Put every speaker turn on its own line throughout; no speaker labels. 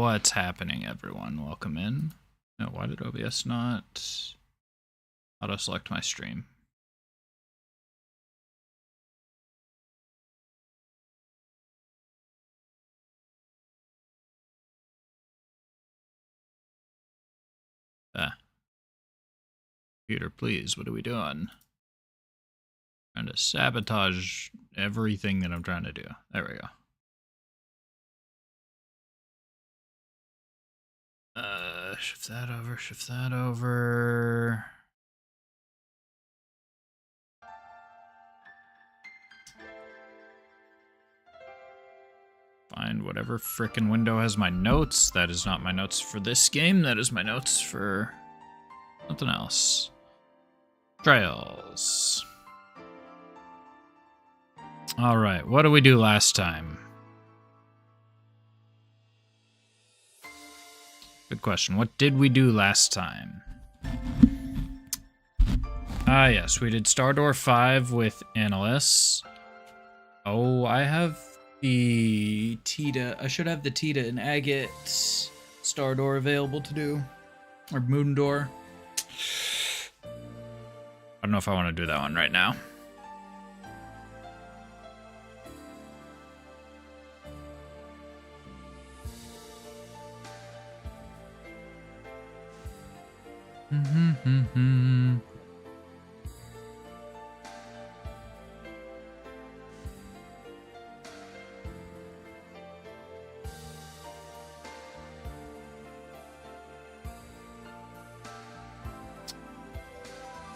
What's happening, everyone? Welcome in. No, why did OBS not auto-select my stream? Computer, please, what are we doing? Trying to sabotage everything that I'm trying to do. There we go. Shift that over, shift that over. Find whatever frickin' window has my notes. That is not my notes for this game. That is my notes for something else. Trails. Alright, what did we do last time? Good question. What did we do last time? Yes, we did Star Door 5 with Annalise. Oh, I have the Tita. I should have the Tita and Agate Star Door available to do. Or Moon Door. I don't know if I want to do that one right now.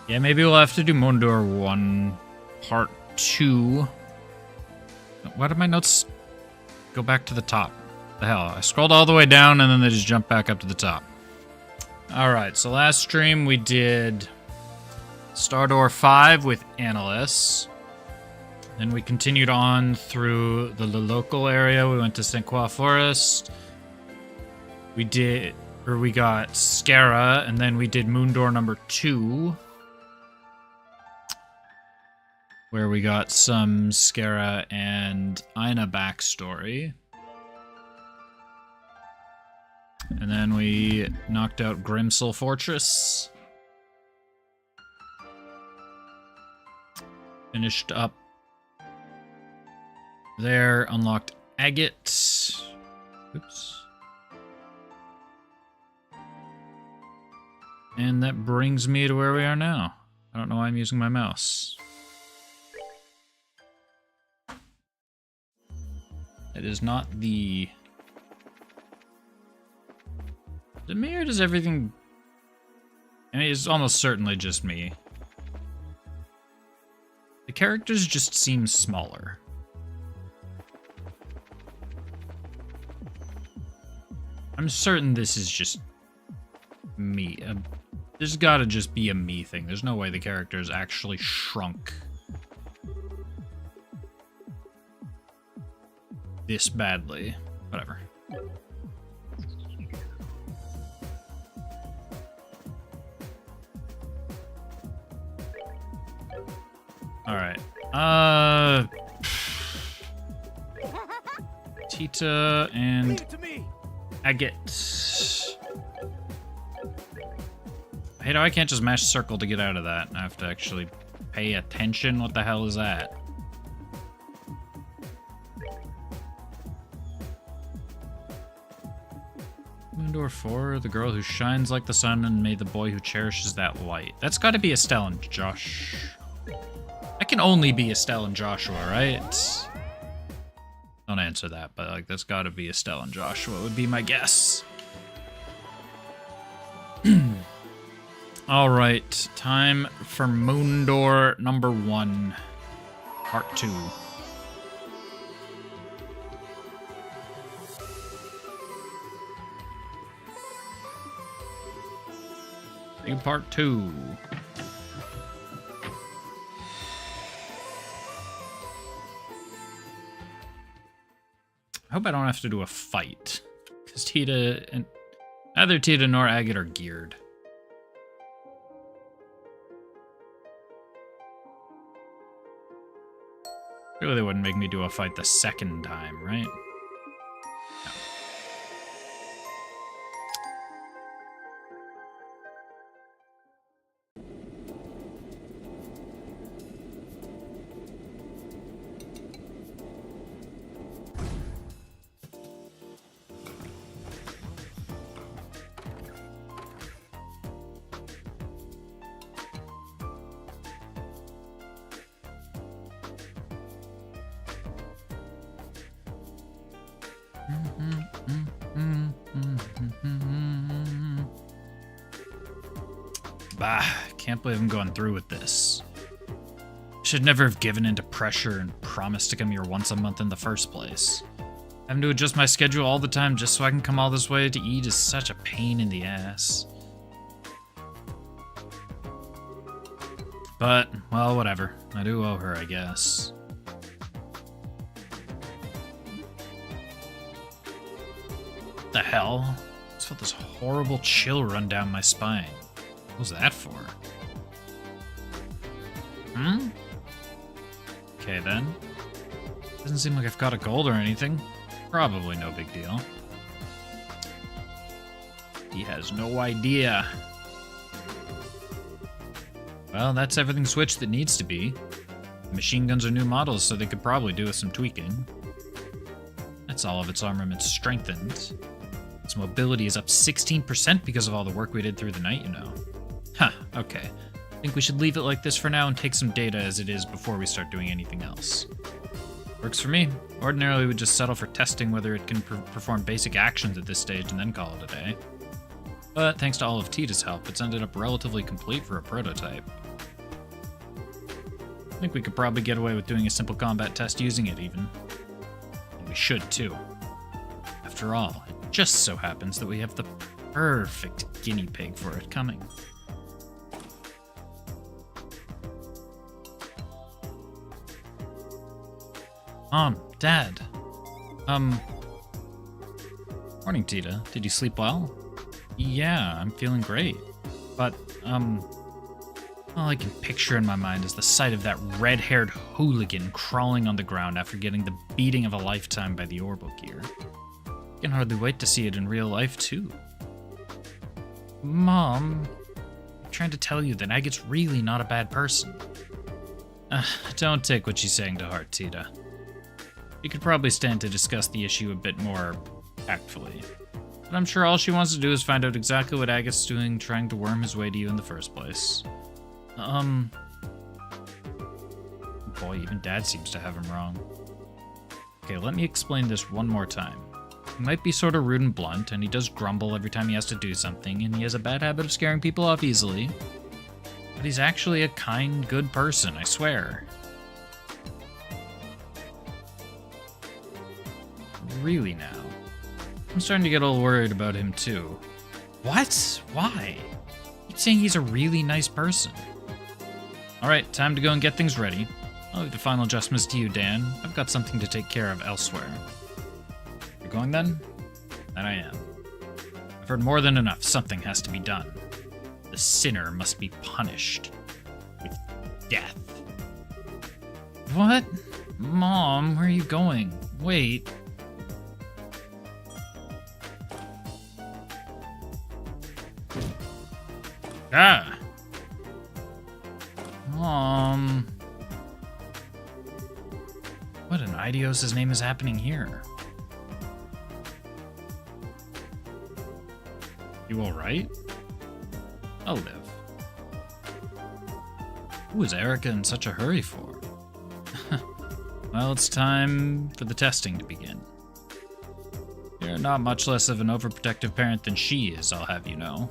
Yeah, maybe we'll have to do Moon Door 1 Part 2. Why did my notes go back to the top? The hell? I scrolled all the way down and then they just jumped back up to the top. Alright, so last stream we did Star Door 5 with Annalise. Then we continued on through the local area. We went to St. Croix Forest. We got Scara, and then we did Moon Door number 2. Where we got some Scara and Ina backstory. And then we knocked out Grimsel Fortress. Finished up there, unlocked Agate. Oops. And that brings me to where we are now. I don't know why I'm using my mouse. It is not the... Is it me or does everything... I mean, it's almost certainly just me. The characters just seem smaller. I'm certain this is just me. There's gotta just be a me thing. There's no way the characters actually shrunk this badly. Whatever. Alright. Tita and Agate. Hey, I can't just mash circle to get out of that. I have to actually pay attention. What the hell is that? Moon Door 4, the girl who shines like the sun and made the boy who cherishes that light. That's got to be Estelle and Josh. That can only be Estelle and Joshua, right? Don't answer that, but like that's got to be Estelle and Joshua would be my guess. All right, time for Moon Door number 1, Part 2. Part 2. I hope I don't have to do a fight, because Tita and neither Tita nor Agate are geared. Surely they wouldn't make me do a fight the second time, right? No. Bah, can't believe I'm going through with this. Should never have given in to pressure and promised to come here once a month in the first place. Having to adjust my schedule all the time just so I can come all this way to eat is such a pain in the ass. But, well, whatever. I do owe her, I guess. What the hell? I just felt this horrible chill run down my spine. What was that for? Okay then. Doesn't seem like I've got a gold or anything. Probably no big deal. He has no idea. Well, that's everything switched that needs to be. The machine guns are new models, so they could probably do with some tweaking. That's all of its armament strengthened. Its mobility is up 16% because of all the work we did through the night, you know. Huh, okay. I think we should leave it like this for now and take some data as it is before we start doing anything else. Works for me. Ordinarily, we'd just settle for testing whether it can perform basic actions at this stage and then call it a day. But thanks to all of Tita's help, it's ended up relatively complete for a prototype. I think we could probably get away with doing a simple combat test using it even. And we should too. After all, it just so happens that we have the perfect guinea pig for it coming. Mom, Dad. Morning, Tita. Did you sleep well? Yeah, I'm feeling great. But, all I can picture in my mind is the sight of that red-haired hooligan crawling on the ground after getting the beating of a lifetime by the Orbital Gear. I can hardly wait to see it in real life, too. Mom, I'm trying to tell you that Agate's really not a bad person. Don't take what she's saying to heart, Tita. You could probably stand to discuss the issue a bit more tactfully. But I'm sure all she wants to do is find out exactly what Agate's doing trying to worm his way to you in the first place. Boy, even Dad seems to have him wrong. Okay, let me explain this one more time. He might be sort of rude and blunt, and he does grumble every time he has to do something, and he has a bad habit of scaring people off easily. But he's actually a kind, good person, I swear. Really now. I'm starting to get a little worried about him too. What? Why? He's saying he's a really nice person. Alright, time to go and get things ready. I'll leave the final adjustments to you, Dan. I've got something to take care of elsewhere. You're going then? Then I am. I've heard more than enough. Something has to be done. The sinner must be punished. With death. What? Mom, where are you going? Wait. Ah! What in Idios' name is happening here? You alright? I'll live. Who is Erica in such a hurry for? Well, it's time for the testing to begin. You're not much less of an overprotective parent than she is, I'll have you know.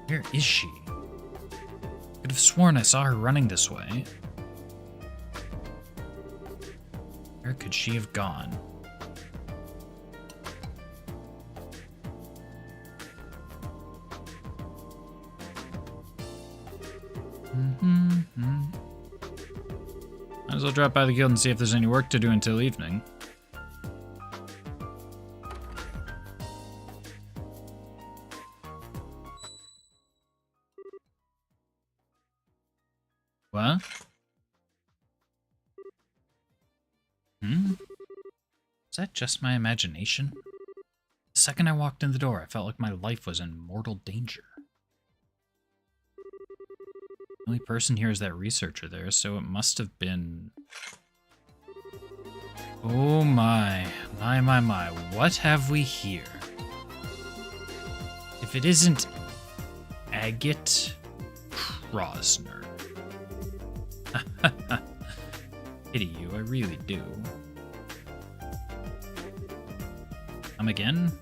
Where is she? I could have sworn I saw her running this way. Where could she have gone? Might as well drop by the guild and see if there's any work to do until evening. What? Is that just my imagination? The second I walked in the door, I felt like my life was in mortal danger. The only person here is that researcher there, so it must have been... Oh my. What have we here? If it isn't Agate Krosner. Pity you, I really do. Come again?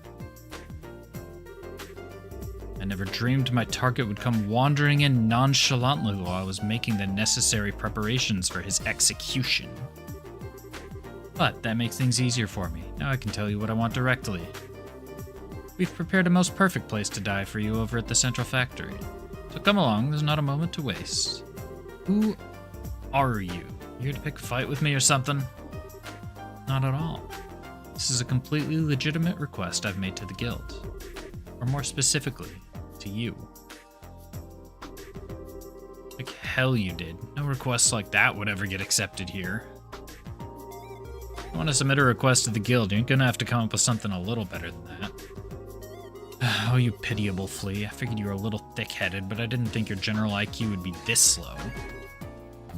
I never dreamed my target would come wandering in nonchalantly while I was making the necessary preparations for his execution. But that makes things easier for me. Now I can tell you what I want directly. We've prepared a most perfect place to die for you over at the Central Factory. So come along, there's not a moment to waste. Who are you? Here to pick a fight with me or something? Not at all. This is a completely legitimate request I've made to the Guild. Or more specifically, to you. Like hell you did. No requests like that would ever get accepted here. If you want to submit a request to the Guild, you're gonna have to come up with something a little better than that. Oh, you pitiable flea. I figured you were a little thick-headed, but I didn't think your general IQ would be this slow.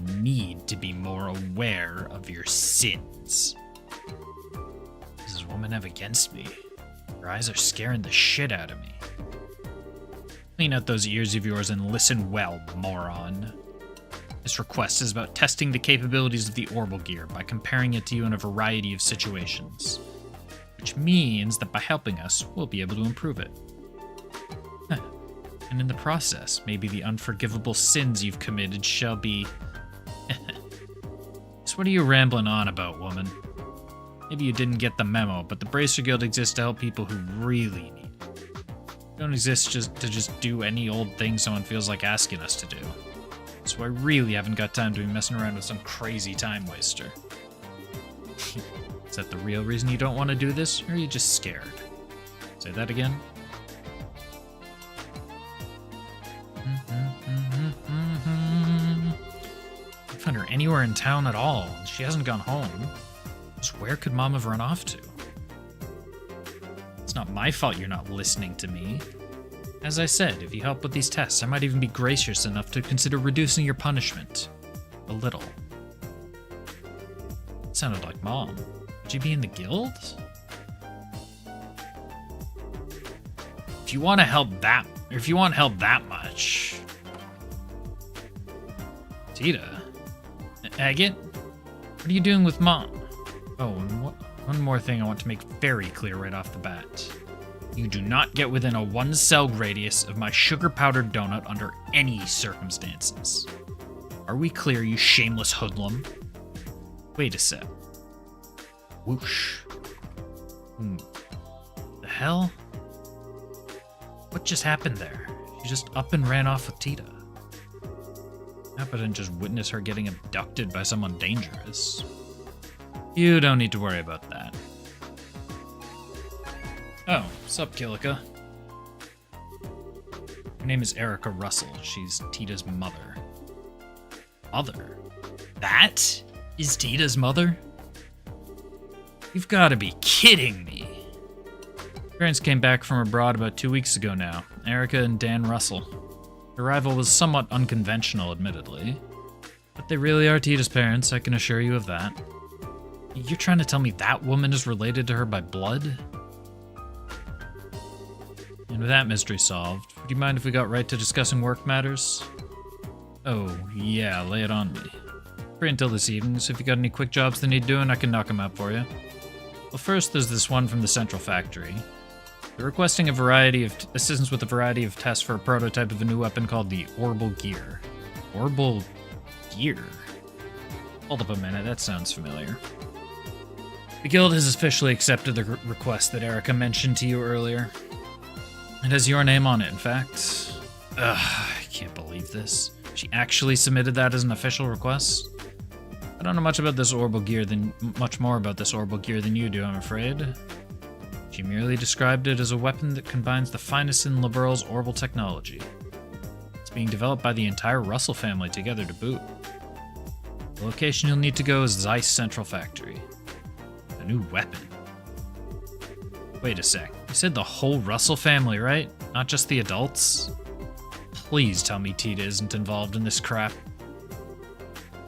You need to be more aware of your sins. What does this woman have against me? Her eyes are scaring the shit out of me. Clean out those ears of yours and listen well, moron. This request is about testing the capabilities of the Orbital Gear by comparing it to you in a variety of situations. Which means that by helping us, we'll be able to improve it. And in the process, maybe the unforgivable sins you've committed shall be... So what are you rambling on about, woman? Maybe you didn't get the memo, but the Bracer Guild exists to help people who really need it. We don't exist just do any old thing someone feels like asking us to do. So I really haven't got time to be messing around with some crazy time waster. Is that the real reason you don't want to do this, or are you just scared? Say that again? I can't find her anywhere in town at all. She hasn't gone home. Just where could Mom have run off to? It's not my fault you're not listening to me. As I said, if you help with these tests, I might even be gracious enough to consider reducing your punishment. A little. It sounded like Mom. Would you be in the guild? If you want help that much. Tita? Agate? What are you doing with Mom? Oh, and one more thing I want to make very clear right off the bat. You do not get within a 1-cell radius of my sugar-powdered donut under any circumstances. Are we clear, you shameless hoodlum? Wait a sec. Whoosh. The hell? What just happened there? She just up and ran off with Tita. I didn't just witness her getting abducted by someone dangerous. You don't need to worry about that. Oh, sup, Kilika. Her name is Erica Russell. She's Tita's mother. Mother? That is Tita's mother? You've got to be kidding me. Parents came back from abroad about 2 weeks ago now. Erica and Dan Russell. Their arrival was somewhat unconventional, admittedly. But they really are Tita's parents, I can assure you of that. You're trying to tell me that woman is related to her by blood? And with that mystery solved, would you mind if we got right to discussing work matters? Oh, yeah, lay it on me. Free until this evening, so if you got any quick jobs that need doing, I can knock them out for you. Well, first there's this one from the Central Factory. They're requesting assistance with a variety of tests for a prototype of a new weapon called the Orbital Gear. Orbital Gear? Hold up a minute, that sounds familiar. The Guild has officially accepted the request that Erica mentioned to you earlier. It has your name on it, in fact. Ugh, I can't believe this. She actually submitted that as an official request? I don't know much more about this Orbital Gear than you do, I'm afraid. She merely described it as a weapon that combines the finest in Liberl's orbital technology. It's being developed by the entire Russell family together to boot. The location you'll need to go is Zeiss Central Factory. A new weapon. Wait a sec. You said the whole Russell family, right? Not just the adults? Please tell me Tita isn't involved in this crap.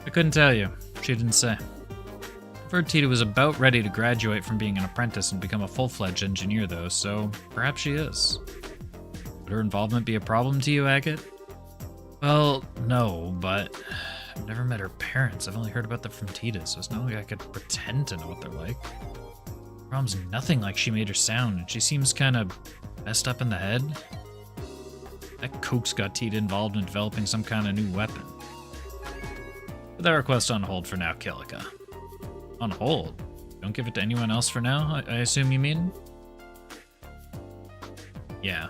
I couldn't tell you. She didn't say. I've heard Tita was about ready to graduate from being an apprentice and become a full-fledged engineer, though, so perhaps she is. Would her involvement be a problem to you, Agate? Well, no, but I've never met her parents. I've only heard about them from Tita, so it's not like I could pretend to know what they're like. Rom's nothing like she made her sound, and she seems kind of messed up in the head. That kook's got Tita involved in developing some kind of new weapon. Put that request on hold for now, Kilika. On hold? Don't give it to anyone else for now, I assume you mean? Yeah.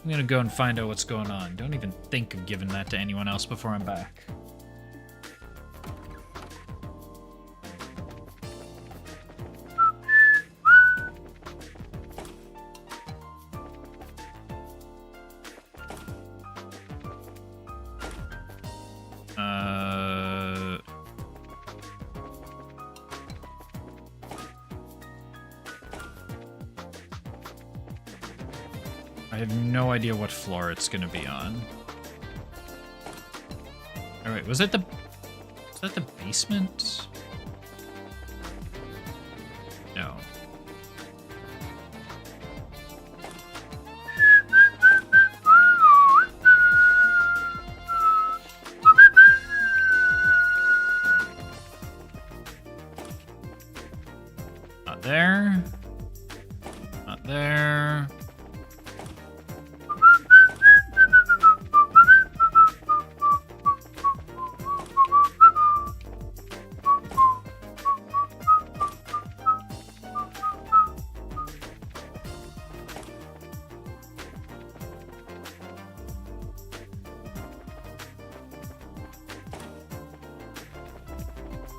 I'm gonna go and find out what's going on. Don't even think of giving that to anyone else before I'm back. I have no idea what floor it's gonna be on. Alright, was that the basement? No. Not there. Not there.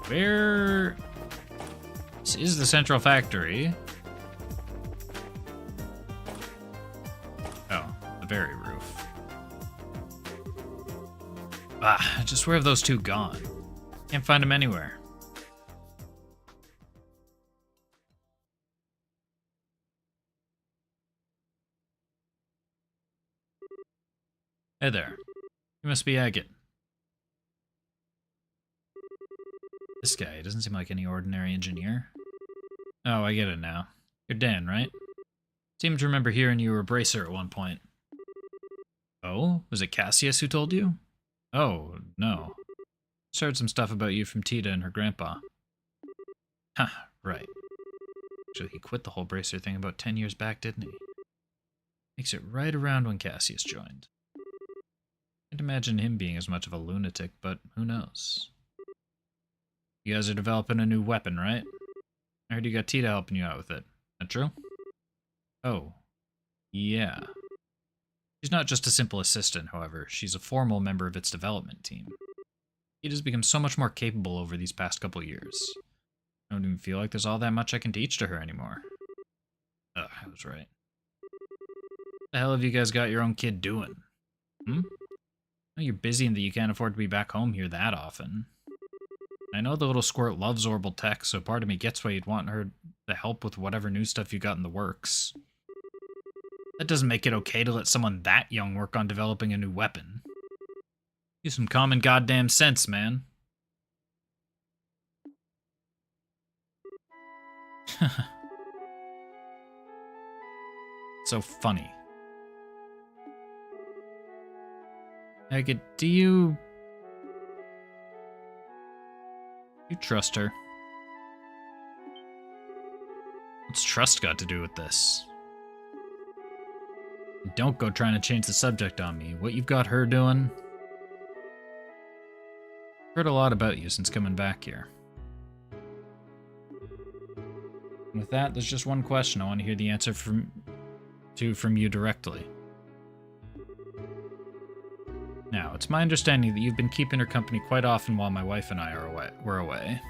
Where... This is the central factory. Oh, the very roof. Ah, just where have those two gone? Can't find them anywhere. Hey there. You must be Agate. This guy doesn't seem like any ordinary engineer. Oh, I get it now. You're Dan, right? Seem to remember hearing you were a bracer at one point. Oh? Was it Cassius who told you? Oh, no. Just heard some stuff about you from Tita and her grandpa. Huh, right. Actually, he quit the whole bracer thing about 10 years back, didn't he? Makes it right around when Cassius joined. Can't imagine him being as much of a lunatic, but who knows? You guys are developing a new weapon, right? I heard you got Tita helping you out with it. That true? Oh. Yeah. She's not just a simple assistant, however. She's a formal member of its development team. Tita's become so much more capable over these past couple years. I don't even feel like there's all that much I can teach to her anymore. Ugh, I was right. What the hell have you guys got your own kid doing? Hmm? I know you're busy and that you can't afford to be back home here that often. I know the little squirt loves Orbital Tech, so part of me gets why you'd want her to help with whatever new stuff you got in the works. That doesn't make it okay to let someone that young work on developing a new weapon. Use some common goddamn sense, man. So funny. Agate, do you trust her? What's trust got to do with this? Don't go trying to change the subject on me. What you've got her doing? Heard a lot about you since coming back here. And with that, there's just one question I want to hear the answer from you directly. Now, it's my understanding that you've been keeping her company quite often while my wife and I were away.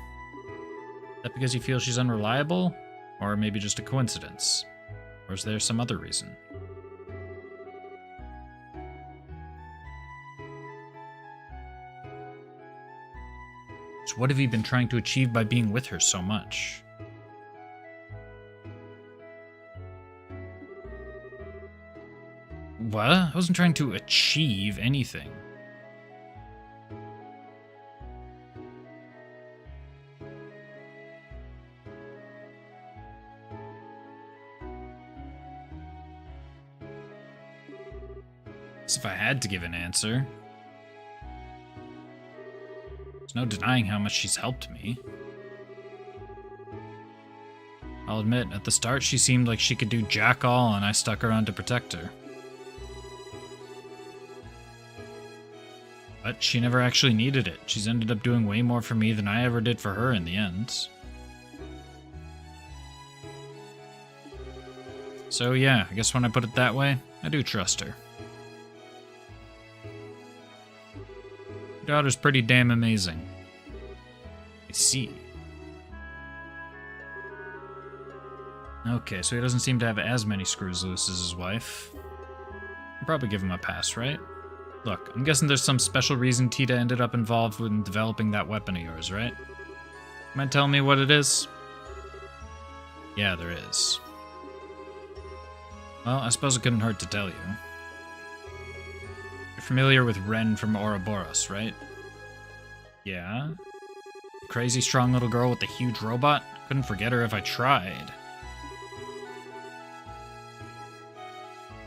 Is that because you feel she's unreliable? Or maybe just a coincidence? Or is there some other reason? So what have you been trying to achieve by being with her so much? What? I wasn't trying to achieve anything. had to give an answer. There's no denying how much she's helped me. I'll admit, at the start she seemed like she could do jack all, and I stuck around to protect her. But she never actually needed it. She's ended up doing way more for me than I ever did for her in the end. So yeah, I guess when I put it that way, I do trust her. Your daughter's pretty damn amazing. I see. Okay, so he doesn't seem to have as many screws loose as his wife. I'll probably give him a pass, right? Look, I'm guessing there's some special reason Tita ended up involved with developing that weapon of yours, right? Mind telling me what it is? Yeah, there is. Well, I suppose it couldn't hurt to tell you. You're familiar with Ren from Ouroboros, right? Yeah? Crazy strong little girl with the huge robot? Couldn't forget her if I tried.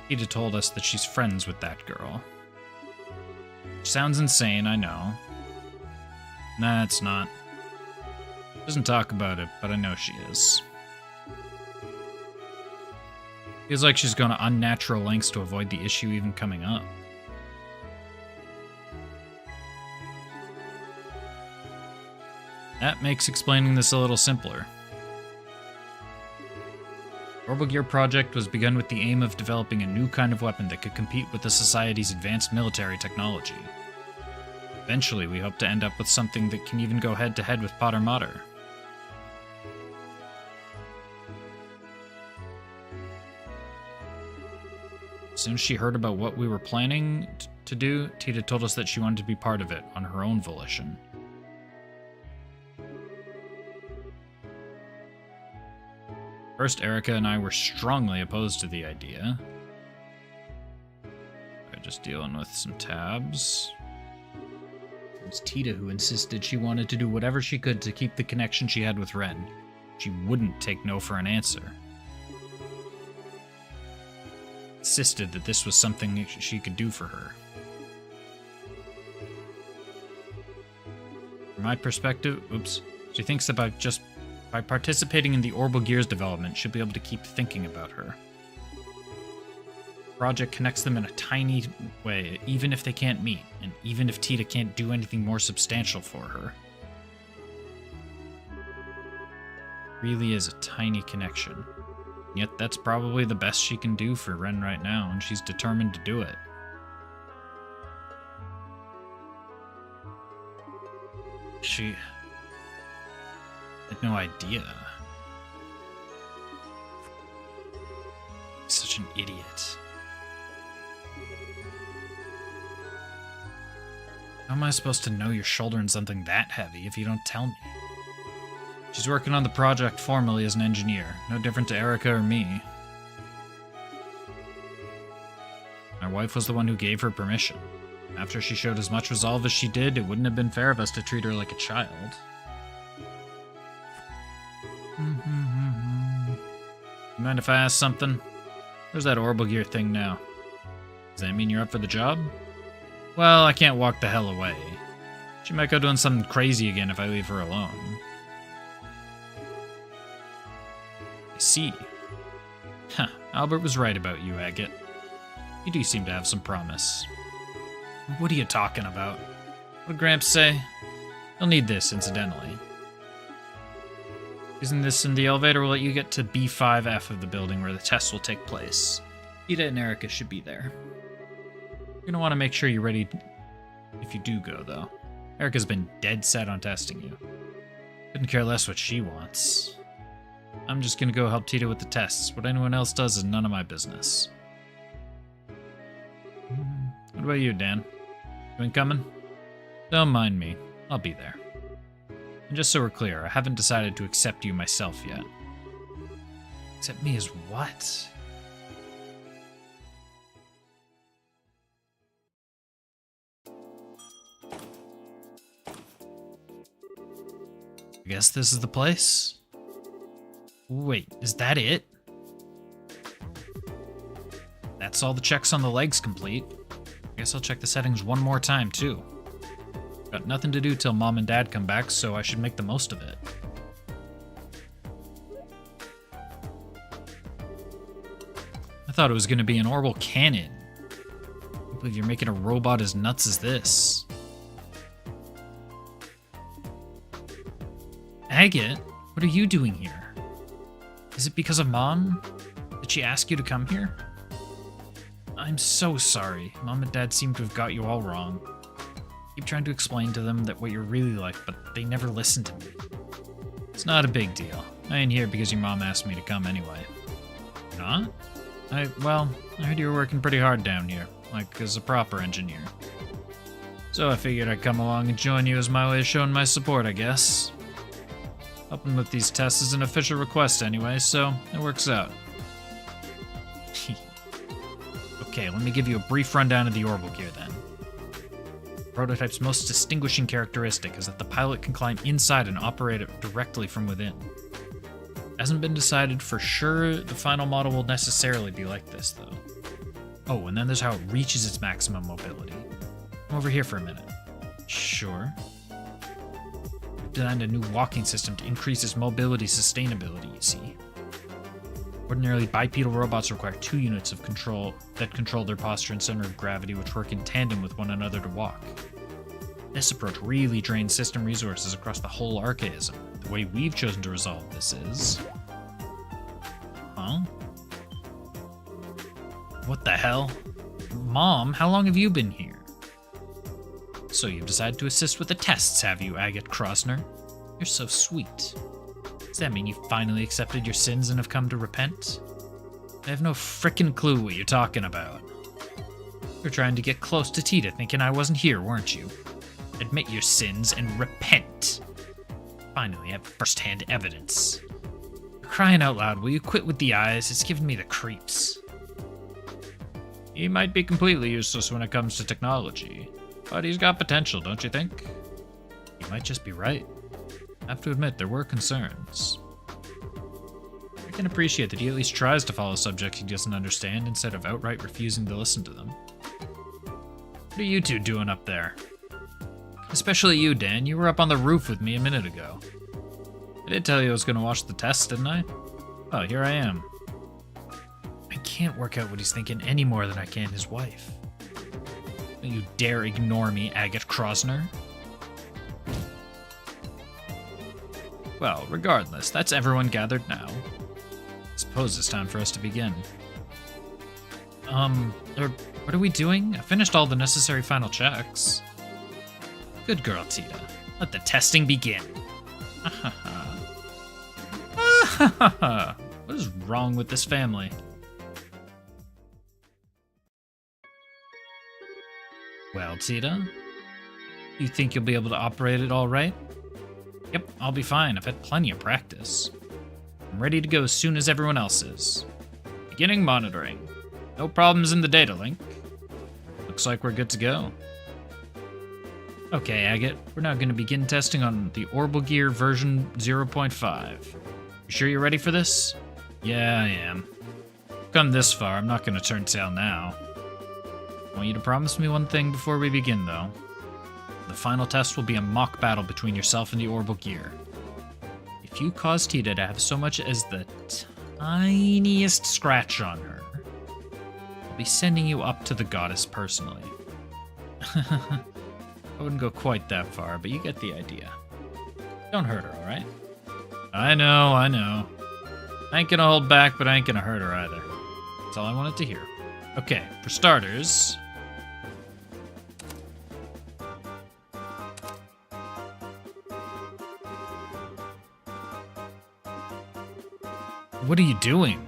Tita told us that she's friends with that girl. Sounds insane, I know. Nah, it's not. Doesn't talk about it, but I know she is. Feels like she's going to unnatural lengths to avoid the issue even coming up. That makes explaining this a little simpler. The Orbital Gear project was begun with the aim of developing a new kind of weapon that could compete with the Society's advanced military technology. Eventually, we hope to end up with something that can even go head-to-head with Pater Mater. As soon as she heard about what we were planning to do, Tita told us that she wanted to be part of it on her own volition. First, Erica and I were strongly opposed to the idea. I'm just dealing with some tabs. It was Tita who insisted she wanted to do whatever she could to keep the connection she had with Ren. She wouldn't take no for an answer. Insisted that this was something she could do for her. From my perspective, she thinks about just by participating in the Orbital Gear's development, she'll be able to keep thinking about her. The project connects them in a tiny way, even if they can't meet, and even if Tita can't do anything more substantial for her. It really is a tiny connection. Yet that's probably the best she can do for Ren right now, and she's determined to do it. She had no idea. He's such an idiot. How am I supposed to know you're shouldering something that heavy if you don't tell me? She's working on the project formally as an engineer, no different to Erica or me. My wife was the one who gave her permission. After she showed as much resolve as she did, it wouldn't have been fair of us to treat her like a child. You mind if I ask something? Where's that Orbital Gear thing now? Does that mean you're up for the job? Well, I can't walk the hell away. She might go doing something crazy again if I leave her alone. I see. Huh, Albert was right about you, Agate. You do seem to have some promise. What are you talking about? What did Gramps say? You'll need this, incidentally. Using this in the elevator will let you get to B5F of the building where the tests will take place. Tita and Erica should be there. You're gonna want to make sure you're ready if you do go, though. Erica's been dead set on testing you. Couldn't care less what she wants. I'm just gonna go help Tita with the tests. What anyone else does is none of my business. What about you, Dan? You ain't coming? Don't mind me. I'll be there. And just so we're clear, I haven't decided to accept you myself yet. Accept me as what? I guess this is the place? Wait, is that it? That's all the checks on the legs complete. I guess I'll check the settings one more time, too. Got nothing to do till Mom and Dad come back, so I should make the most of it. I thought it was going to be an orbital cannon. I can't believe you're making a robot as nuts as this. Agate, what are you doing here? Is it because of Mom? Did she ask you to come here? I'm so sorry. Mom and Dad seem to have got you all wrong. Keep trying to explain to them that what you're really like, but they never listen to me. It's not a big deal. I ain't here because your mom asked me to come anyway. Not? I heard you were working pretty hard down here, like as a proper engineer. So I figured I'd come along and join you as my way of showing my support, I guess. Helping with these tests is an official request anyway, so it works out. Okay, let me give you a brief rundown of the orbital gear then. The prototype's most distinguishing characteristic is that the pilot can climb inside and operate it directly from within. It hasn't been decided for sure the final model will necessarily be like this, though. Oh, and then there's how it reaches its maximum mobility. Come over here for a minute. Sure. We've designed a new walking system to increase its mobility sustainability, you see. Ordinarily, bipedal robots require 2 units of control that control their posture and center of gravity, which work in tandem with one another to walk. This approach really drains system resources across the whole archaism. The way we've chosen to resolve this is... Huh? What the hell? Mom, how long have you been here? So you've decided to assist with the tests, have you, Agate Krosner? You're so sweet. Does that mean you finally accepted your sins and have come to repent? I have no frickin' clue what you're talking about. You're trying to get close to Tita, thinking I wasn't here, weren't you? Admit your sins and repent. Finally, I have first-hand evidence. For crying out loud, will you quit with the eyes? It's giving me the creeps. He might be completely useless when it comes to technology, but he's got potential, don't you think? You might just be right. I have to admit, there were concerns. I can appreciate that he at least tries to follow subjects he doesn't understand instead of outright refusing to listen to them. What are you two doing up there? Especially you, Dan. You were up on the roof with me a minute ago. I did tell you I was going to watch the test, didn't I? Oh, here I am. I can't work out what he's thinking any more than I can his wife. Don't you dare ignore me, Agate Krosner. Well, regardless, that's everyone gathered now. I suppose it's time for us to begin. What are we doing? I finished all the necessary final checks. Good girl, Tita. Let the testing begin. What is wrong with this family? Well, Tita, you think you'll be able to operate it all right? Yep, I'll be fine. I've had plenty of practice. I'm ready to go as soon as everyone else is. Beginning monitoring. No problems in the data link. Looks like we're good to go. Okay, Agate, we're now going to begin testing on the Orbital Gear version 0.5. You sure you're ready for this? Yeah, I am. Come this far, I'm not going to turn tail now. I want you to promise me one thing before we begin, though. The final test will be a mock battle between yourself and the Orbital Gear. If you cause Tita to have so much as the tiniest scratch on her, I'll be sending you up to the goddess personally. I wouldn't go quite that far, but you get the idea. Don't hurt her, alright? I know. I ain't gonna hold back, but I ain't gonna hurt her either. That's all I wanted to hear. Okay, for starters... What are you doing?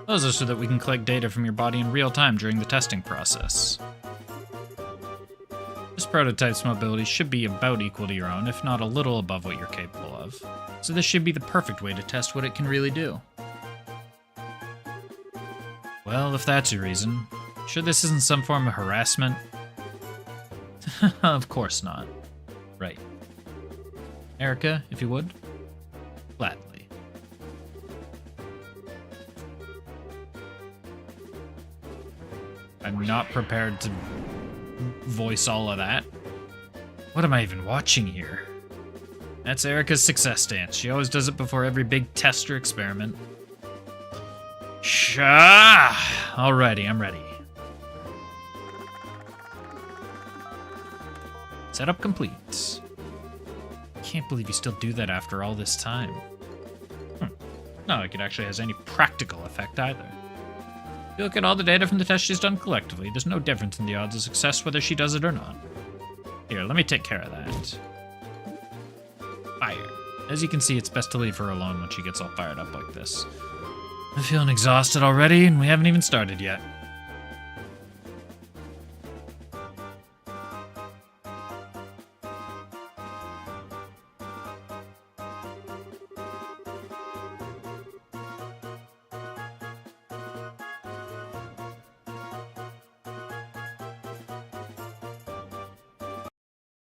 Those are so that we can collect data from your body in real time during the testing process. This prototype's mobility should be about equal to your own, if not a little above what you're capable of. So this should be the perfect way to test what it can really do. Well, if that's your reason, sure this isn't some form of harassment? Of course not. Right. Erica, if you would. Gladly. I'm not prepared to voice all of that. What am I even watching here? That's Erica's success dance. She always does it before every big test or experiment. Alrighty, I'm ready. Setup complete. Can't believe you still do that after all this time. Not like it actually has any practical effect either. If you look at all the data from the test she's done collectively, there's no difference in the odds of success whether she does it or not. Here, let me take care of that. Fire. As you can see, it's best to leave her alone when she gets all fired up like this. I'm feeling exhausted already, and we haven't even started yet.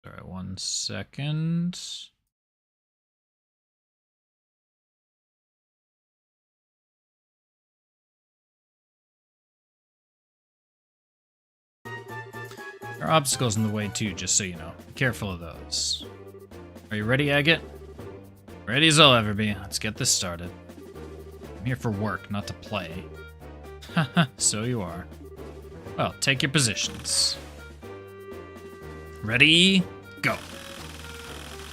Sorry, 1 second. There are obstacles in the way too, just so you know. Be careful of those. Are you ready, Agate? Ready as I'll ever be. Let's get this started. I'm here for work, not to play. Haha, so you are. Well, take your positions. Ready? Go.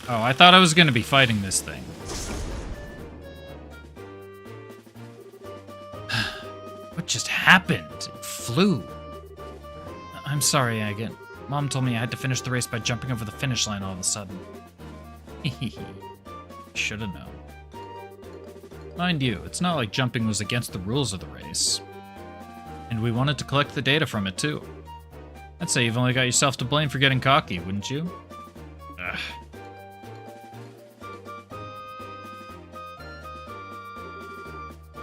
Oh, I thought I was going to be fighting this thing. What just happened? It flew. I'm sorry, Agate. Mom told me I had to finish the race by jumping over the finish line all of a sudden. Shoulda known. Mind you, it's not like jumping was against the rules of the race. And we wanted to collect the data from it, too. I'd say you've only got yourself to blame for getting cocky, wouldn't you? Ugh.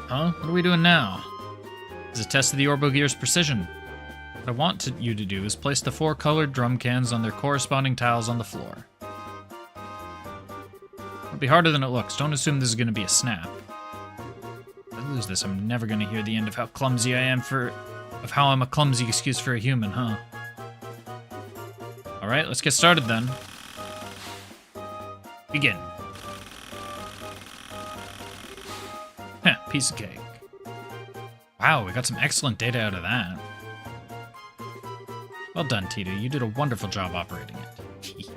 Huh? What are we doing now? It's a test of the Orbogear's precision. What I want you to do is place the 4 colored drum cans on their corresponding tiles on the floor. It'll be harder than it looks. Don't assume this is going to be a snap. If I lose this, I'm never going to hear the end of how clumsy I am of how I'm a clumsy excuse for a human, huh? Alright, let's get started then. Begin. Heh, piece of cake. Wow, we got some excellent data out of that. Well done, Tita. You did a wonderful job operating it.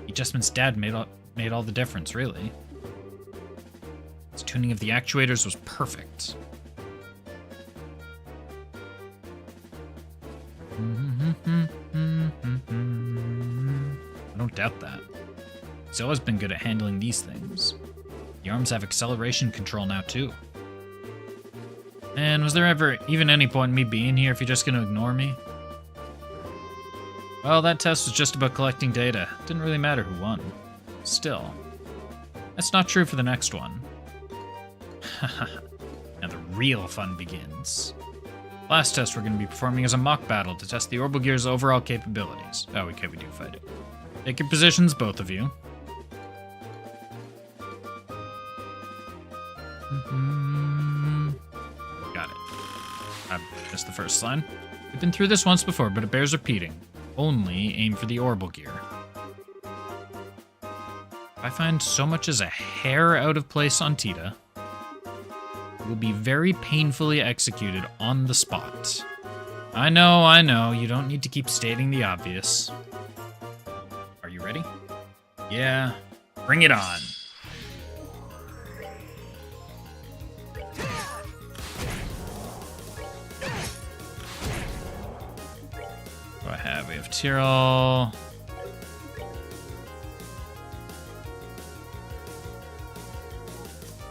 Adjustment's dad made all the difference, really. Its tuning of the actuators was perfect. I don't doubt that. He's always been good at handling these things. The arms have acceleration control now, too. And was there ever even any point in me being here if you're just going to ignore me? Well, that test was just about collecting data. It didn't really matter who won. Still. That's not true for the next one. Now the real fun begins. Last test we're going to be performing is a mock battle to test the Orbogear's overall capabilities. Oh, okay, we do fight it. Take your positions, both of you. Got it. I missed the first line. We've been through this once before, but it bears repeating. Only aim for the Orbogear. If I find so much as a hair out of place on Tita, it will be very painfully executed on the spot. I know, you don't need to keep stating the obvious. Are you ready? Yeah, bring it on. We have Tyrell.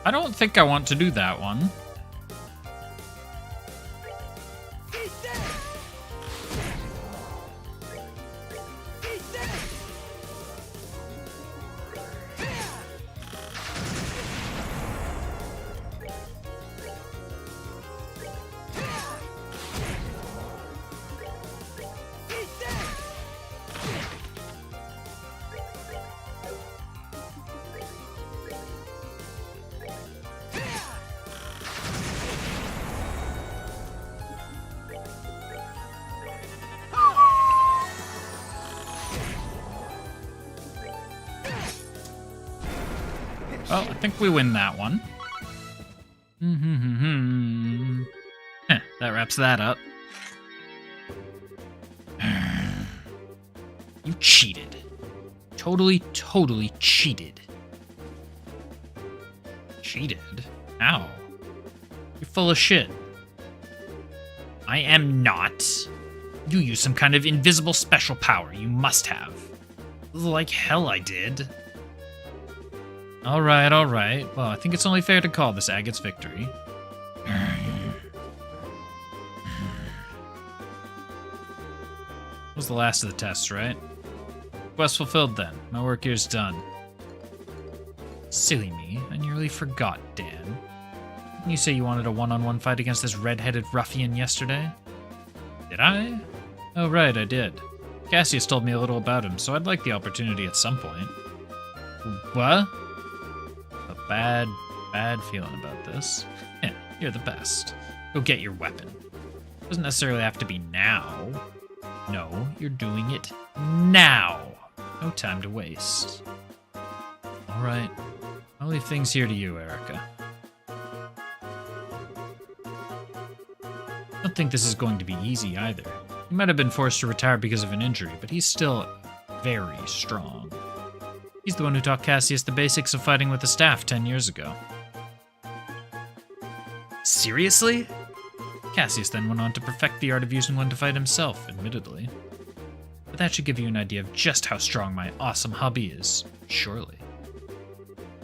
I don't think I want to do that one. Well, I think we win that one. That wraps that up. You cheated. Totally cheated. Cheated? How? You're full of shit. I am not. You used some kind of invisible special power. You must have. Like hell I did. Alright. Well, I think it's only fair to call this Agate's victory. Was the last of the tests, right? Quest fulfilled then. My work here's done. Silly me. I nearly forgot, Dan. Didn't you say you wanted a one-on-one fight against this red-headed ruffian yesterday? Did I? Oh, right, I did. Cassius told me a little about him, so I'd like the opportunity at some point. What? A bad feeling about this. Yeah, you're the best. Go get your weapon. Doesn't necessarily have to be now. No, you're doing it now. No time to waste. Alright. I'll leave things here to you, Erica. I don't think this is going to be easy either. He might have been forced to retire because of an injury, but he's still very strong. He's the one who taught Cassius the basics of fighting with the staff 10 years ago. Seriously? Cassius then went on to perfect the art of using one to fight himself, admittedly. But that should give you an idea of just how strong my awesome hubby is, surely.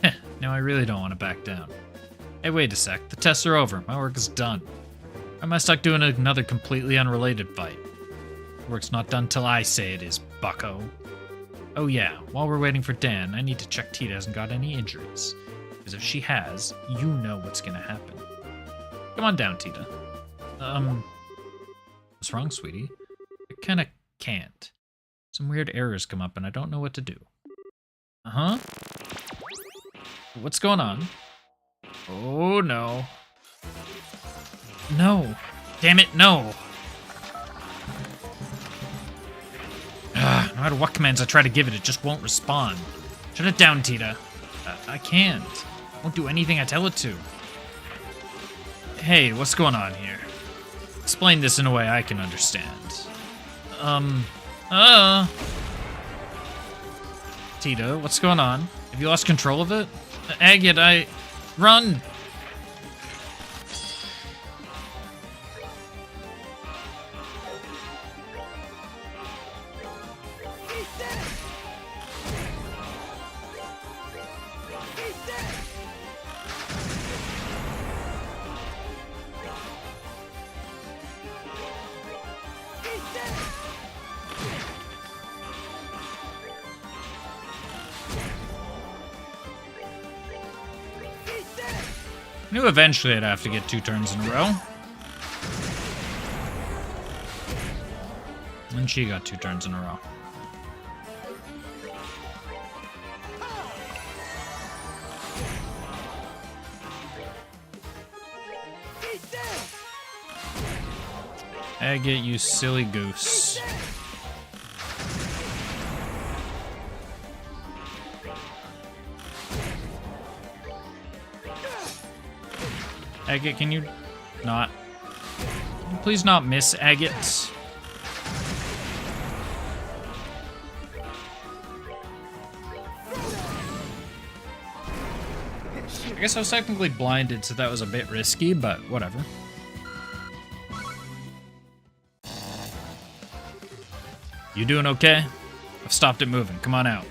Heh, now I really don't want to back down. Hey, wait a sec, the tests are over, my work is done. Or am I stuck doing another completely unrelated fight? Work's not done till I say it is, bucko. Oh yeah, while we're waiting for Dan, I need to check Tita hasn't got any injuries. Because if she has, you know what's gonna happen. Come on down, Tita. What's wrong, sweetie? I kinda can't. Some weird errors come up and I don't know what to do. Uh-huh. What's going on? Oh, no. No. Damn it, no. No matter what commands I try to give it, it just won't respond. Shut it down, Tita. I can't. It won't do anything I tell it to. Hey, what's going on here? Explain this in a way I can understand. Tita, what's going on? Have you lost control of it? Agate, Run! I knew eventually I'd have to get 2 turns in a row. And she got 2 turns in a row. Agate, you silly goose. Agate, can you not? Can you please not miss, Agate? I guess I was technically blinded, so that was a bit risky, but whatever. You doing okay? I've stopped it moving. Come on out.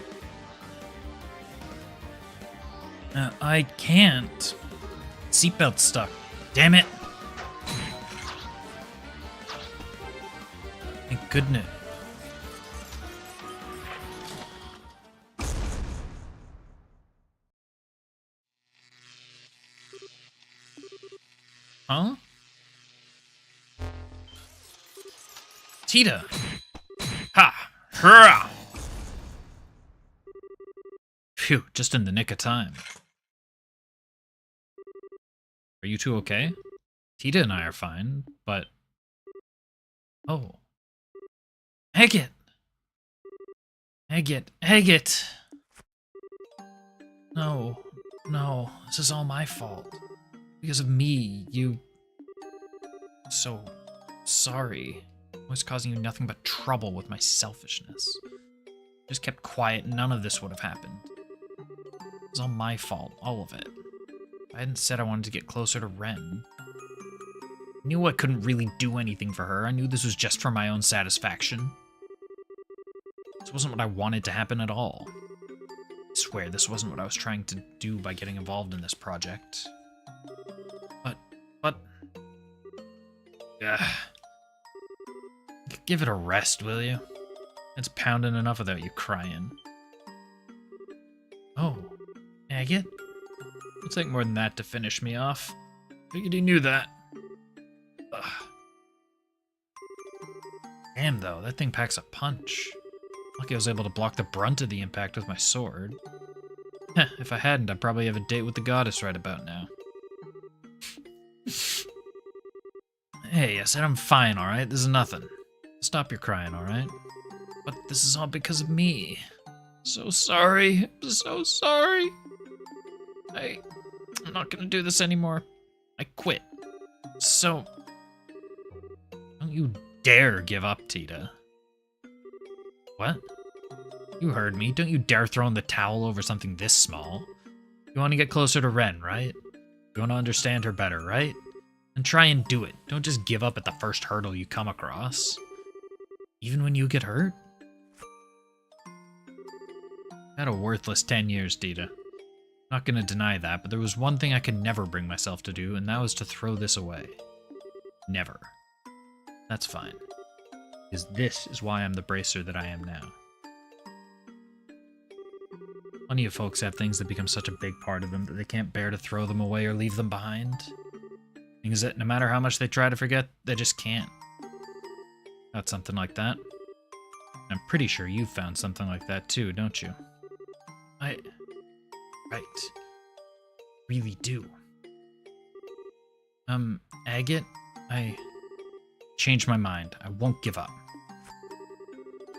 I can't. Seatbelt stuck. Damn it. Thank goodness. Huh? Tita. Ha! Hurrah! Phew, just in the nick of time. Are you two okay? Tita and I are fine, but... Oh. Agate! Agate! Agate! No. No, this is all my fault. Because of me, you... So... sorry. I was causing you nothing but trouble with my selfishness. Just kept quiet, none of this would have happened. It was all my fault, all of it. If I hadn't said I wanted to get closer to Ren, I knew I couldn't really do anything for her. I knew this was just for my own satisfaction. This wasn't what I wanted to happen at all. I swear this wasn't what I was trying to do by getting involved in this project. But... Give it a rest, will you? It's pounding enough without you crying. Oh, Agate? It'll take more than that to finish me off. Figured you knew that. Ugh. Damn, though, that thing packs a punch. Lucky I was able to block the brunt of the impact with my sword. Heh, if I hadn't, I'd probably have a date with the goddess right about now. Hey, I said I'm fine, alright? This is nothing. Stop your crying, alright? But this is all because of me. So sorry. I'm so sorry. I'm not gonna do this anymore. I quit. So... don't you dare give up, Tita. What? You heard me. Don't you dare throw in the towel over something this small. You want to get closer to Ren, right? You want to understand her better, right? And try and do it. Don't just give up at the first hurdle you come across. Even when you get hurt? I had a worthless 10 years, Tita. Not gonna deny that, but there was one thing I could never bring myself to do, and that was to throw this away. Never. That's fine. Because this is why I'm the bracer that I am now. Plenty of folks have things that become such a big part of them that they can't bear to throw them away or leave them behind. Things that no matter how much they try to forget, they just can't. Got something like that? I'm pretty sure you've found something like that too, don't you? Right. Really do. Agate, I changed my mind. I won't give up.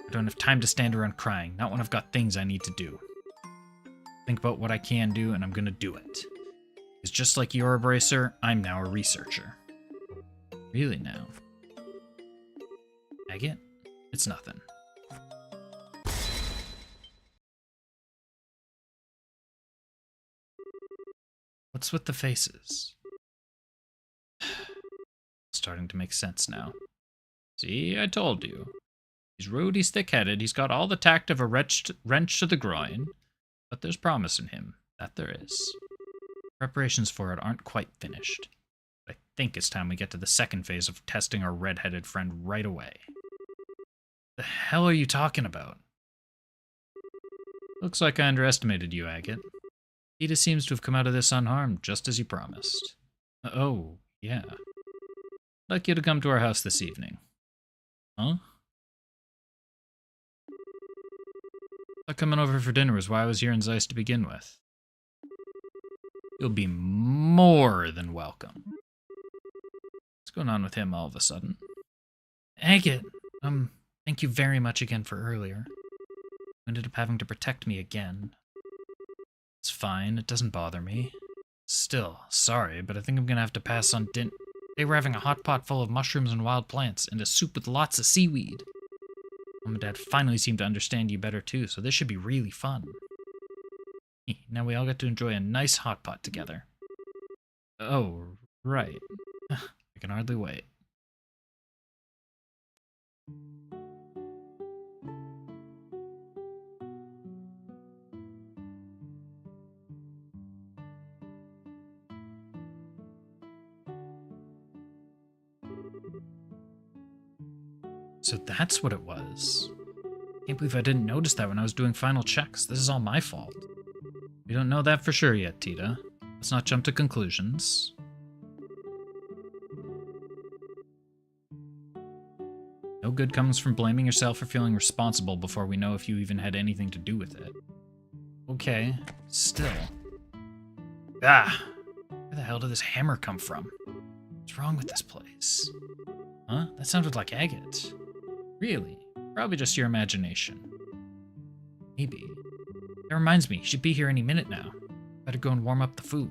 I don't have time to stand around crying, not when I've got things I need to do. Think about what I can do, and I'm gonna do it. Because just like you're a bracer, I'm now a researcher. Really now. Agate? It's nothing. What's with the faces? Starting to make sense now. See, I told you. He's rude, he's thick-headed, he's got all the tact of a wrench to the groin, but there's promise in him. That there is. Preparations for it aren't quite finished. But I think it's time we get to the second phase of testing our red-headed friend right away. The hell are you talking about? Looks like I underestimated you, Agate. Tita seems to have come out of this unharmed, just as you promised. Oh, yeah. I'd like you to come to our house this evening. Huh? Thought coming over for dinner was why I was here in Zeiss to begin with. You'll be more than welcome. What's going on with him all of a sudden? Agate, thank you very much again for earlier. You ended up having to protect me again. It's fine, it doesn't bother me. Still, sorry, but I think I'm gonna have to pass on dinner. They were having a hot pot full of mushrooms and wild plants, and a soup with lots of seaweed. Mom and Dad finally seem to understand you better too, so this should be really fun. Now we all get to enjoy a nice hot pot together. Oh, right. I can hardly wait. So that's what it was. Can't believe I didn't notice that when I was doing final checks. This is all my fault. We don't know that for sure yet, Tita. Let's not jump to conclusions. No good comes from blaming yourself or feeling responsible before we know if you even had anything to do with it. Okay, still. Ah! Where the hell did this hammer come from? What's wrong with this place? Huh? That sounded like Agate. Really? Probably just your imagination. Maybe. That reminds me, he should be here any minute now. Better go and warm up the food.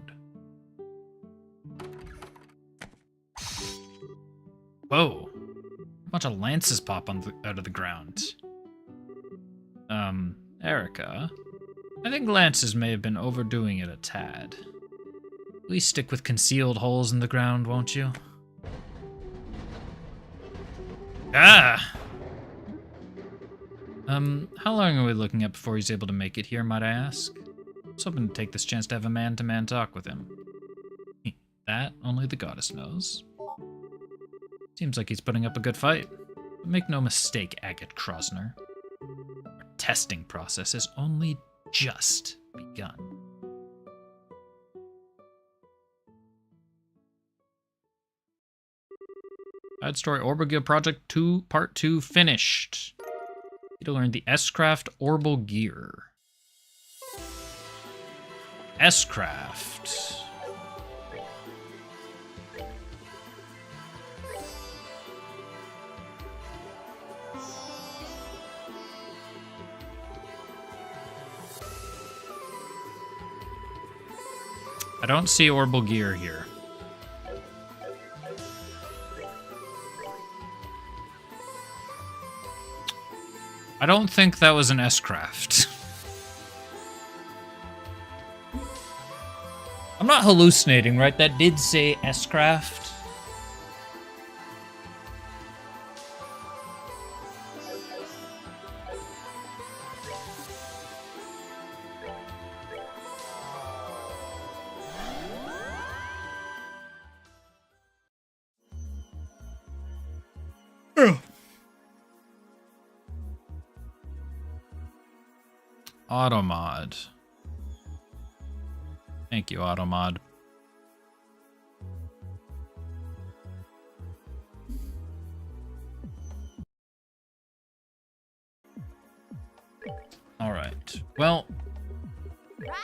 Whoa. A bunch of lances pop out of the ground. Erica. I think lances may have been overdoing it a tad. Please stick with concealed holes in the ground, won't you? Ah! How long are we looking at before he's able to make it here, might I ask? I was hoping to take this chance to have a man-to-man talk with him. That only the goddess knows. Seems like he's putting up a good fight. But make no mistake, Agate Krosner. Our testing process has only just begun. Side story Orbital Gear Project 2 Part 2 finished. You learn the S-Craft Orbital Gear. S-Craft. I don't see Orbital Gear here. I don't think that was an S-Craft. I'm not hallucinating, right? That did say S-Craft. Automod. Thank you, Automod. All right. Well,
Roger.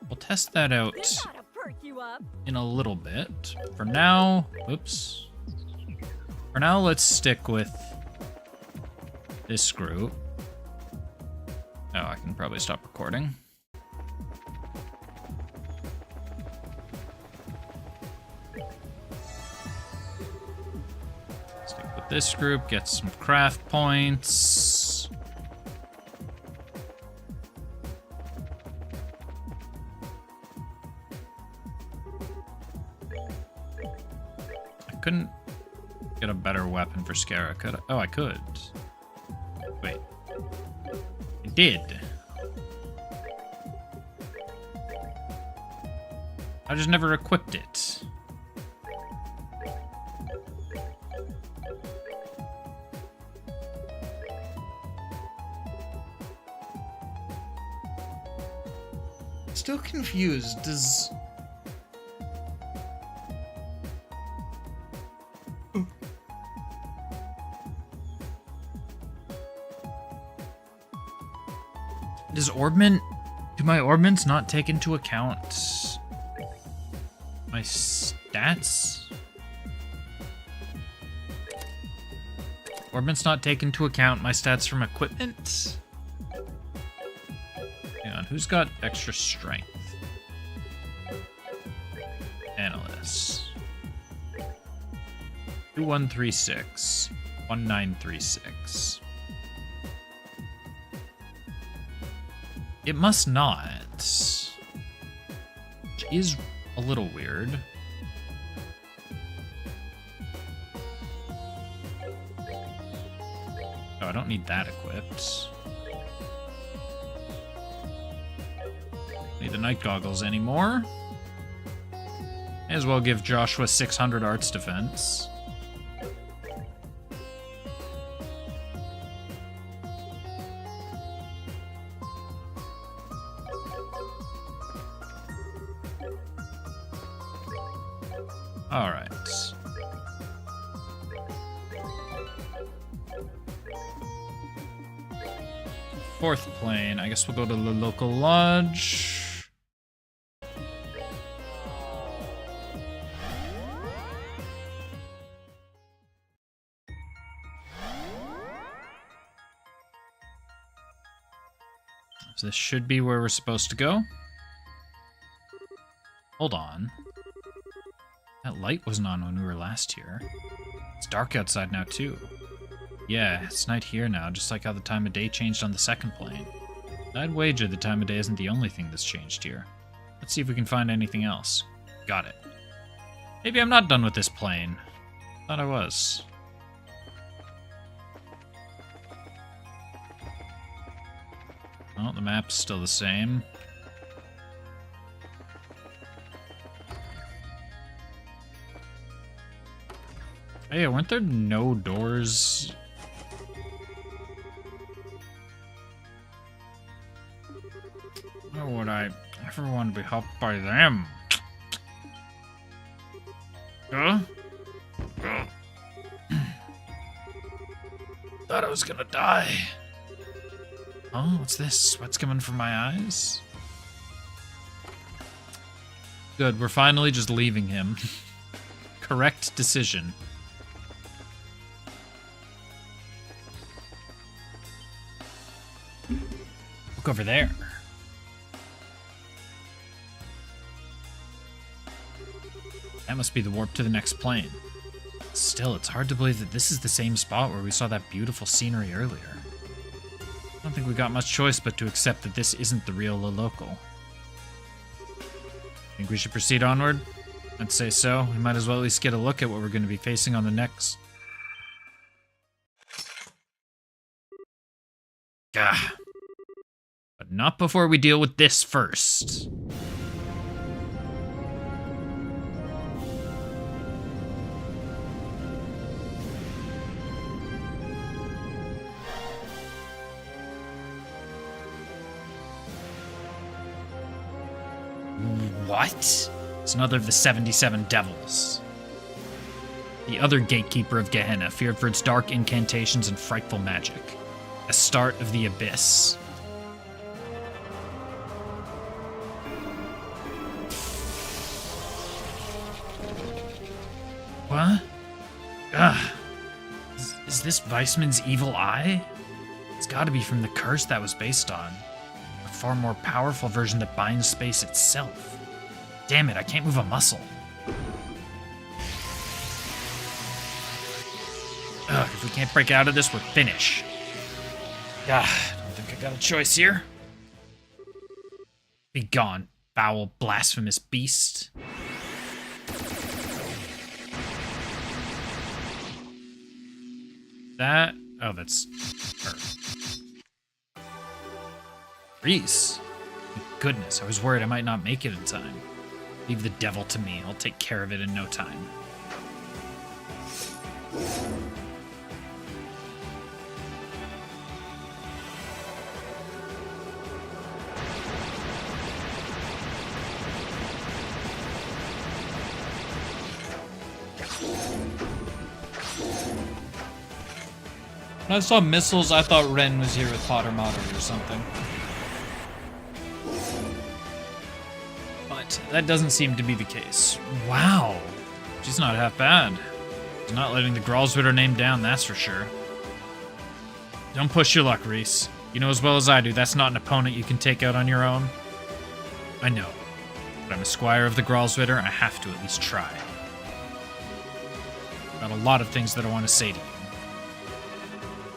We'll test that out
This ought to perk you up.
in a little bit. For now, oops. For now, let's stick with this group. Oh, I can probably stop recording. Stick with this group, get some craft points. I couldn't get a better weapon for Scara, could I? Oh, I could. Wait. I did. I just never equipped it. Still confused. Does Orbment... Do my Orbments not take into account my stats? Orbments not take into account my stats from equipment? Hang on, who's got extra strength? Analysts. 2136. 1936. It must not. Which is a little weird. Oh, I don't need that equipped. Need the night goggles anymore. May as well give Joshua 600 arts defense. All right. Fourth plane. I guess we'll go to the local lodge. So this should be where we're supposed to go. Hold on. That light wasn't on when we were last here. It's dark outside now, too. Yeah, it's night here now, just like how the time of day changed on the second plane. I'd wager the time of day isn't the only thing that's changed here. Let's see if we can find anything else. Got it. Maybe I'm not done with this plane. Thought I was. Oh, the map's still the same. Hey, weren't there no doors? Why would I ever want to be helped by them? Huh? Thought I was gonna die. Oh, what's this? Sweat's coming from my eyes? Good, we're finally just leaving him. Correct decision. Look over there. That must be the warp to the next plane. Still, it's hard to believe that this is the same spot where we saw that beautiful scenery earlier. I don't think we got much choice but to accept that this isn't the real local. Think we should proceed onward? I'd say so. We might as well at least get a look at what we're going to be facing on the next. Gah. But not before we deal with this first. What? It's another of the 77 devils. The other gatekeeper of Gehenna, feared for its dark incantations and frightful magic. A start of the abyss. What? Ugh. Is this Weissman's evil eye? It's gotta be from the curse that was based on. A far more powerful version that binds space itself. Damn it, I can't move a muscle. Ugh, if we can't break out of this, we're finished. Ah, I don't think I got a choice here. Be gone, foul, blasphemous beast. That... Oh, that's her. Reese. Goodness, I was worried I might not make it in time. Leave the devil to me. I'll take care of it in no time.
When I saw missiles, I thought Ren was here with Potter Motter or something. But that doesn't seem to be the case.
Wow. She's not half bad. She's not letting the Gralswitter name down, that's for sure. Don't push your luck, Reese. You know as well as I do, that's not an opponent you can take out on your own. I know. But I'm a squire of the Gralswitter, I have to at least try. Got a lot of things that I want to say to you.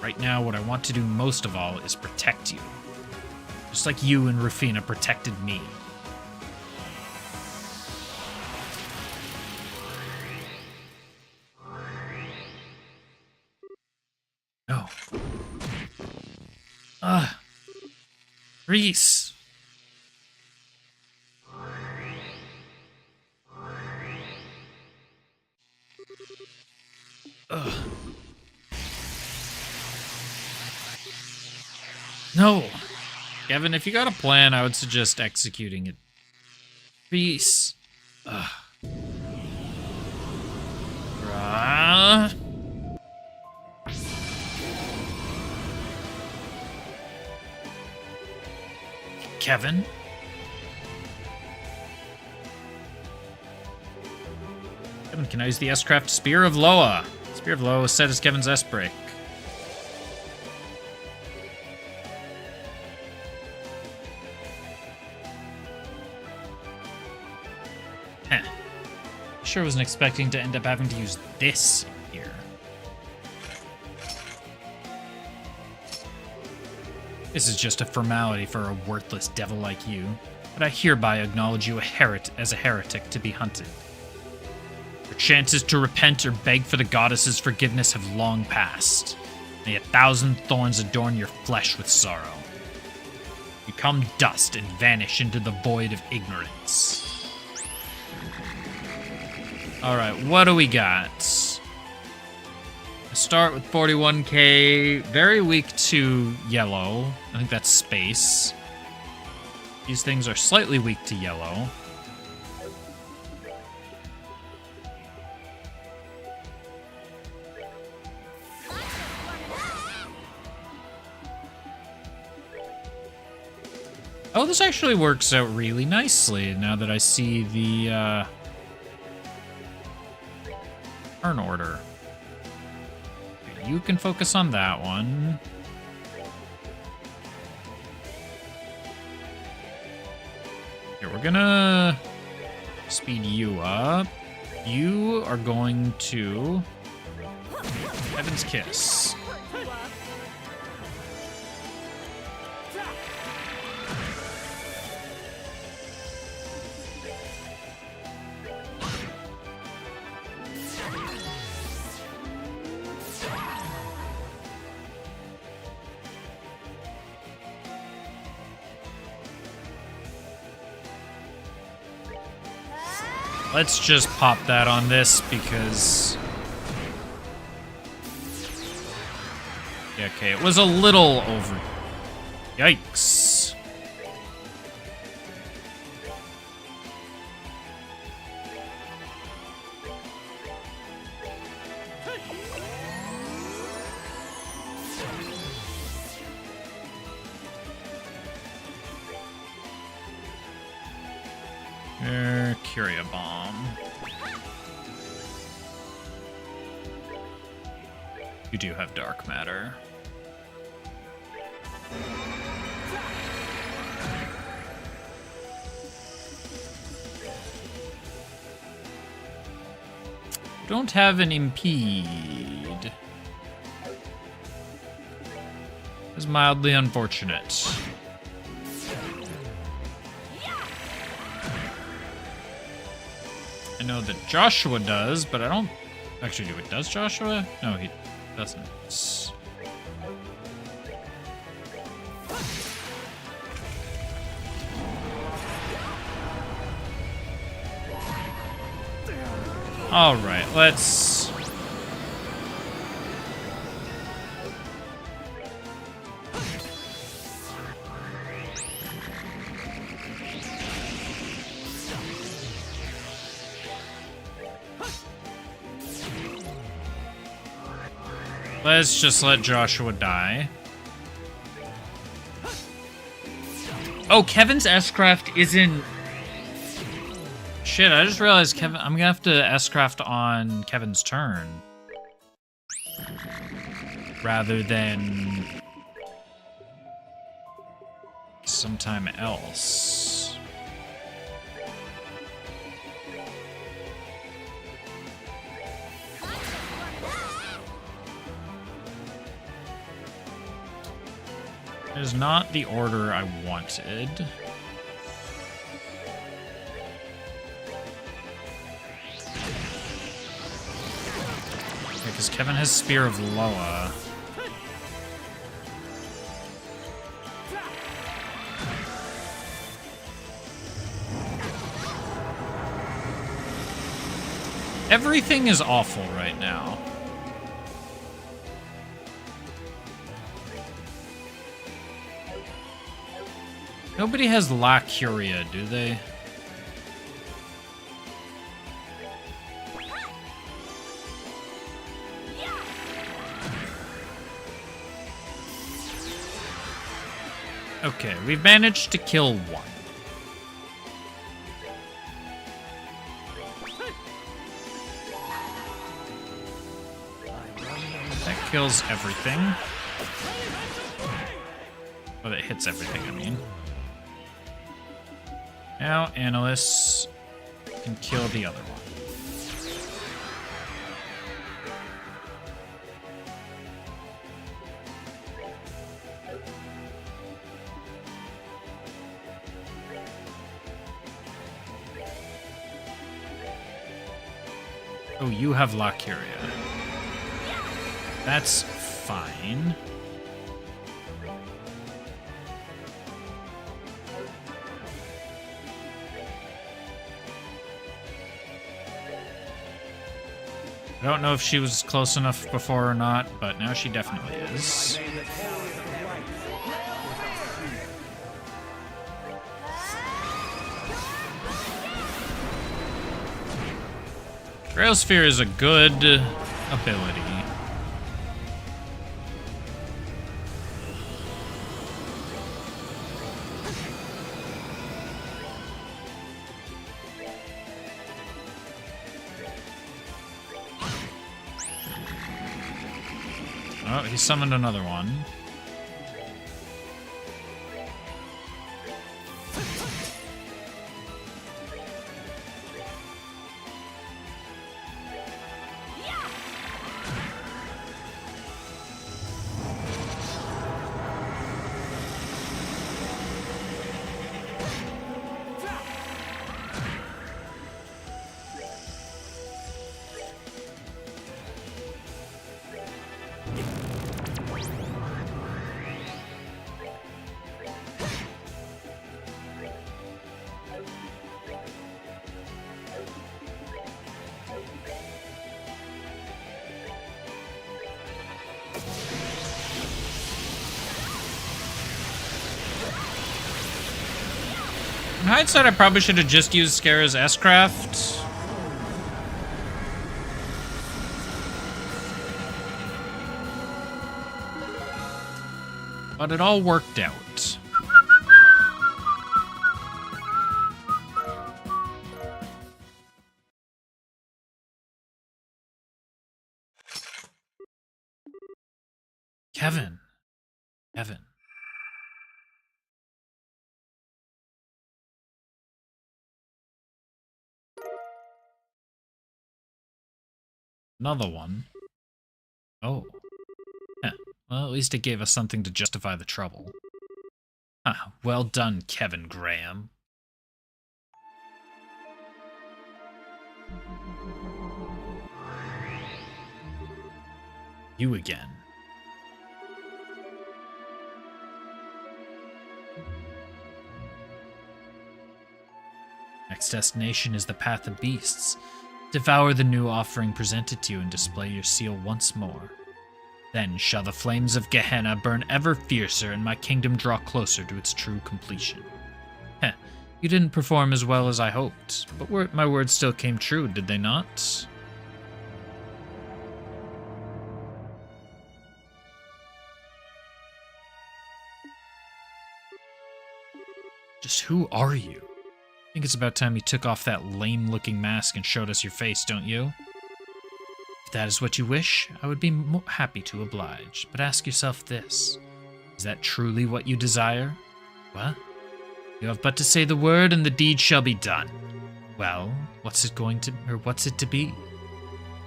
Right now, what I want to do most of all is protect you. Just like you and Rufina protected me. No. Reese. Ugh. No. Kevin, if you got a plan, I would suggest executing it. Reese. Ugh. Kevin? Kevin, can I use the S-Craft Spear of Loa? Spear of Loa is set as Kevin's S-Break.
sure wasn't expecting to end up having to use this here. This is just a formality for a worthless devil like you, but I hereby acknowledge you as a heretic to be hunted. Your chances to repent or beg for the goddess's forgiveness have long passed. May 1,000 thorns adorn your flesh with sorrow. Become dust and vanish into the void of ignorance. Alright, what do we got? I start with 41k, very weak to yellow. I think that's space. These things are slightly weak to yellow. Oh, this actually works out really nicely now that I see the turn order. You can focus on that one. Here, we're gonna speed you up. You are going to Heaven's Kiss. Let's just pop that on this because... Yeah, okay, it was a little over. Yikes. Curia Bomb. You do have Dark Matter. Don't have an Impede. It's mildly unfortunate. I know that Joshua does, but I don't actually do it. Does Joshua? No, he doesn't. All right, let's... Let's just let Joshua die. Oh, Kevin's S-Craft isn't... Shit, I just realized Kevin... I'm gonna have to S-Craft on Kevin's turn. Rather than... sometime else. It is not the order I wanted. Because Kevin has Spear of Loa. Everything is awful right now. Nobody has La Curia, do they? Okay, we've managed to kill one. That kills everything. Oh, that hits everything, I mean. Now, Annalise can kill the other one.
Oh, you have La Curia. That's fine. I don't know if she was close enough before or not, but now she definitely is. Rail Sphere is a good ability. Oh, he summoned another one. In hindsight, I probably should have just used Scara's S-Craft. But it all worked out. Kevin. Kevin. Another one. Oh. Heh. Well, at least it gave us something to justify the trouble. Ah, well done, Kevin Graham. You again. Next destination is the Path of Beasts. Devour the new offering presented to you and display your seal once more. Then shall the flames of Gehenna burn ever fiercer and my kingdom draw closer to its true completion. Heh, you didn't perform as well as I hoped, but my words still came true, did they not? Just who are you? I think it's about time you took off that lame-looking mask and showed us your face, don't you? If that is what you wish, I would be happy to oblige. But ask yourself this. Is that truly what you desire? What? You have but to say the word and the deed shall be done. Well, what's it to be?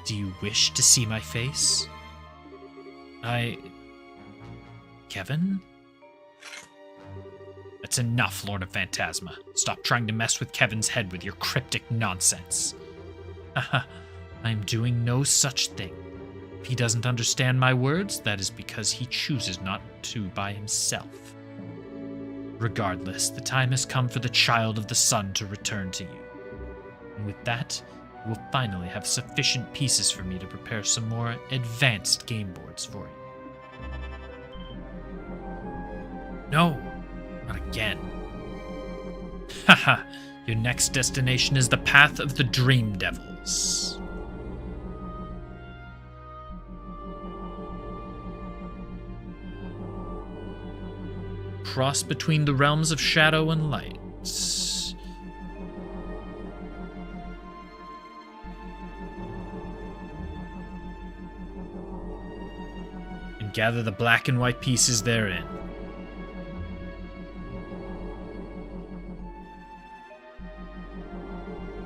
Do you wish to see my face? Kevin? That's enough, Lord of Phantasma. Stop trying to mess with Kevin's head with your cryptic nonsense. Haha, I'm doing no such thing. If he doesn't understand my words, that is because he chooses not to by himself. Regardless, the time has come for the Child of the Sun to return to you. And with that, you will finally have sufficient pieces for me to prepare some more advanced game boards for you. No! Not again. Haha, your next destination is the Path of the Dream Devils. Cross between the realms of shadow and light. And gather the black and white pieces therein.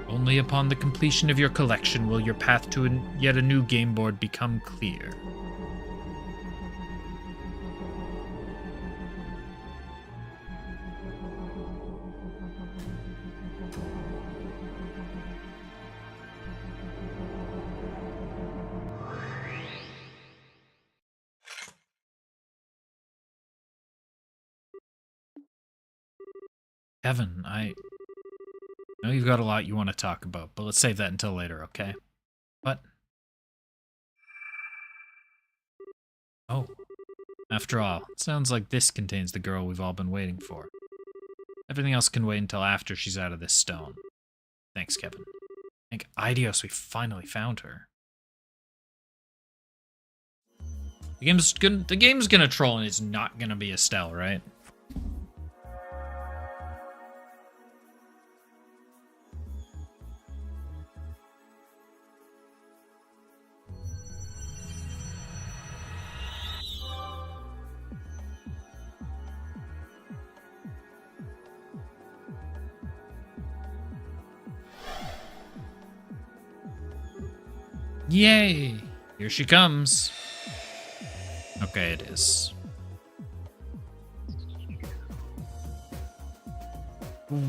Only upon the completion of your collection will your path to yet a new game board become clear. Kevin, I know you've got a lot you want to talk about, but let's save that until later, okay? What? Oh. After all, it sounds like this contains the girl we've all been waiting for. Everything else can wait until after she's out of this stone. Thanks, Kevin. Thank Idios we finally found her. The game's gonna troll and it's not gonna be Estelle, right? Yay! Here she comes. Okay, it is.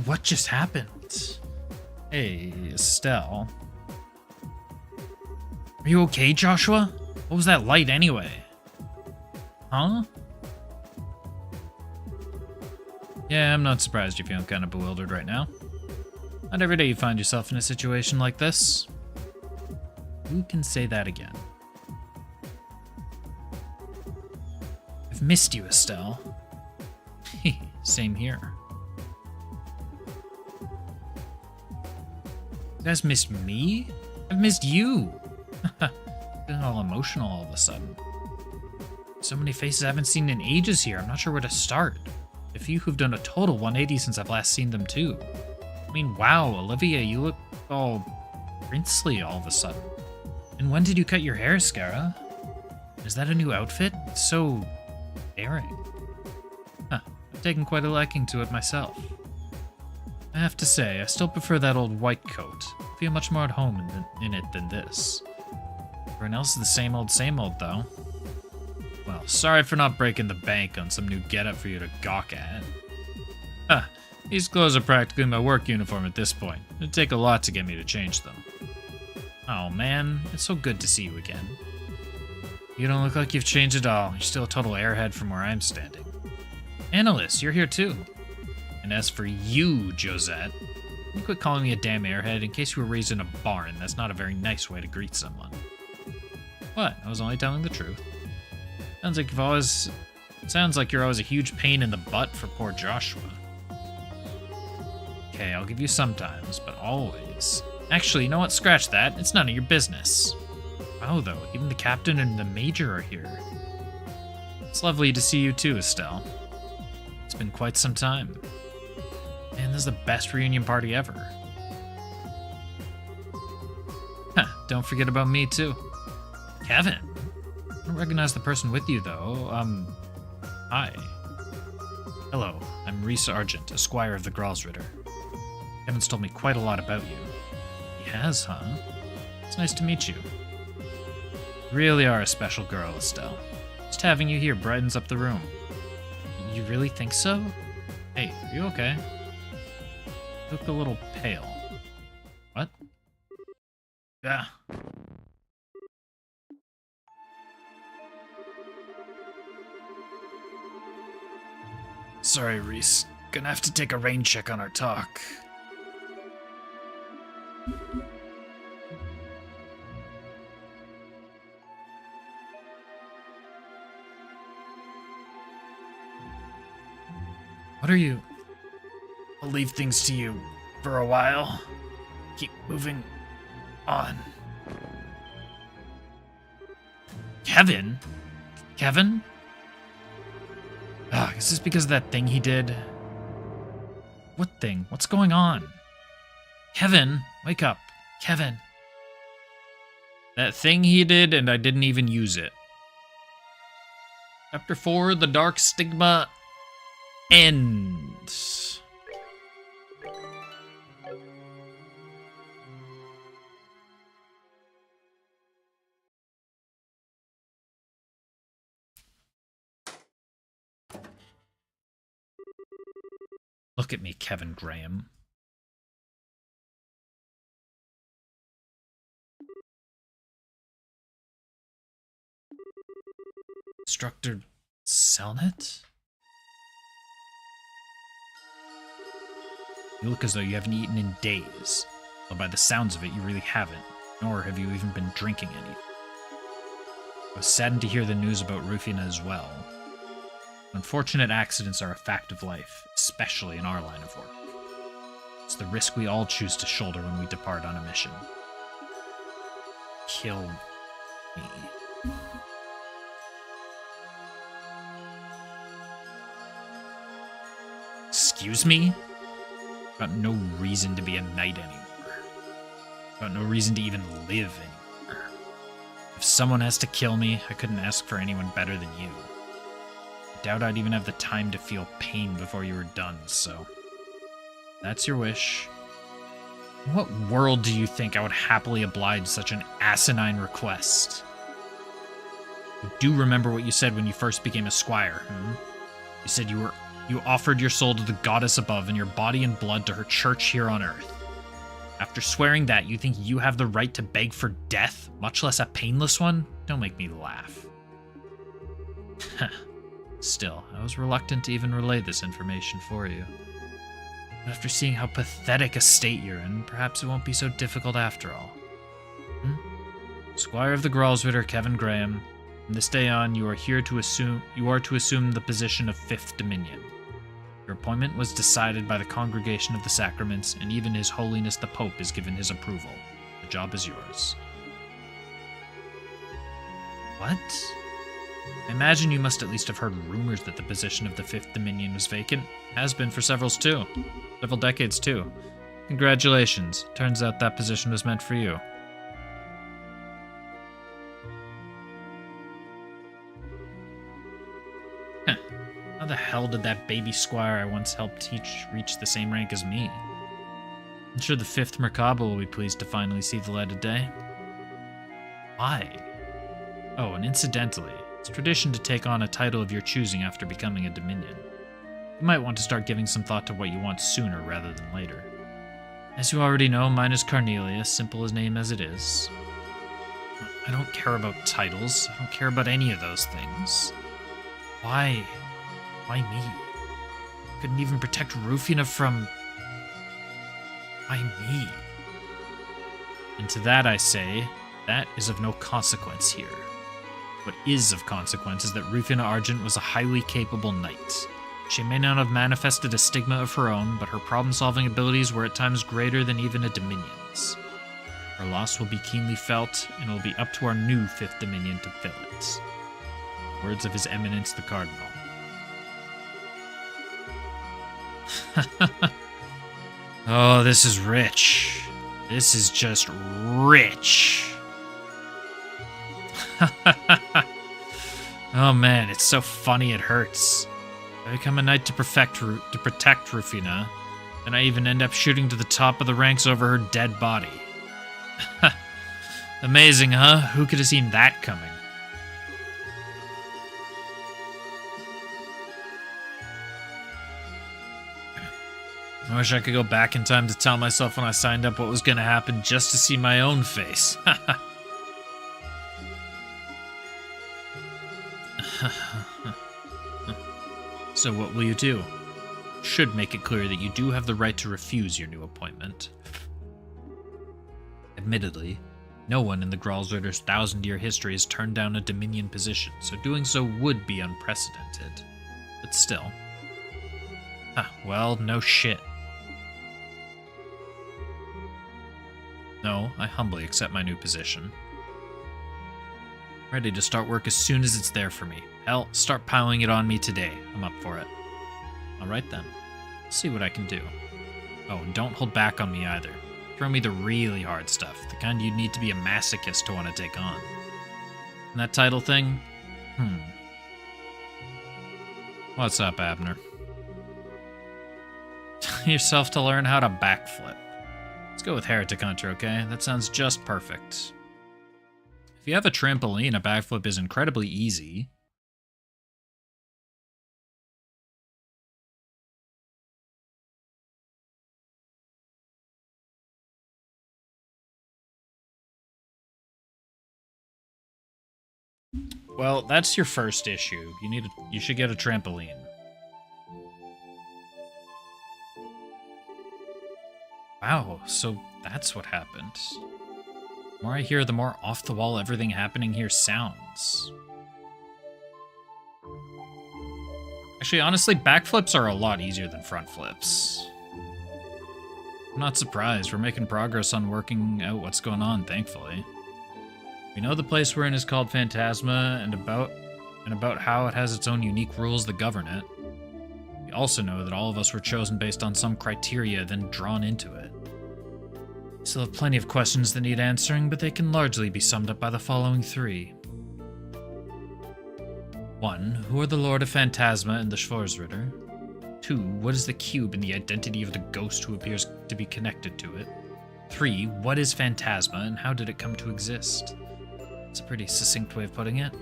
What just happened? Hey, Estelle. Are you okay, Joshua? What was that light anyway? Huh? Yeah, I'm not surprised you're feeling kind of bewildered right now. Not every day you find yourself in a situation like this. Who can say that again? I've missed you, Estelle. Same here. You guys missed me? I've missed you. Feeling all emotional all of a sudden. So many faces I haven't seen in ages here. I'm not sure where to start. A few who've done a total 180 since I've last seen them too. I mean, wow, Olivia, you look all princely all of a sudden. And when did you cut your hair, Scara? Is that a new outfit? It's so daring. Huh, I've taken quite a liking to it myself. I have to say, I still prefer that old white coat. I feel much more at home in it than this. Everyone else is the same old, though. Well, sorry for not breaking the bank on some new getup for you to gawk at. Huh, these clothes are practically my work uniform at this point. It'd take a lot to get me to change them. Oh man, it's so good to see you again. You don't look like you've changed at all. You're still a total airhead from where I'm standing. Annalise, you're here too. And as for you, Josette, you quit calling me a damn airhead. In case you were raised in a barn, that's not a very nice way to greet someone. What? I was only telling the truth. Sounds like you're always a huge pain in the butt for poor Joshua. Okay, I'll give you sometimes, but always. Actually, you know what? Scratch that. It's none of your business. Wow, though, even the captain and the major are here. It's lovely to see you too, Estelle. It's been quite some time. Man, this is the best reunion party ever. Huh, don't forget about me too. Kevin? I don't recognize the person with you, though. Hi. Hello, I'm Rhys Argent, a squire of the Gralsritter. Kevin's told me quite a lot about you. He has, huh? It's nice to meet you. You really are a special girl, Estelle. Just having you here brightens up the room. You really think so? Hey, are you okay? You look a little pale. What? Yeah. Sorry, Rhys. Gonna have to take a rain check on our talk. What are you? I'll leave things to you for a while. Keep moving on. Kevin? Kevin? Is this because of that thing he did? What thing? What's going on? Kevin, wake up. Kevin. That thing he did, and I didn't even use it. Chapter 4, The Dark Stigma ends. Look at me, Kevin Graham. Instructor Selnet?
You look as though you haven't eaten in days. Though by the sounds of it, you really haven't. Nor have you even been drinking any. I was saddened to hear the news about Rufina as well. Unfortunate accidents are a fact of life, especially in our line of work. It's the risk we all choose to shoulder when we depart on a mission. Kill me. Excuse me? I've got no reason to be a knight anymore. I've got no reason to even live anymore. If someone has to kill me, I couldn't ask for anyone better than you. I doubt I'd even have the time to feel pain before you were done, so... That's your wish. In what world do you think I would happily oblige such an asinine request? You do remember what you said when you first became a squire, You said you offered your soul to the goddess above and your body and blood to her church here on earth. After swearing that, you think you have the right to beg for death, much less a painless one? Don't make me laugh. Still, I was reluctant to even relay this information for you. But after seeing how pathetic a state you're in, perhaps it won't be so difficult after all. Squire of the Gralsritter, Kevin Graham. From this day on, you are to assume the position of Fifth Dominion. Your appointment was decided by the Congregation of the Sacraments, and even His Holiness the Pope has given his approval. The job is yours. What? I imagine you must at least have heard rumors that the position of the Fifth Dominion was vacant. Has been for several decades too. Congratulations. Turns out that position was meant for you. How the hell did that baby squire I once helped teach reach the same rank as me? I'm sure the 5th Merkaba will be pleased to finally see the light of day. Why? Oh, and incidentally, it's tradition to take on a title of your choosing after becoming a Dominion. You might want to start giving some thought to what you want sooner rather than later. As you already know, mine is Carnelia, simple as name as it is. I don't care about titles. I don't care about any of those things. Why? Why me? Couldn't even protect Rufina from... Why me? And to that I say, that is of no consequence here. What is of consequence is that Rufina Argent was a highly capable knight. She may not have manifested a stigma of her own, but her problem-solving abilities were at times greater than even a Dominion's. Her loss will be keenly felt, and it will be up to our new 5th Dominion to fill it. Words of His Eminence the Cardinal. Oh, this is rich. This is just rich. Oh man, it's so funny it hurts. I become a knight to protect Rufina, and I even end up shooting to the top of the ranks over her dead body. Amazing, huh? Who could have seen that coming? I wish I could go back in time to tell myself when I signed up what was going to happen just to see my own face. So what will you do? Should make it clear that you do have the right to refuse your new appointment. Admittedly, no one in the Gralsritter's 1,000-year history has turned down a Dominion position, so doing so would be unprecedented. But still. Well, no shit. No, I humbly accept my new position. Ready to start work as soon as it's there for me. Hell, start piling it on me today. I'm up for it. Alright then. See what I can do. Oh, and don't hold back on me either. Throw me the really hard stuff, the kind you'd need to be a masochist to want to take on. And that title thing? What's up, Abner? Tell yourself to learn how to backflip. Let's go with Heretic Hunter, okay? That sounds just perfect. If you have a trampoline, a backflip is incredibly easy. Well, that's your first issue. You should get a trampoline.
Wow, so that's what happened. The more I hear, the more off-the-wall everything happening here sounds. Actually, honestly, backflips are a lot easier than front flips. I'm not surprised. We're making progress on working out what's going on, thankfully. We know the place we're in is called Phantasma, and about how it has its own unique rules that govern it. We also know that all of us were chosen based on some criteria, then drawn into it. We still have plenty of questions that need answering, but they can largely be summed up by the following 3. 1. Who are the Lord of Phantasma and the Schwarzritter? 2. What is the cube and the identity of the ghost who appears to be connected to it? 3. What is Phantasma and how did it come to exist? It's a pretty succinct way of putting it.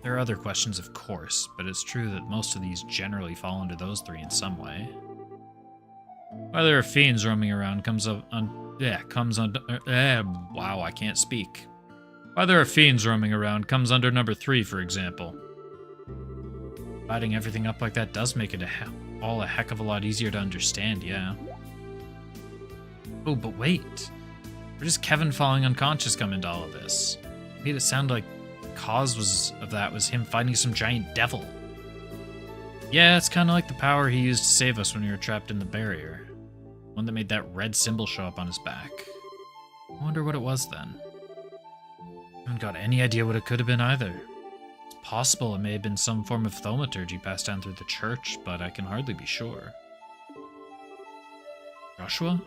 There are other questions, of course, but it's true that most of these generally fall under those 3 in some way. Why there are fiends roaming around wow, I can't speak. Why there are fiends roaming around comes under number 3, for example. Dividing everything up like that does make it all a heck of a lot easier to understand, yeah. Oh, but wait. Where does Kevin falling unconscious come into all of this? It made it sound like the cause of that was him fighting some giant devil. Yeah, it's kind of like the power he used to save us when we were trapped in the barrier. One that made that red symbol show up on his back. I wonder what it was then. I haven't got any idea what it could have been either. It's possible it may have been some form of thaumaturgy passed down through the church, but I can hardly be sure. Joshua?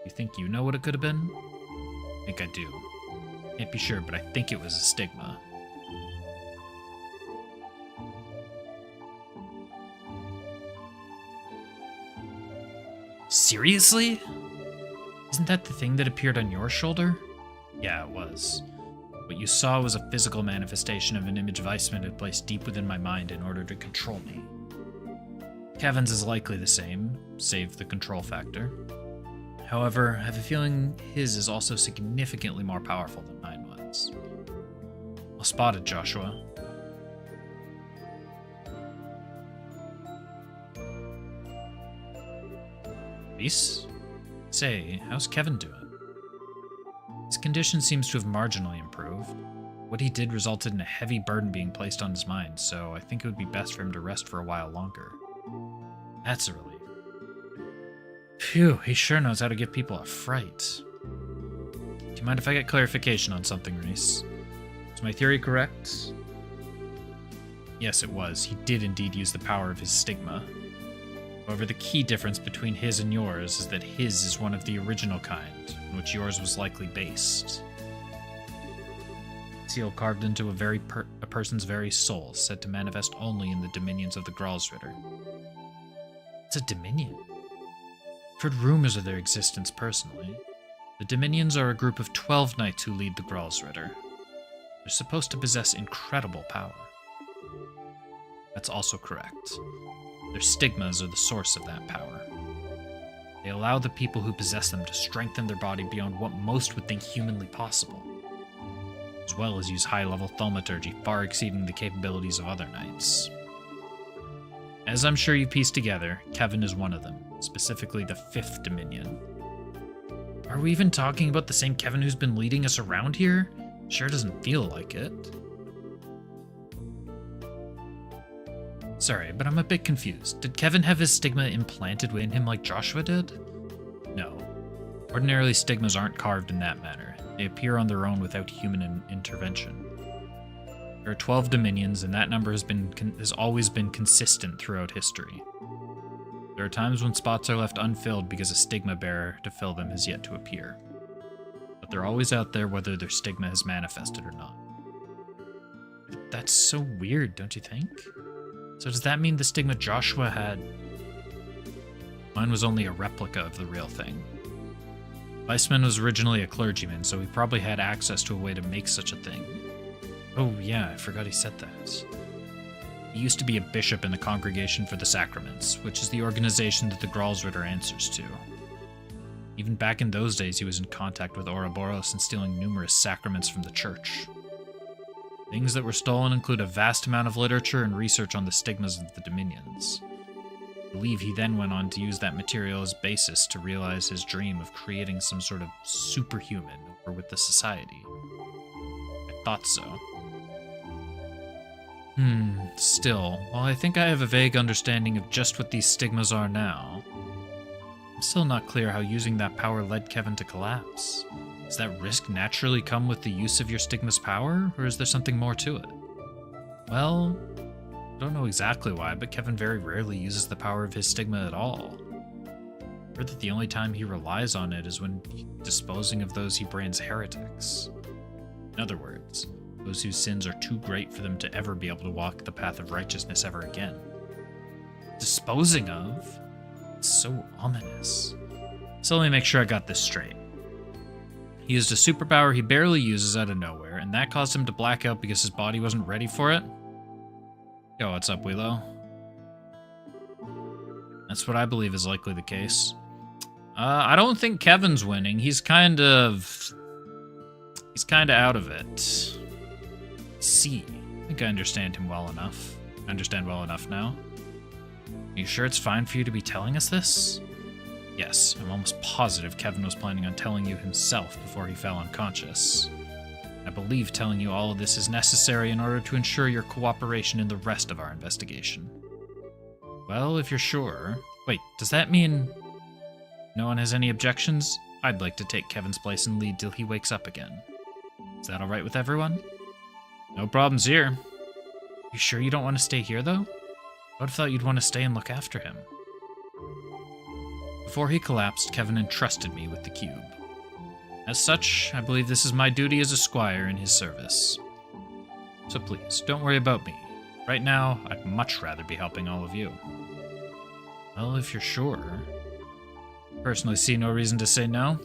You think you know what it could have been? I think I do. Can't be sure, but I think it was a stigma. Seriously? Isn't that the thing that appeared on your shoulder? Yeah, it was. What you saw was a physical manifestation of an image Weissman had placed deep within my mind in order to control me. Kevin's is likely the same, save the control factor. However, I have a feeling his is also significantly more powerful than mine was. Well spotted, Joshua. Reese? Say, how's Kevin doing? His condition seems to have marginally improved. What he did resulted in a heavy burden being placed on his mind, so I think it would be best for him to rest for a while longer. That's a relief. Phew, he sure knows how to give people a fright. Do you mind if I get clarification on something, Reese? Is my theory correct? Yes, it was. He did indeed use the power of his stigma. However, the key difference between his and yours is that his is one of the original kind, in which yours was likely based. Seal carved into a person's very soul, said to manifest only in the dominions of the Gralsritter. It's a dominion. I've heard rumors of their existence personally. The dominions are a group of 12 knights who lead the Gralsritter. They're supposed to possess incredible power. That's also correct. Their stigmas are the source of that power. They allow the people who possess them to strengthen their body beyond what most would think humanly possible, as well as use high-level thaumaturgy far exceeding the capabilities of other knights. As I'm sure you pieced together, Kevin is one of them, specifically the 5th Dominion. Are we even talking about the same Kevin who's been leading us around here? Sure doesn't feel like it. Sorry, but I'm a bit confused. Did Kevin have his stigma implanted within him like Joshua did? No. Ordinarily, stigmas aren't carved in that manner. They appear on their own without human intervention. There are 12 dominions, and that number has always been consistent throughout history. There are times when spots are left unfilled because a stigma bearer to fill them has yet to appear. But they're always out there whether their stigma has manifested or not. But that's so weird, don't you think? So does that mean the stigma Joshua had? Mine was only a replica of the real thing. Weissman was originally a clergyman, so he probably had access to a way to make such a thing. Oh yeah, I forgot he said that. He used to be a bishop in the Congregation for the Sacraments, which is the organization that the Gralsritter answers to. Even back in those days, he was in contact with Ouroboros and stealing numerous sacraments from the church. Things that were stolen include a vast amount of literature and research on the stigmas of the dominions.
I believe he then went on to use that material as basis to realize his dream of creating some sort of superhuman over with the society. I thought so. Still, while I think I have a vague understanding of just what these stigmas are now, I'm still not clear how using that power led Kevin to collapse. Does that risk naturally come with the use of your stigma's power, or is there something more to it? Well, I don't know exactly why, but Kevin very rarely uses the power of his stigma at all. I've heard that the only time he relies on it is when disposing of those he brands heretics. In other words, those whose sins are too great for them to ever be able to walk the path of righteousness ever again. Disposing of? It's so ominous. So let me make sure I got this straight. He used a superpower he barely uses out of nowhere, and that caused him to black out because his body wasn't ready for it? Yo, what's up, Willow? That's what I believe is likely the case. I don't think Kevin's winning. He's kind of out of it. See, I think I understand him well enough. I understand well enough now. Are you sure it's fine for you to be telling us this? Yes, I'm almost positive Kevin was planning on telling you himself before he fell unconscious. I believe telling you all of this is necessary in order to ensure your cooperation in the rest of our investigation. Well, if you're sure... Wait, does that mean no one has any objections? I'd like to take Kevin's place and lead till he wakes up again. Is that alright with everyone? No problems here. You sure you don't want to stay here, though? I would have thought you'd want to stay and look after him. Before he collapsed, Kevin entrusted me with the cube. As such, I believe this is my duty as a squire in his service. So please, don't worry about me. Right now, I'd much rather be helping all of you. Well, if you're sure. Personally see no reason to say no.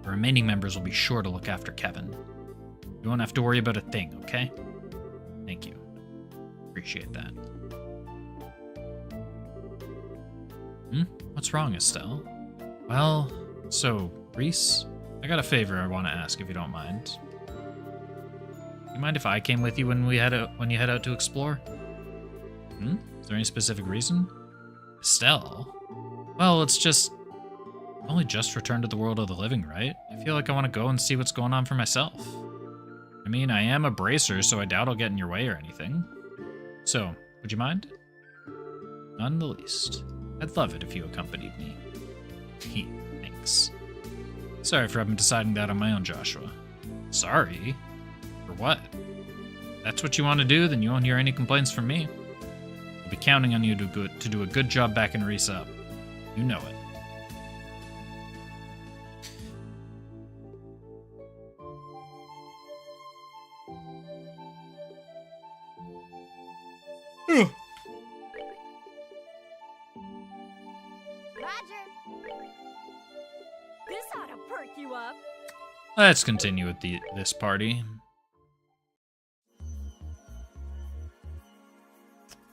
The remaining members will be sure to look after Kevin. You won't have to worry about a thing, okay? Thank you. Appreciate that. What's wrong, Estelle? Well, so, Reese, I got a favor I want to ask if you don't mind. You mind if I came with you when you head out to explore? Is there any specific reason? Estelle? Well, it's just... I've only just returned to the world of the living, right? I feel like I want to go and see what's going on for myself. I mean, I am a bracer, so I doubt I'll get in your way or anything. So, would you mind? None the least. I'd love it if you accompanied me. Thanks. Sorry for having deciding that on my own, Joshua. Sorry? For what? If that's what you want to do, then you won't hear any complaints from me. I'll be counting on you to do a good job backing Reese up. You know it.
This ought to perk you up.
Let's continue with this party.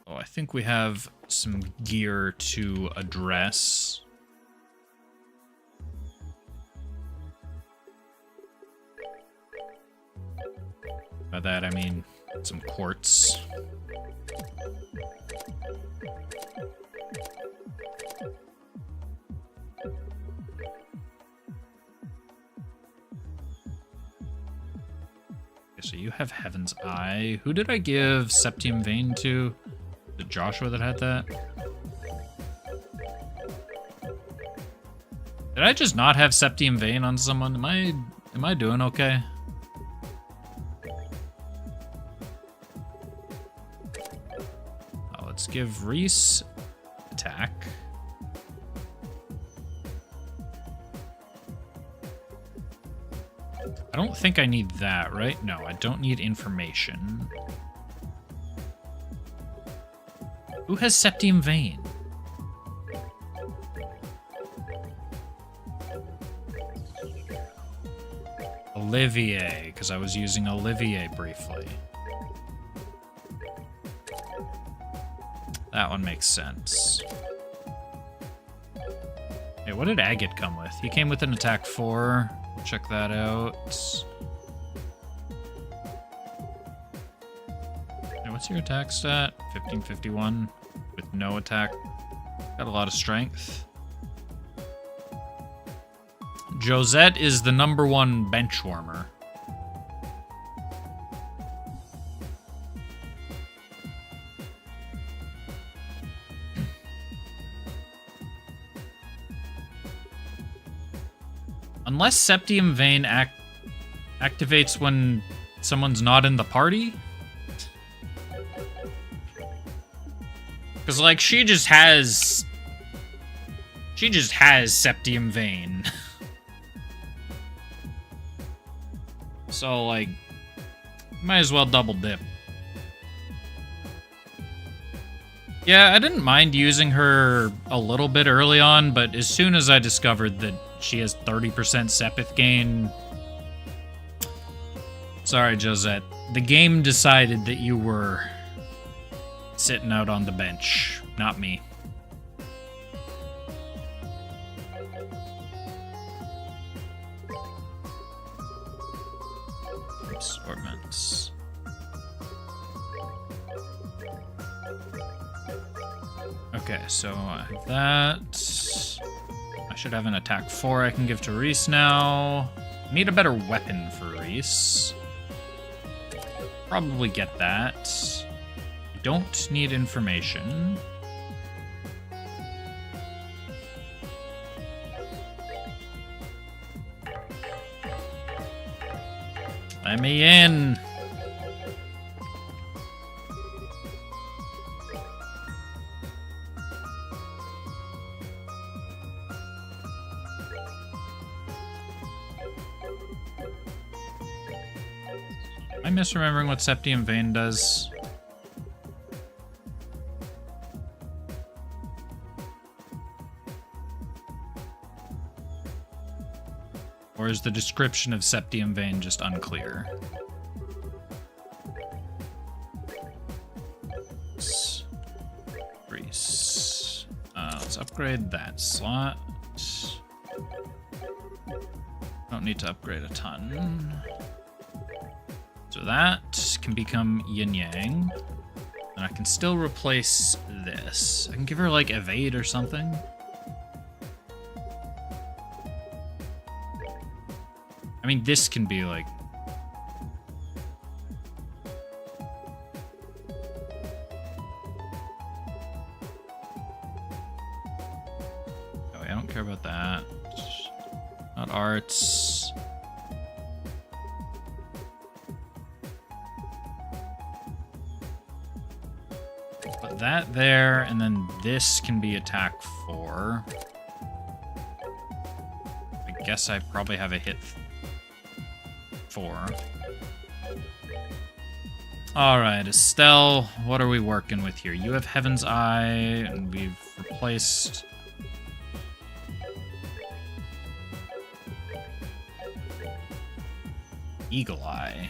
Oh, I think we have some gear to address. By that I mean some quartz. So you have Heaven's Eye. Who did I give Septium Vein to? Was it Joshua that had that? Did I just not have Septium Vein on someone? Am I doing okay? Let's give Reese attack. I don't think I need that, right? No, I don't need information. Who has Septium Vein? Olivier, because I was using Olivier briefly. That one makes sense. Hey, what did Agate come with? He came with an attack 4. Check that out. Hey, what's your attack stat? 1551 with
no attack. Got a lot of strength. Josette is the #1 bench warmer. Unless Septium Vein activates when someone's not in the party? Because, like, she just has Septium Vein. So, like, might as well double dip. Yeah, I didn't mind using her a little bit early on, but as soon as I discovered that she has 30% Sepith gain... Sorry, Josette. The game decided that you were sitting out on the bench, not me. Absorbments. Okay, so I have that. I should have an attack 4 I can give to Reese now. Need a better weapon for Reese. Probably get that. I don't need information. Let me in. Am I misremembering what Septium Vein does? Or is the description of Septium Vein just unclear? Reese. Let's upgrade that slot. Don't need to upgrade a ton. So that can become Yin Yang. And I can still replace this. I can give her, like, Evade or something. I mean, this can be, like... Oh, I don't care about that. Not arts. Put that there, and then this can be attack 4. I guess I probably have a hit 4. Alright, Estelle, what are we working with here? You have Heaven's Eye, and we've replaced... Eagle Eye.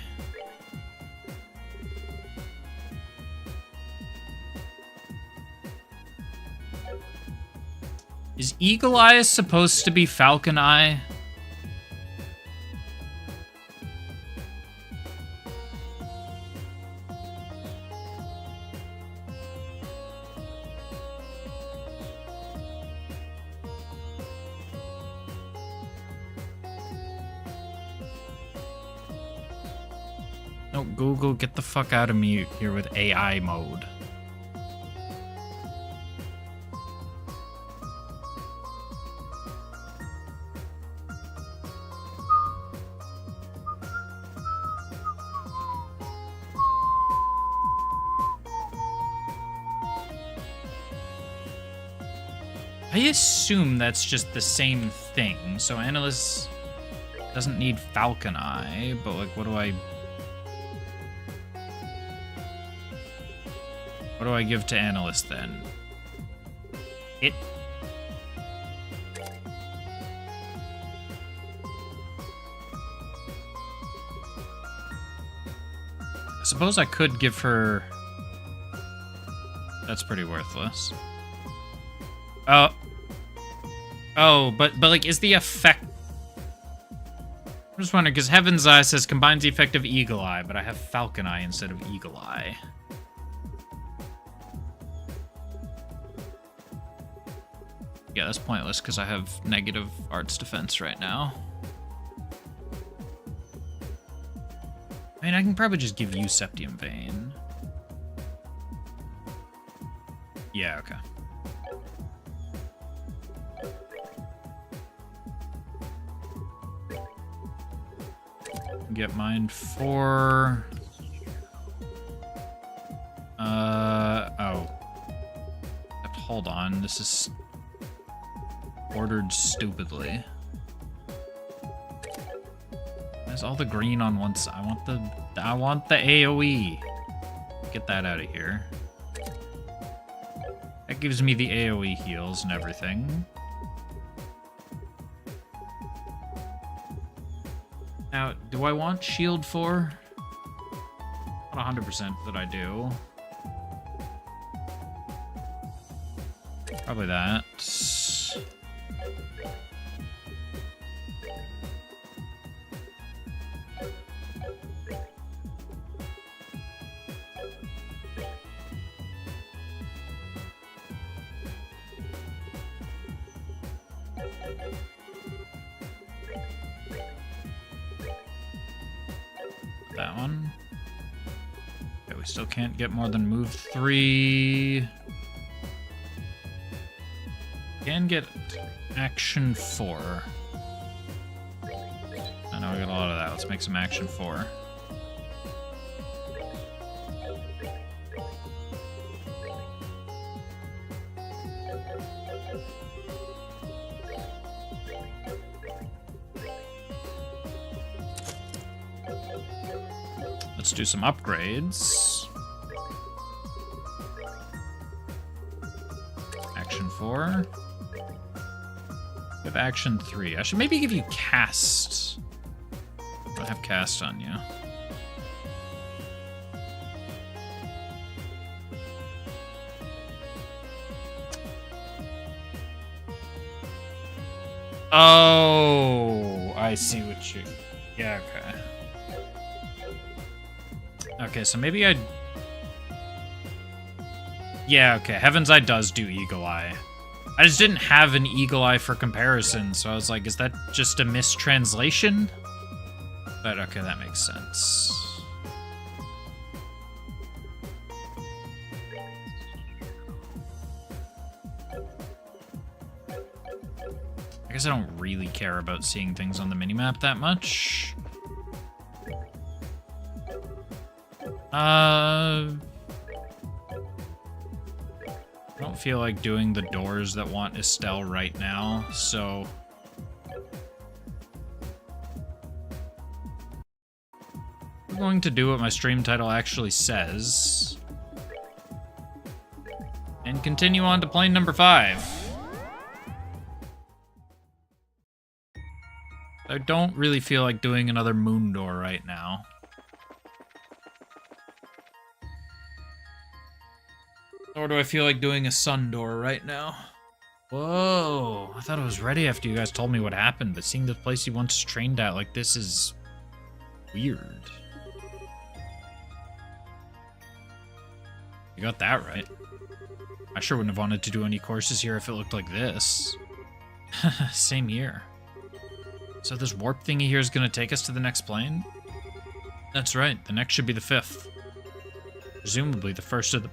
Is Eagle Eye supposed to be Falcon Eye? No, Google, get the fuck out of me here with AI mode. I assume that's just the same thing. So Annalise doesn't need Falcon Eye, but like, what do I give to Annalise then? I suppose I could give her... That's pretty worthless. Oh, but like, is the effect... I'm just wondering, because Heaven's Eye says combines the effect of Eagle Eye, but I have Falcon Eye instead of Eagle Eye. Yeah, that's pointless because I have negative arts defense right now. I mean, I can probably just give you Septium Vein. Yeah, okay. Get Mind 4. Oh. Hold on, this is ordered stupidly. There's all the green on one side. I want the AoE. Get that out of here. That gives me the AoE heals and everything. Now, do I want Shield 4? Not 100% that I do. Probably that. That one. Okay, we still can't get more than move 3. Can get action 4. I know we got a lot of that. Let's make some action 4. Let's do some upgrades. Action 4. We have action 3. I should maybe give you cast. I don't have cast on you. Oh, I see what you... Yeah, okay. Okay, so maybe I... Yeah, okay. Heaven's Eye does do Eagle Eye. I just didn't have an Eagle Eye for comparison, so I was like, is that just a mistranslation? But okay, that makes sense. I guess I don't really care about seeing things on the minimap that much. I don't feel like doing the doors that want Estelle right now, so... I'm going to do what my stream title actually says. And continue on to plane number 5. I don't really feel like doing another moon door right now. Nor do I feel like doing a sun door right now. Whoa, I thought I was ready after you guys told me what happened, but seeing the place you once trained at like this is weird. You got that right. I sure wouldn't have wanted to do any courses here if it looked like this. Same here. So this warp thingy here is going to take us to the next plane? That's right, the next should be the 5th. Presumably the first of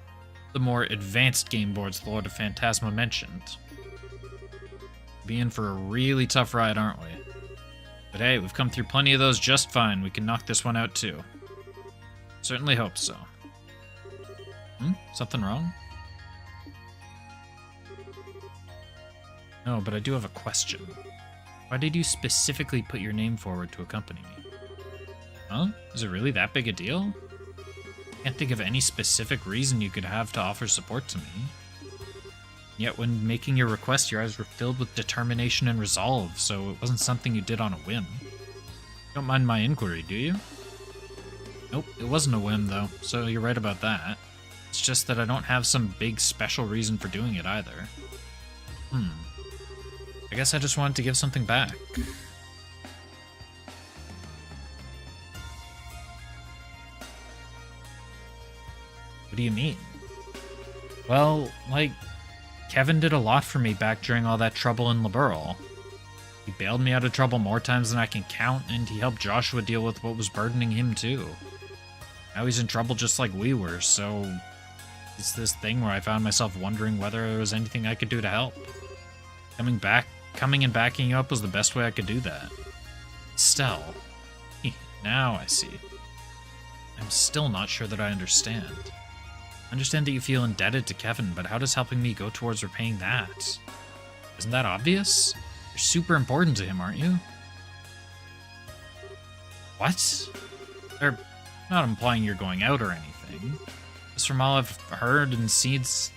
the more advanced game boards the Lord of Phantasma mentioned. Be in for a really tough ride, aren't we? But hey, we've come through plenty of those just fine. We can knock this one out too. Certainly hope so. Something wrong? No, but I do have a question. Why did you specifically put your name forward to accompany me? Huh? Is it really that big a deal? Can't think of any specific reason you could have to offer support to me. Yet when making your request, your eyes were filled with determination and resolve, so it wasn't something you did on a whim. You don't mind my inquiry, do you? Nope, it wasn't a whim though, so you're right about that. It's just that I don't have some big special reason for doing it either. I guess I just wanted to give something back. What do you mean? Well, like,
Kevin did a lot for me back during all that trouble in Liberl. He bailed me out of trouble more times than I can count, and he helped Joshua deal with what was burdening him too. Now he's in trouble just like we were, so it's this thing where I found myself wondering whether there was anything I could do to help. Coming and backing you up was the best way I could do that. Estelle. Now I see. I'm still not sure that I understand. I understand that you feel indebted to Kevin, but how does helping me go towards repaying that? Isn't that obvious? You're super important to him, aren't you? What? They're not implying you're going out or anything. Just from all I've heard and seen, since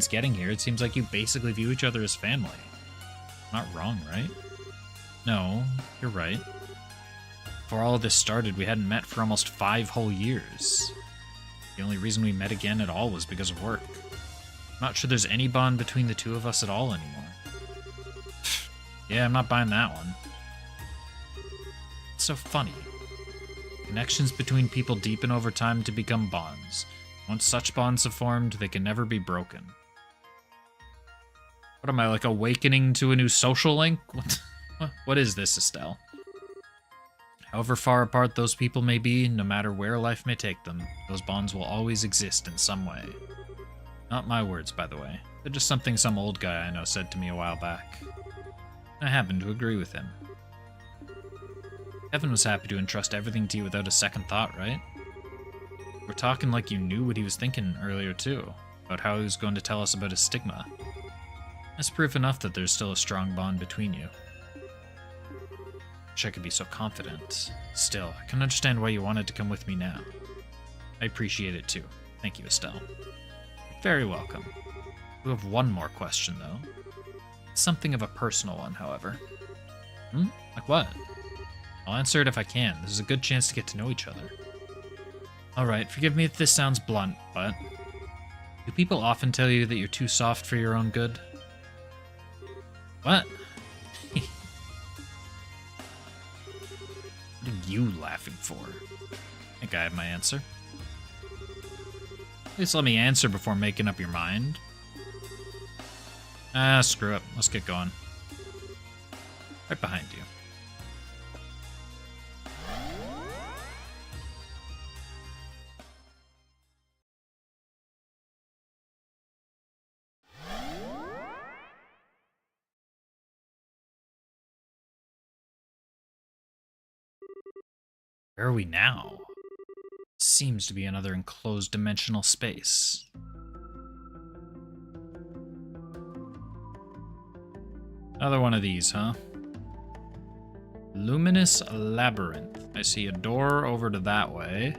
getting here, it seems like you basically view each other as family. Not wrong, right? No, you're right. Before all of this started, we hadn't met for almost 5 whole years. The only reason we met again at all was because of work. I'm not sure there's any bond between the two of us at all anymore. Yeah, I'm not buying that one. It's so funny. Connections between people deepen over time to become bonds. Once such bonds have formed, they can never be broken. What am I, like, awakening to a new social link? What is this, Estelle? However far apart those people may be, no matter where life may take them, those bonds will always exist in some way. Not my words, by the way. They're just something some old guy I know said to me a while back. I happen to agree with him. Kevin was happy to entrust everything to you without a second thought, right? We're talking like you knew what he was thinking earlier, too, about how he was going to tell us about his stigma. That's proof enough that there's still a strong bond between you. Wish I could be so confident. Still, I can understand why you wanted to come with me now. I appreciate it, too. Thank you, Estelle. You're very welcome. We have one more question, though. It's something of a personal one, however. Like what? I'll answer it if I can. This is a good chance to get to know each other. Alright, forgive me if this sounds blunt, but... do people often tell you that you're too soft for your own good? What? What are you laughing for? I think I have my answer. At least let me answer before making up your mind. Ah, screw it. Let's get going. Right behind you. Where are we now? Seems to be another enclosed dimensional space. Another one of these, huh? Luminous Labyrinth. I see a door over to that way.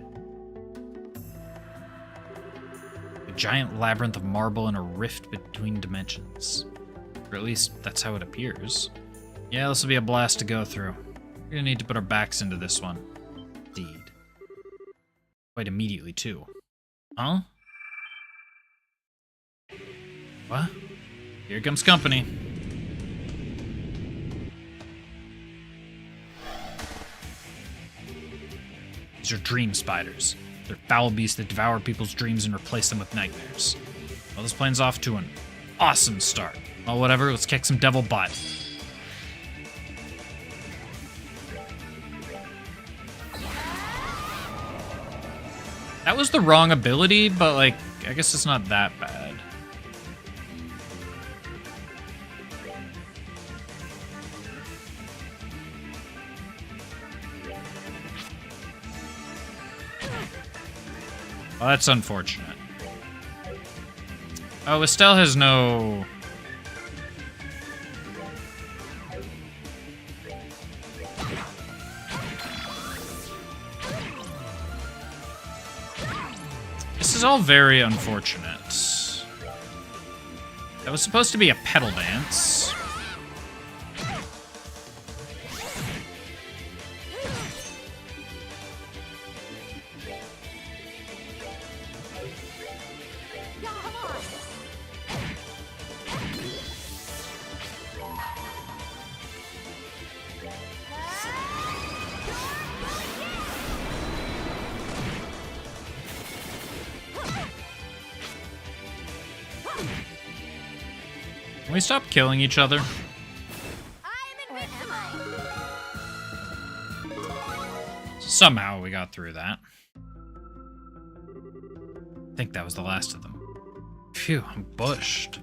A giant labyrinth of marble and a rift between dimensions. Or at least, that's how it appears. Yeah, this will be a blast to go through. We're gonna need to put our backs into this one. Indeed. Quite immediately, too. Huh? What? Here comes company. These are dream spiders. They're foul beasts that devour people's dreams and replace them with nightmares. Well, this plane's off to an awesome start. Well, whatever, let's kick some devil butt. That was the wrong ability, but, like, I guess it's not that bad. Well, that's unfortunate. Oh, Estelle has no... This is all very unfortunate. That was supposed to be a pedal dance.
we stop killing each other?
I'm invincible.
Somehow we got through that. I think that was the last of them. Phew, I'm bushed.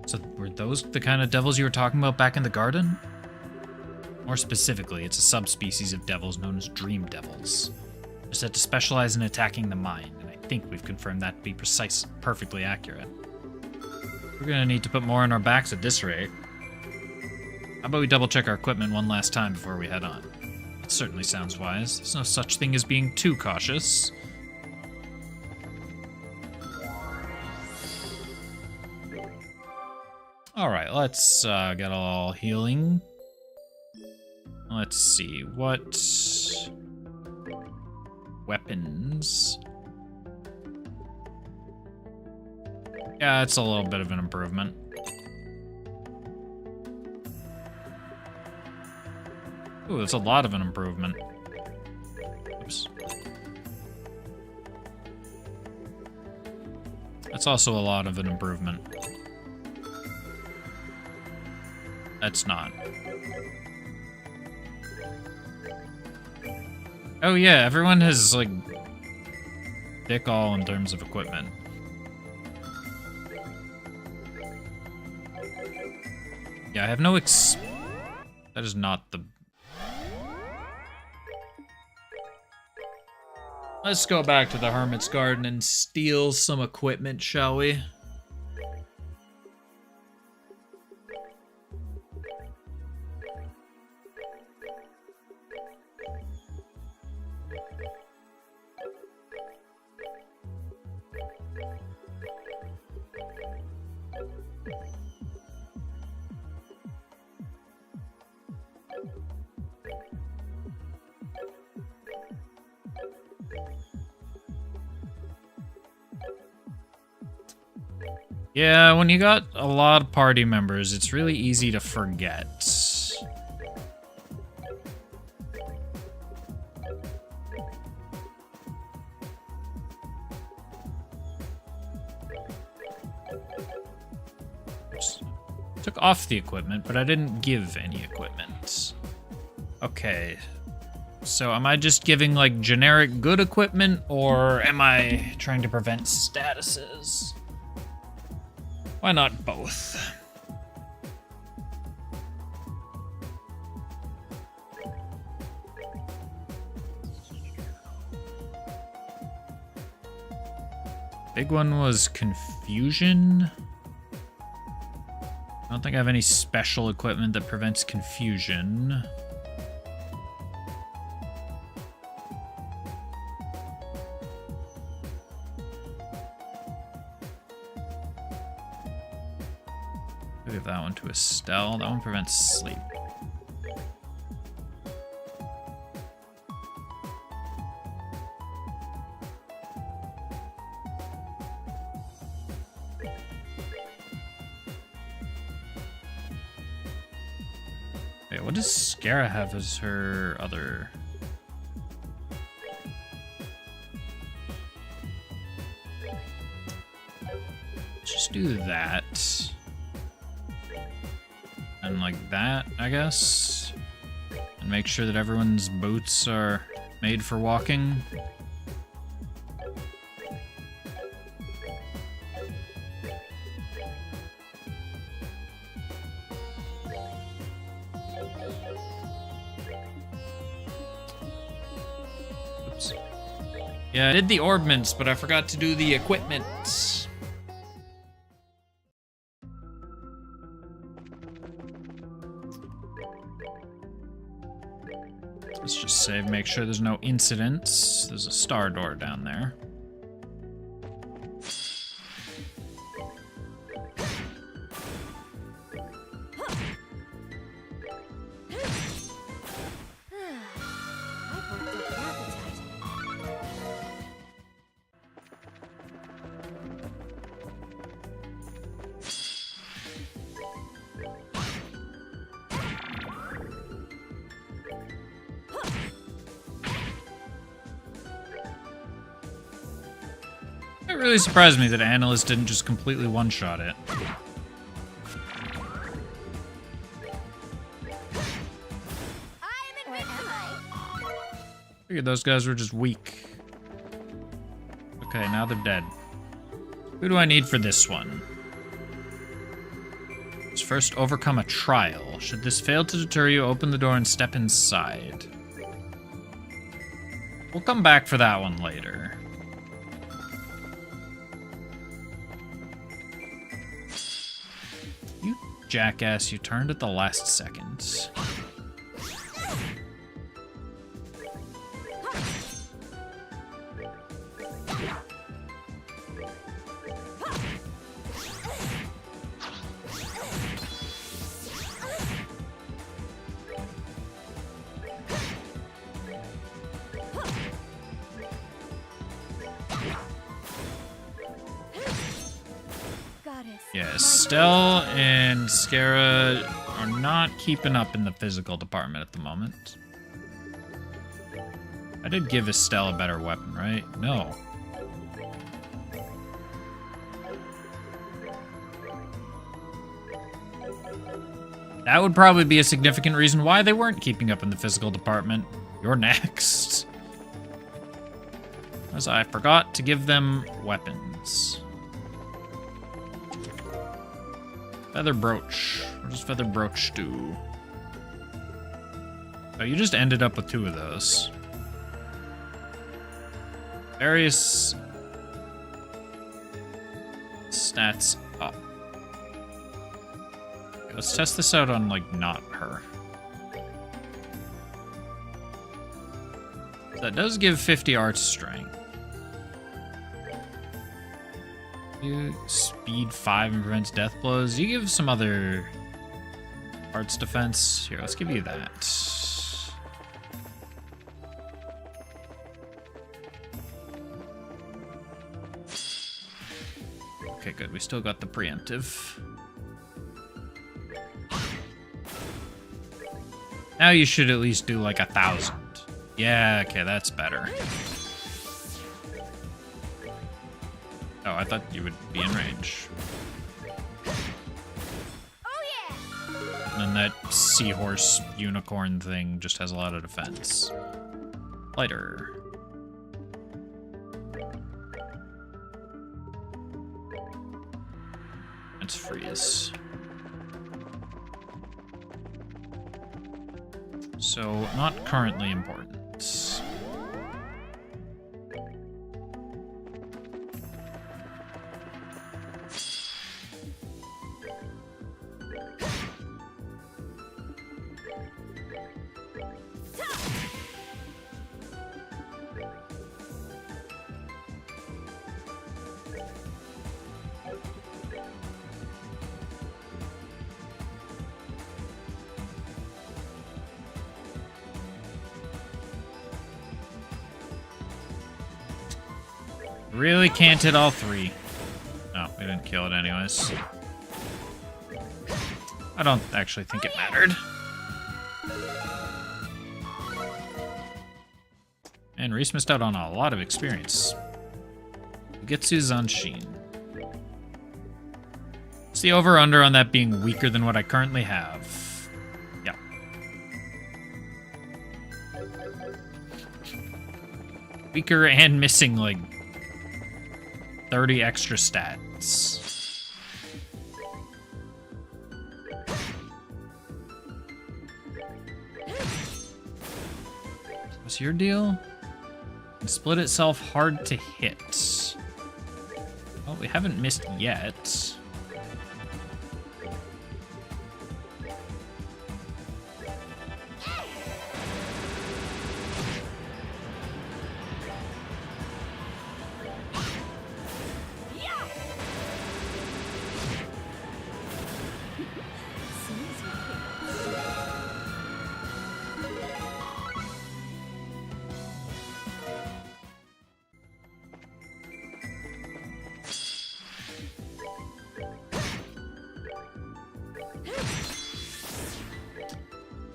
So were those the kind of devils you were talking about back in the garden? More specifically, it's a subspecies of devils known as dream devils. They're said to specialize in attacking the mind, and I think we've confirmed that to be perfectly accurate. We're gonna need to put more on our backs at this rate. How about we double check our equipment one last time before we head on? It certainly sounds wise. There's no such thing as being too cautious. Alright, let's get all healing. Let's see, what weapons? Yeah, it's a little bit of an improvement. Ooh, that's a lot of an improvement. Oops. That's also a lot of an improvement. That's not. Oh yeah, everyone has, like, dick all in terms of equipment. Yeah, I have no That is not the... Let's go back to the Hermit's Garden and steal some equipment, shall we? Yeah, when you got a lot of party members, it's really easy to forget. Oops. Took off the equipment, but I didn't give any equipment. Okay. So am I just giving, like, generic good equipment, or am I trying to prevent statuses? Why not both? Big one was confusion. I don't think I have any special equipment that prevents confusion. Give that one to Estelle. That one prevents sleep. Wait, what does Scara have as her other... Let's just do that. And like that, I guess. And make sure that everyone's boots are made for walking. Oops. Yeah, I did the orbments, but I forgot to do the equipment. Let's just save, make sure there's no incidents. There's a star door down there. really surprised me that Annalise didn't just completely one-shot it.
I am invincible.
Figured those guys were just weak. Okay, now they're dead. Who do I need for this one? Let's first overcome a trial. Should this fail to deter you, open the door and step inside. We'll come back for that one later. You jackass, you turned at the last second.
Goddess.
Yeah, Estelle and Scara are not keeping up in the physical department at the moment. I did give Estelle a better weapon, right? No. That would probably be a significant reason why they weren't keeping up in the physical department. You're next. As I forgot to give them weapons. Feather brooch. What does feather brooch do? Oh, you just ended up with 2 of those. Various stats up. Okay, let's test this out on, like, not her. That does give 50 arts strength. You speed 5 and prevents death blows. You give some other arts defense. Here, let's give you that. Okay, good. We still got the preemptive. Now you should at least do like 1,000. Yeah, okay, that's better. Oh, I thought you would be in range.
Oh yeah.
And then that seahorse unicorn thing just has a lot of defense. Lighter. Let's freeze. So, not currently important. Really can't hit all 3. No, we didn't kill it anyways. I don't actually think it mattered. And Reese missed out on a lot of experience. Ugetsu Zanshin. What's the over-under on that being weaker than what I currently have? Yeah. Weaker and missing, like, 30 extra stats. What's your deal? Can split itself hard to hit. Well, we haven't missed yet.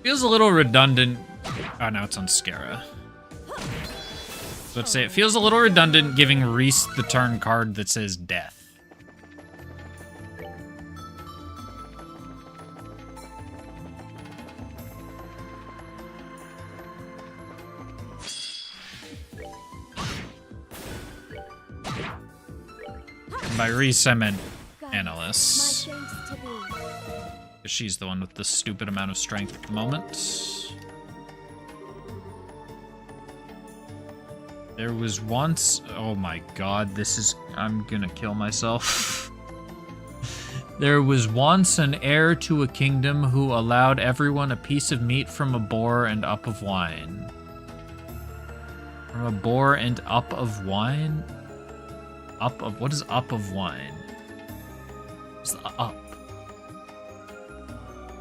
Feels a little redundant. Oh, now it's on Scara. about to say, it feels a little redundant giving Reese the turn card that says death. By Reese, I meant Annalise.
My thanks to thee.
She's the one with the stupid amount of strength at the moment. There was once... Oh my god, this is... I'm gonna kill myself. There was once an heir to a kingdom who allowed everyone a piece of meat from a boar and up of wine. From a boar and up of wine? Up of... What is up of wine? What's the up?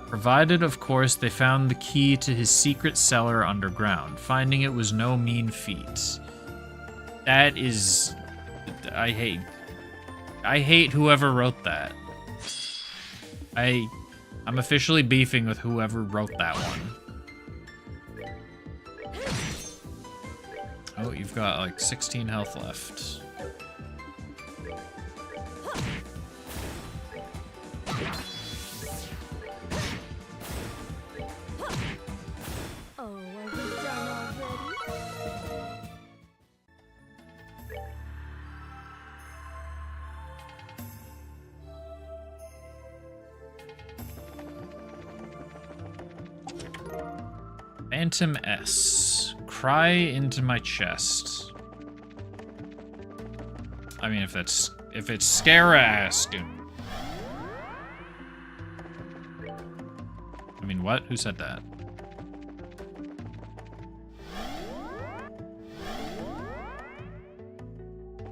Provided, of course, they found the key to his secret cellar underground. Finding it was no mean feat. That is... I hate whoever wrote that. I'm officially beefing with whoever wrote that one. Oh, you've got like 16 health left.
Oh, are we done already?
Phantom S. Cry into my chest. I mean, if it's Scaraaskin. I mean, what? Who said that?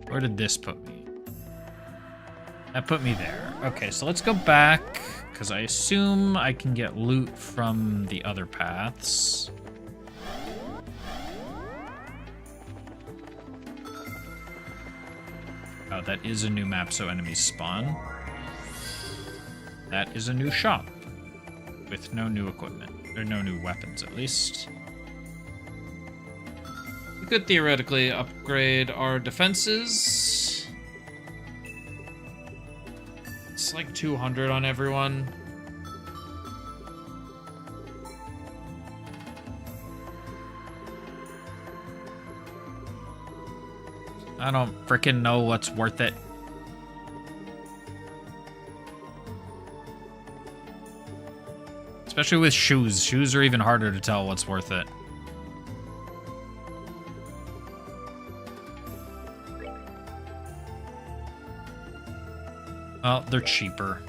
Where did this put me? That put me there. Okay, so let's go back, because I assume I can get loot from the other paths. Oh, that is a new map, so enemies spawn. That is a new shop. With no new equipment. Or no new weapons, at least. We could theoretically upgrade our defenses. It's like 200 on everyone. I don't frickin' know what's worth it. Especially with shoes. Shoes are even harder to tell what's worth it. Well, they're cheaper.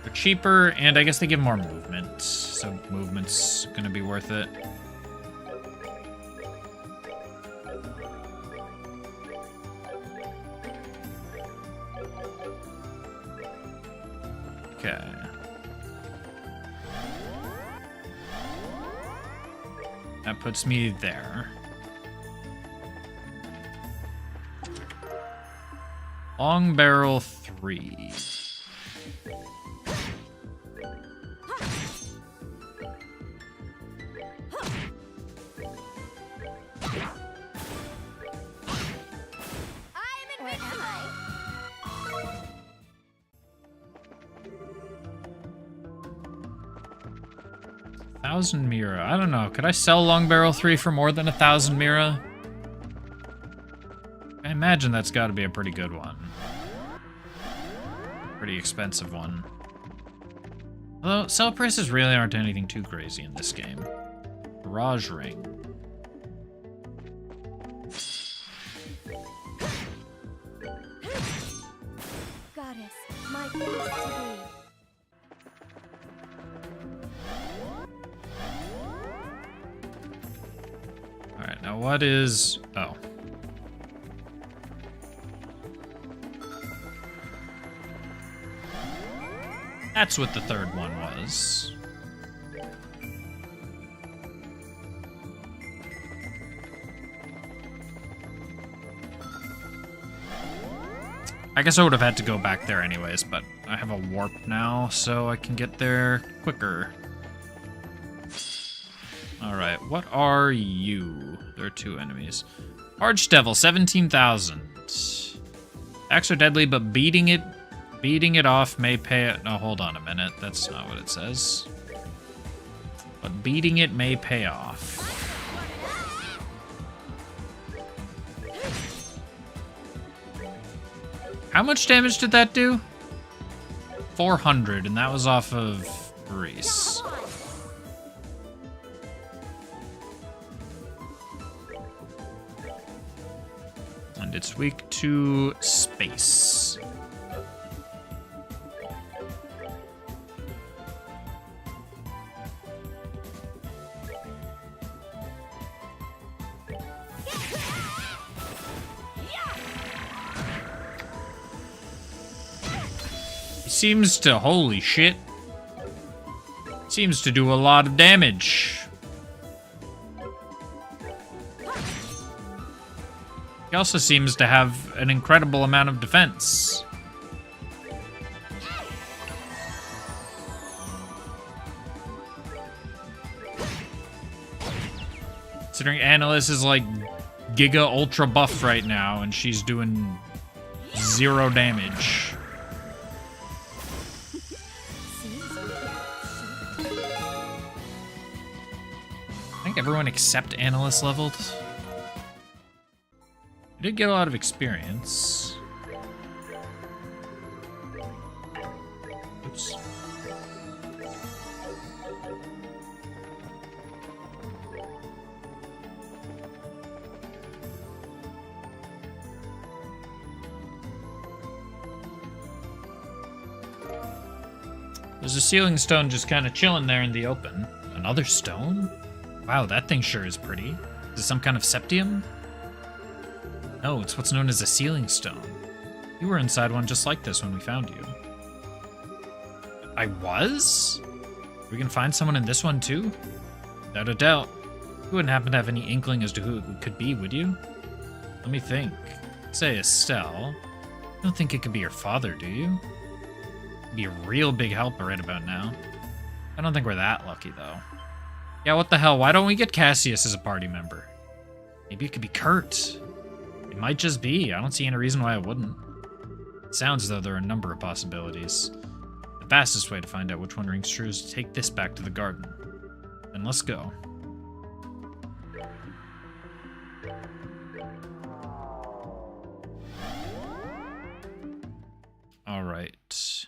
They're cheaper, and I guess they give more movement. So movement's gonna be worth it. Okay. That puts me there. Long barrel 3.
I'm invincible.
1,000 Mira. I don't know. Could I sell Long Barrel 3 for more than 1,000 Mira? I imagine that's got to be a pretty good one. Pretty expensive one. Although, sell prices really aren't anything too crazy in this game. Barrage Ring.
Goddess, my thanks to thee.
Alright, now what is... Oh. That's what the third one was. I guess I would have had to go back there anyways, but I have a warp now, so I can get there quicker. Alright, what are you? There are 2 enemies. Archdevil, 17,000. Attacks are deadly, but beating it off may pay it. No, hold on a minute. That's not what it says. But beating it may pay off. How much damage did that do? 400, and that was off of Reese. And it's weak to space. He seems to, holy shit. Seems to do a lot of damage. He also seems to have an incredible amount of defense. Considering Annalise is like Giga Ultra buff right now, and she's doing 0 damage. I think everyone except Annalise leveled. We did get a lot of experience. Oops. There's a sealing stone just kind of chilling there in the open. Another stone? Wow, that thing sure is pretty. Is it some kind of septium? No, it's what's known as a sealing stone. You were inside one just like this when we found you. I was? We can find someone in this one too? Without a doubt. You wouldn't happen to have any inkling as to who it could be, would you? Let me think. Say Estelle. You don't think it could be your father, do you? He'd be a real big helper right about now. I don't think we're that lucky, though. Yeah, what the hell? Why don't we get Cassius as a party member? Maybe it could be Kurt. It might just be. I don't see any reason why it wouldn't. It sounds as though there are a number of possibilities. The fastest way to find out which one rings true is to take this back to the garden. Then let's go. All right. Is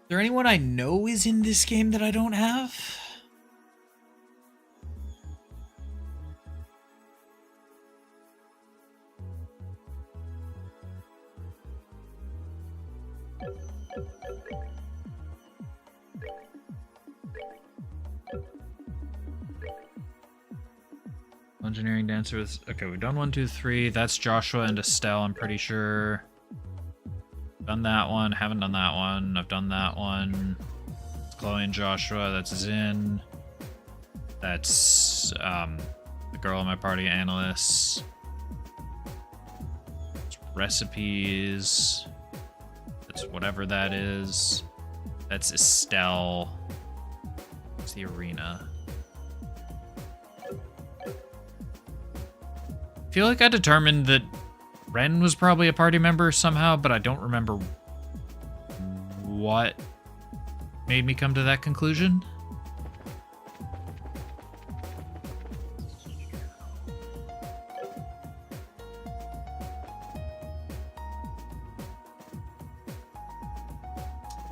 there anyone I know is in this game that I don't have? Engineering dancer with... Okay, we've done 1, 2, 3. That's Joshua and Estelle, I'm pretty sure. Done that one. Haven't done that one. I've done that one. It's Chloe and Joshua. That's Zin. That's the girl in my party, Annalise. It's recipes. That's whatever that is. That's Estelle. It's the arena. I feel like I determined that Ren was probably a party member somehow, but I don't remember what made me come to that conclusion.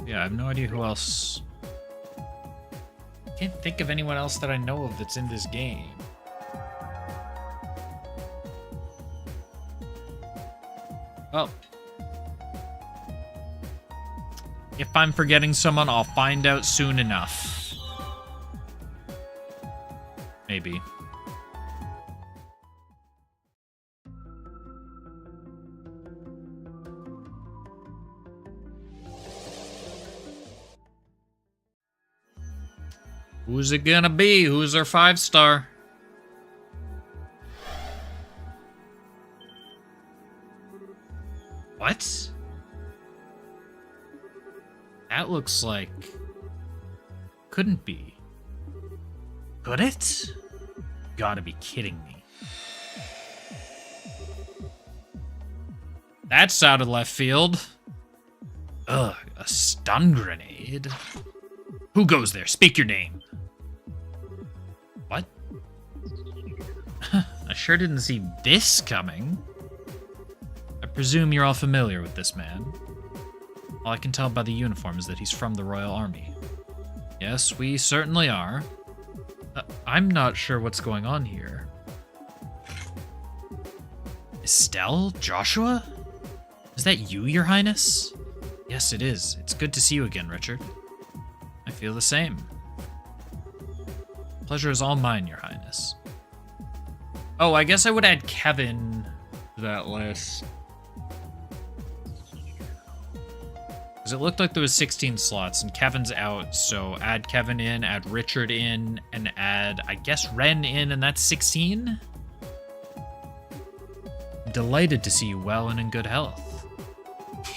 Yeah, I have no idea who else. Can't think of anyone else that I know of that's in this game. Well, if I'm forgetting someone, I'll find out soon enough. Maybe. Who's it gonna be? Who's our 5-star? What? That looks like
couldn't be. Could it? Gotta be kidding me. That's out of left field. Ugh, a stun grenade. Who goes there? Speak your name. What? I sure didn't see this coming. I presume you're all familiar with this man. All I can tell by the uniform is that he's from the Royal Army. Yes, we certainly are. I'm not sure what's going on here. Estelle? Joshua? Is that you, Your Highness? Yes, it is. It's good to see you again, Richard. I feel the same. Pleasure is all mine, Your Highness. Oh, I guess I would add Kevin to that list. Because it looked like there was 16 slots, and Kevin's out, so add Kevin in, add Richard in, and add, I guess, Ren in, and that's 16? Delighted to see you well and in good health.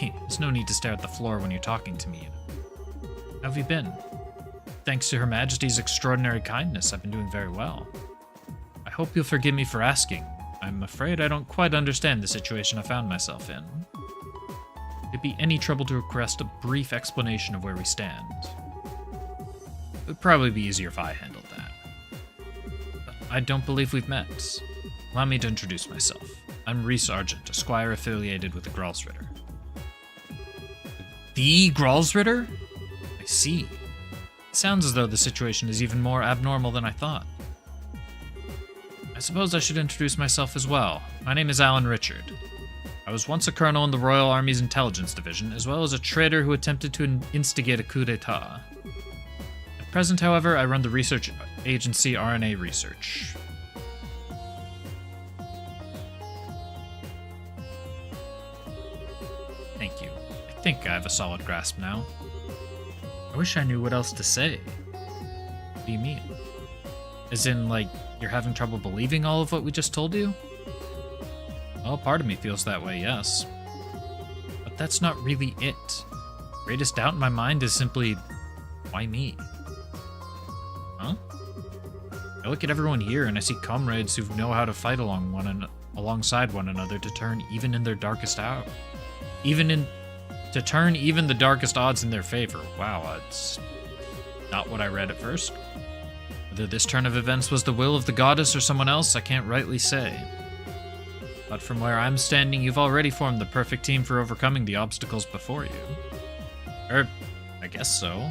There's no need to stare at the floor when you're talking to me. How have you been? Thanks to Her Majesty's extraordinary kindness, I've been doing very well. I hope you'll forgive me for asking. I'm afraid I don't quite understand the situation I found myself in. If it'd be any trouble to request a brief explanation of where we stand. It would probably be easier if I handled that. But I don't believe we've met. Allow me to introduce myself. I'm Rhys Argent, a squire affiliated with the Gralsritter. The Gralsritter? I see. It sounds as though the situation is even more abnormal than I thought. I suppose I should introduce myself as well. My name is Alan Richard. I was once a colonel in the Royal Army's Intelligence Division, as well as a traitor who attempted to instigate a coup d'etat. At present, however, I run the research agency RNA Research. Thank you. I think I have a solid grasp now. I wish I knew what else to say. What do you mean? As in, like, you're having trouble believing all of what we just told you? Well, part of me feels that way, yes. But that's not really it. The greatest doubt in my mind is simply, why me? Huh? I look at everyone here and I see comrades who know how to fight alongside one another to turn even in their darkest hour. To turn even the darkest odds in their favor. Wow, that's not what I read at first. Whether this turn of events was the will of the goddess or someone else, I can't rightly say. But from where I'm standing, you've already formed the perfect team for overcoming the obstacles before you. I guess so.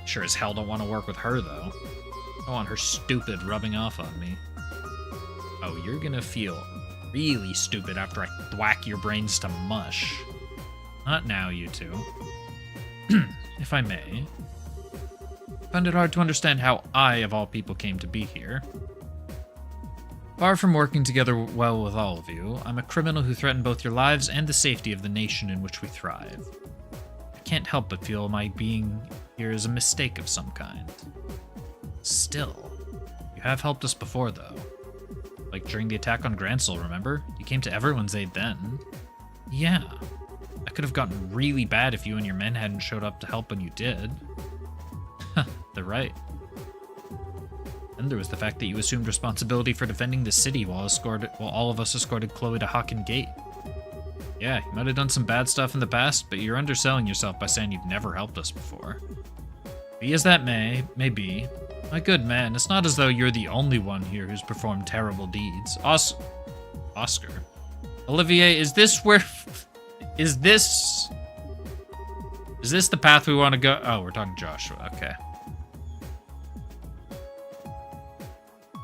Sure as hell don't want to work with her, though. I want her stupid rubbing off on me. Oh, you're gonna feel really stupid after I thwack your brains to mush. Not now, you two. If I may. I found it hard to understand how I, of all people, came to be here. Far from working together well with all of you, I'm a criminal who threatened both your lives and the safety of the nation in which we thrive. I can't help but feel my being here is a mistake of some kind. Still, you have helped us before, though. Like during the attack on Grancel, remember? You came to everyone's aid then. Yeah. That could have gotten really bad if you and your men hadn't showed up to help when you did. They're right. And there was the fact that you assumed responsibility for defending the city while all of us escorted Chloe to Hakken Gate. Yeah, you might have done some bad stuff in the past, but you're underselling yourself by saying you've never helped us before. Be as that may be. My good man, it's not as though you're the only one here who's performed terrible deeds. Oscar? Olivier, is this the path we want to go? Oh, we're talking Joshua, okay.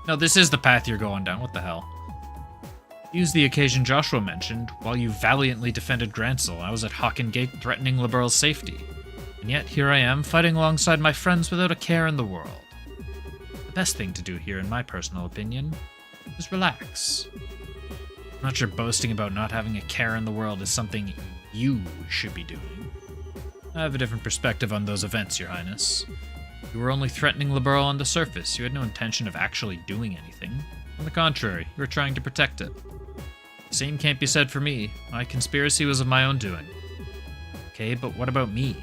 No, this is the path you're going down, what the hell? Use the occasion Joshua mentioned. While you valiantly defended Grancel, I was at Hakken Gate threatening Liberal's safety. And yet, here I am, fighting alongside my friends without a care in the world. The best thing to do here, in my personal opinion, is relax. I'm not sure boasting about not having a care in the world is something you should be doing. I have a different perspective on those events, Your Highness. You were only threatening Liberal on the surface. You had no intention of actually doing anything. On the contrary, you were trying to protect it. The same can't be said for me. My conspiracy was of my own doing. Okay, but what about me?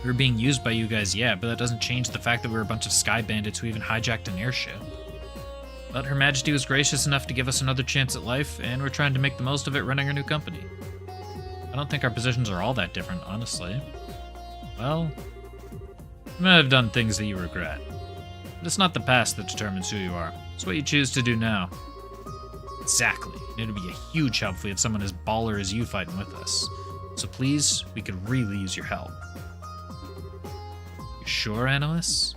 We were being used by you guys, yeah, but that doesn't change the fact that we were a bunch of sky bandits who even hijacked an airship. But Her Majesty was gracious enough to give us another chance at life, and we're trying to make the most of it running our new company. I don't think our positions are all that different, honestly. Well, you might have done things that you regret. But it's not the past that determines who you are. It's what you choose to do now. Exactly. And it'd be a huge help if we had someone as baller as you fighting with us. So please, we could really use your help. You sure, Annalise?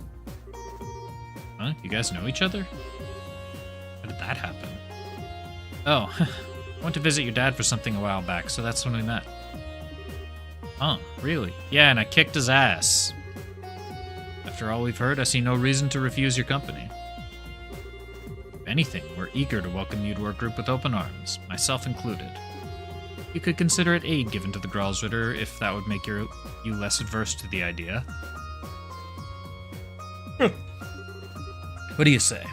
Huh? You guys know each other? How did that happen? Oh, I went to visit your dad for something a while back, so that's when we met. Oh, really? Yeah, and I kicked his ass. After all we've heard, I see no reason to refuse your company. If anything, we're eager to welcome you to our group with open arms, myself included. You could consider it aid given to the Gralsritter if that would make you less adverse to the idea. What do you say?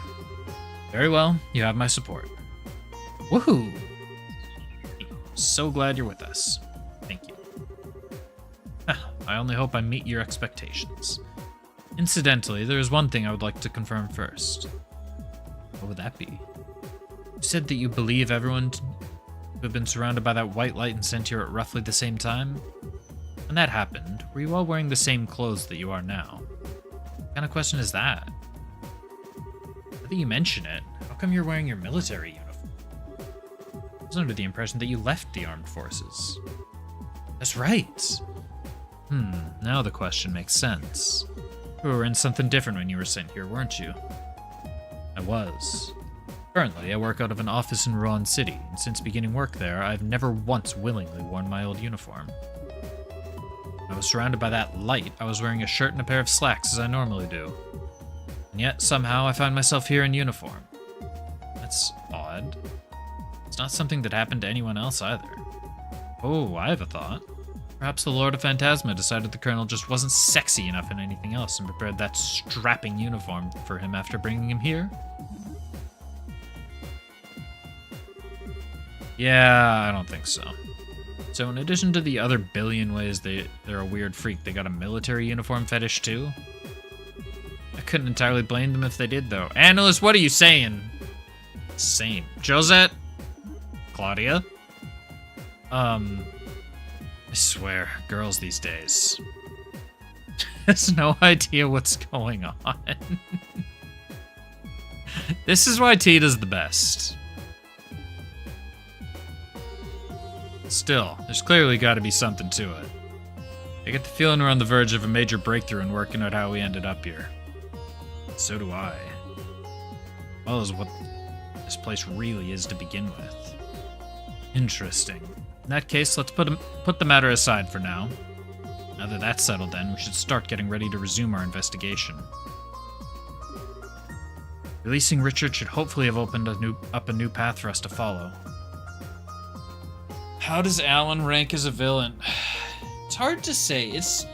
Very well, you have my support. Woohoo! So glad you're with us. Thank you. I only hope I meet your expectations. Incidentally, there is one thing I would like to confirm first. What would that be? You said that you believe everyone to have been surrounded by that white light and sent here at roughly the same time? When that happened, were you all wearing the same clothes that you are now? What kind of question is that? Now that you mention it, how come you're wearing your military uniform? I was under the impression that you left the armed forces. That's right. Now the question makes sense. You were in something different when you were sent here, weren't you? I was. Currently, I work out of an office in Rouen City, and since beginning work there, I've never once willingly worn my old uniform. When I was surrounded by that light, I was wearing a shirt and a pair of slacks as I normally do. And yet, somehow, I find myself here in uniform. That's odd. It's not something that happened to anyone else either. Oh, I have a thought. Perhaps the Lord of Phantasma decided the Colonel just wasn't sexy enough in anything else and prepared that strapping uniform for him after bringing him here? Yeah, I don't think so. So in addition to the other billion ways they're a weird freak, they got a military uniform fetish too? I couldn't entirely blame them if they did, though. Annalise, what are you saying? Same. Josette? Claudia? I swear, girls these days. Has no idea what's going on. This is why Tita's the best. Still, there's clearly got to be something to it. I get the feeling we're on the verge of a major breakthrough in working out how we ended up here. So do I. Well as what this place really is to begin with. Interesting. In that case, let's put the matter aside for now. Now that that's settled then, we should start getting ready to resume our investigation. Releasing Richard should hopefully have opened up a new path for us to follow. How does Alan rank as a villain? It's hard to say. Because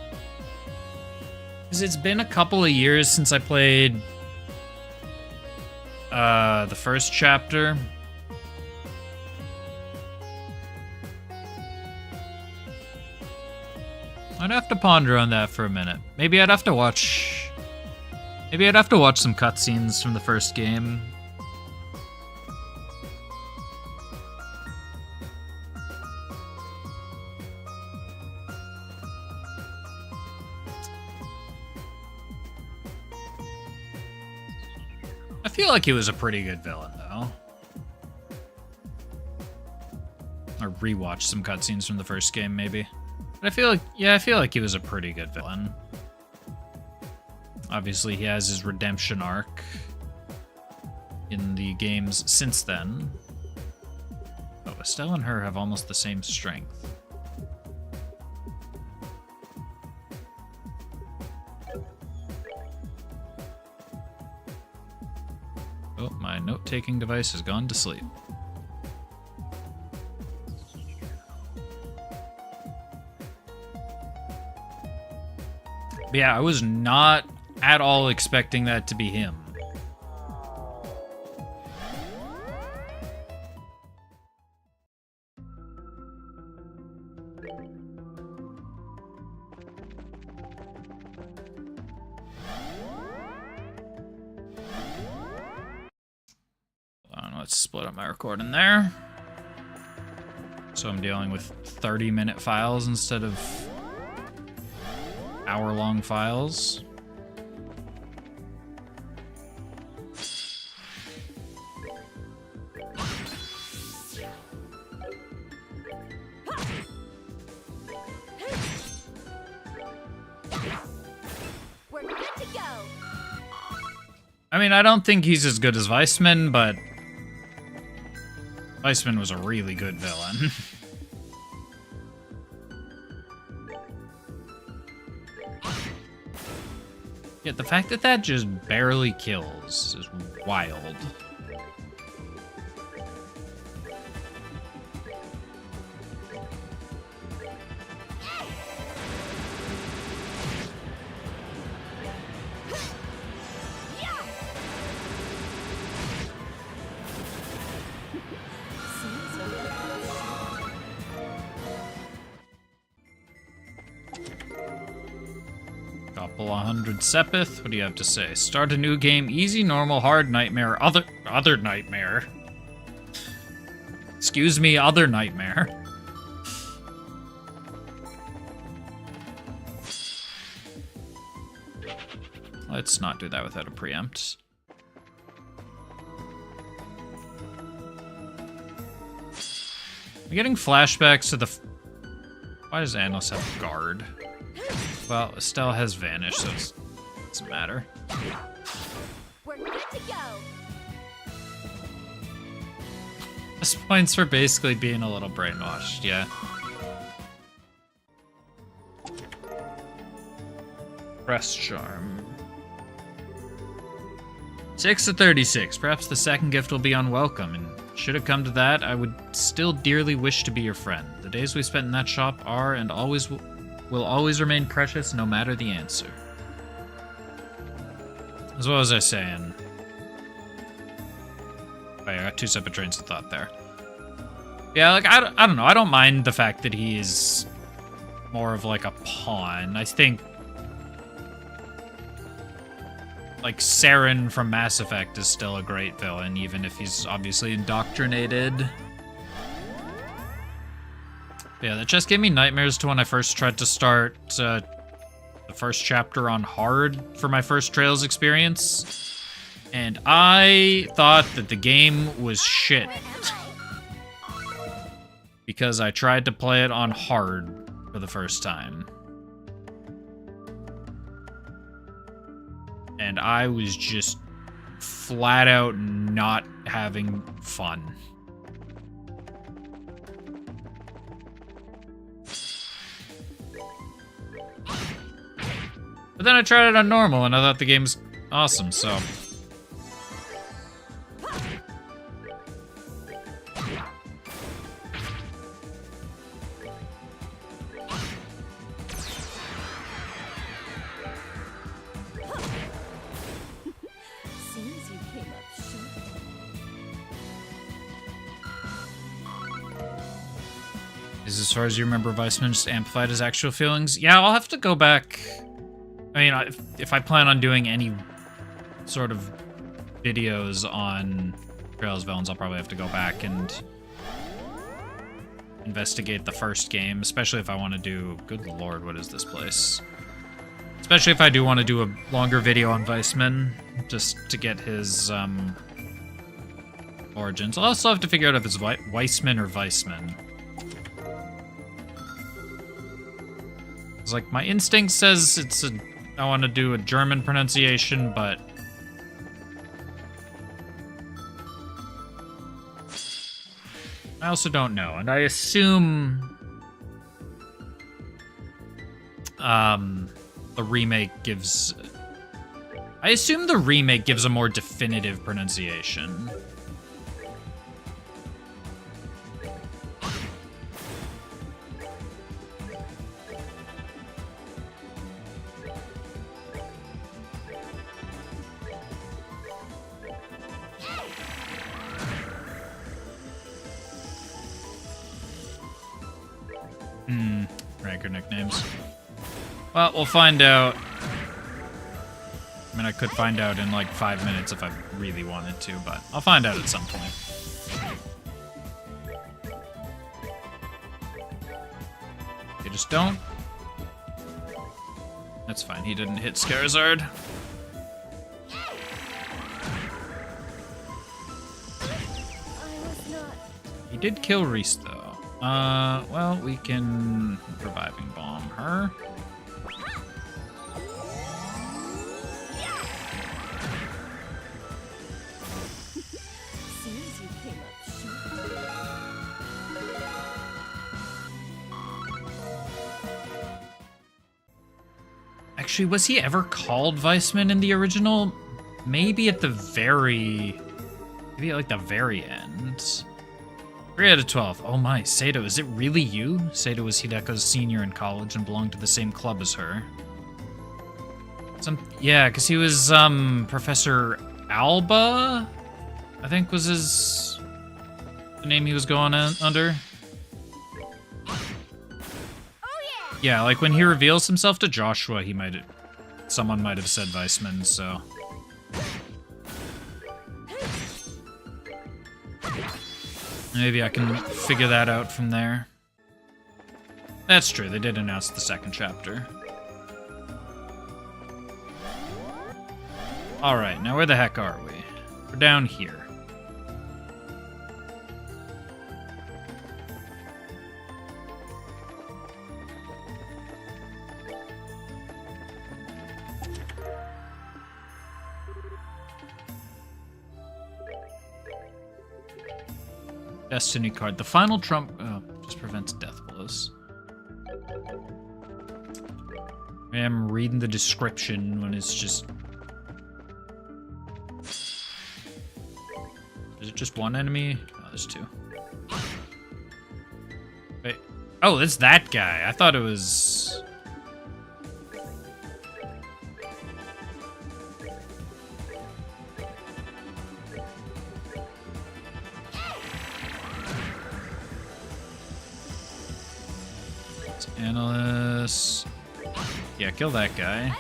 it's been a couple of years since I played the first chapter. I'd have to ponder on that for a minute. Maybe I'd have to watch some cutscenes from the first game. I feel like he was a pretty good villain, though. Or rewatch some cutscenes from the first game, maybe. But I feel like he was a pretty good villain. Obviously, he has his redemption arc in the games since then. Oh, Estelle and her have almost the same strength. Oh, my note-taking device has gone to sleep. But yeah, I was not at all expecting that to be him.
let's split up my recording there. So I'm dealing with 30-minute files instead of hour-long files.
We're good to go.
I mean, I don't think he's as good as Weissman, but Weissman was a really good villain. Yeah, the fact that that just barely kills is wild. Couple 100 Sepith. What do you have to say? Start a new game. Easy, normal, hard, nightmare, other nightmare. Excuse me, other nightmare. Let's not do that without a preempt. I'm getting flashbacks to the... Why does Anos have guard? Well, Estelle has vanished, so it doesn't matter.
We're good to go.
This points for basically being a little brainwashed, yeah. Press charm. 6 to 36. Perhaps the second gift will be unwelcome, and should it come to that, I would still dearly wish to be your friend. The days we spent in that shop are and always will always remain precious, no matter the answer. As well as I was saying. Oh, yeah, I got two separate trains of thought there. Yeah, like, I don't know. I don't mind the fact that he is more of like a pawn. I think like Saren from Mass Effect is still a great villain, even if he's obviously indoctrinated. Yeah, that just gave me nightmares to when I first tried to start the first chapter on hard for my first Trails experience. And I thought that the game was shit. Because I tried to play it on hard for the first time. And I was just flat out not having fun. But then I tried it on normal, and I thought the game was awesome, so...
Seems you came up short.
Is as far as you remember, Weissman just amplified his actual feelings? Yeah, I'll have to go back. I mean, if I plan on doing any sort of videos on Trails villains, I'll probably have to go back and investigate the first game, especially if I want to do... Good lord, what is this place? Especially if I do want to do a longer video on Weissman, just to get his origins. I'll also have to figure out if it's Weissman or Weissman. It's like, my instinct says I want to do a German pronunciation, but... I also don't know, and I assume... the remake gives... I assume the remake gives a more definitive pronunciation. Ranker nicknames. Well, we'll find out I mean, I could find out in like 5 minutes if I really wanted to, but I'll find out at some point. You just don't. That's fine. He didn't hit Scarizard. He did kill Reese, though. Well, we can Reviving Bomb her.
Seems you came up short.
Actually, was he ever called Weissman in the original? Maybe at the very... Maybe at like the very end. 3 out of 12. Oh my, Sato, is it really you? Sato was Hideko's senior in college and belonged to the same club as her. Yeah, because he was, Professor Alba? I think was the name he was going under. Yeah, like when he reveals himself to Joshua, someone might have said Weissman, so. Maybe I can figure that out from there. That's true, they did announce the second chapter. Alright, now where the heck are we? We're down here. Destiny card. The final trump just prevents death blows. I am reading the description when it's just... Is it just one enemy? Oh, there's two. Wait. Oh, it's that guy. I thought it was... Analyst. Yeah, kill that guy.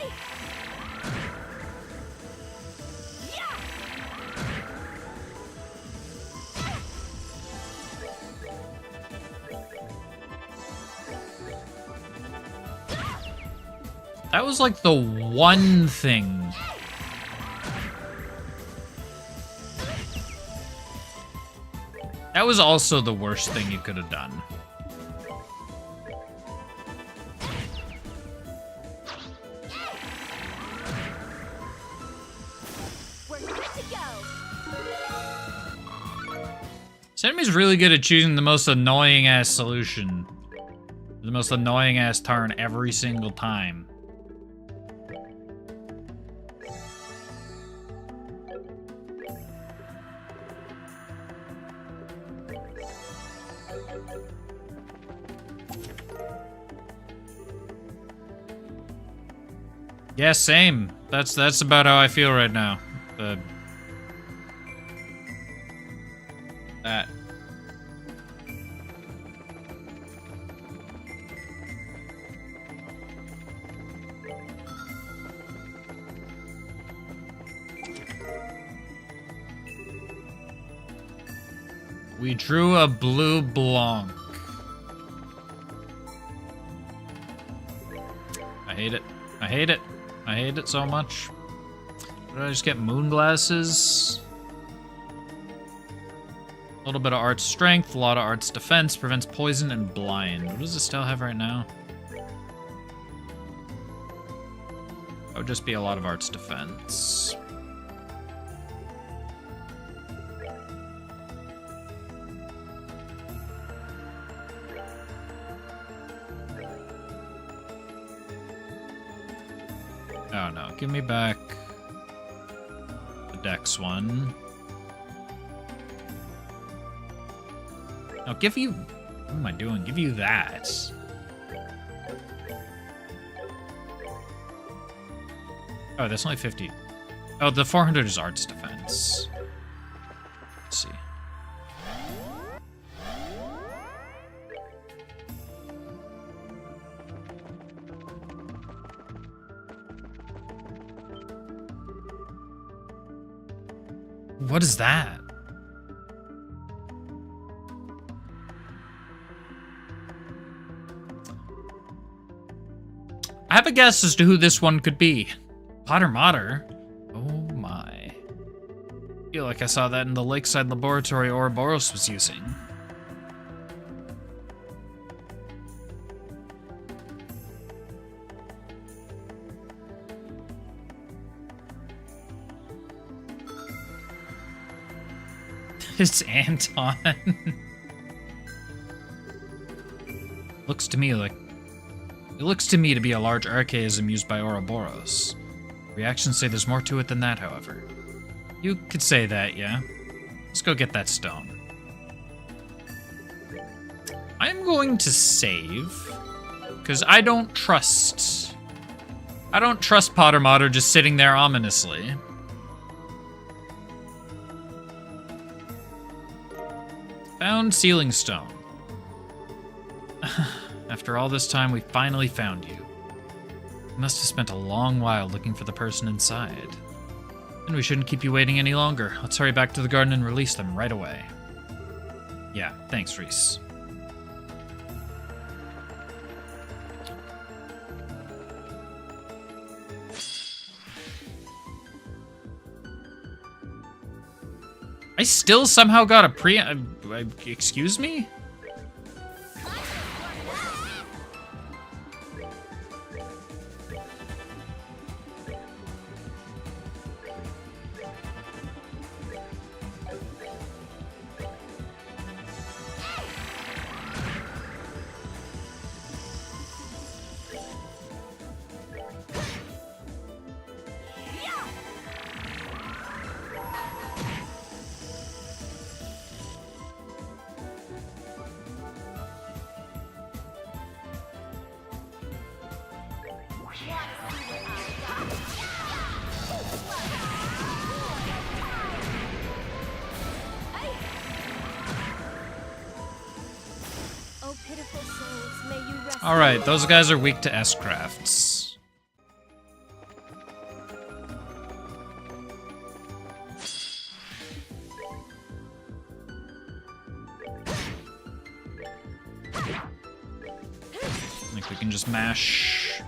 That was like the one thing. That was also the worst thing you could have done. This enemy's really good at choosing the most annoying ass solution. The most annoying ass turn every single time. Yeah, same. That's about how I feel right now. That. We drew a blue Blanc. I hate it. I hate it. I hate it so much. Did I just get moon glasses? A little bit of art's strength, a lot of art's defense, prevents poison and blind. What does Estelle have right now? That would just be a lot of art's defense. Oh no, give me back the Dex one. I'll give you... What am I doing? Give you that. Oh, that's only 50. Oh, the 400 is arts defense. Let's see.
What is that? I have a guess as to who this one could be. Potter Mater? Oh my. I feel like I saw that in the lakeside laboratory Ouroboros was using. It's Anton. Looks to me like... It looks to me to be a large archaism used by Ouroboros. Reactions say there's more to it than that, however. You could say that, yeah. Let's go get that stone. I'm going to save, because I don't trust Potter Mater just sitting there ominously. Found sealing stone. After all this time, we finally found you. You must have spent a long while looking for the person inside. And we shouldn't keep you waiting any longer. Let's hurry back to the garden and release them right away. Yeah, thanks, Reese. I still somehow got a excuse me?
Oh, pitiful souls, may you rest.
All right, those guys are weak to S-crafts. I think we can just mash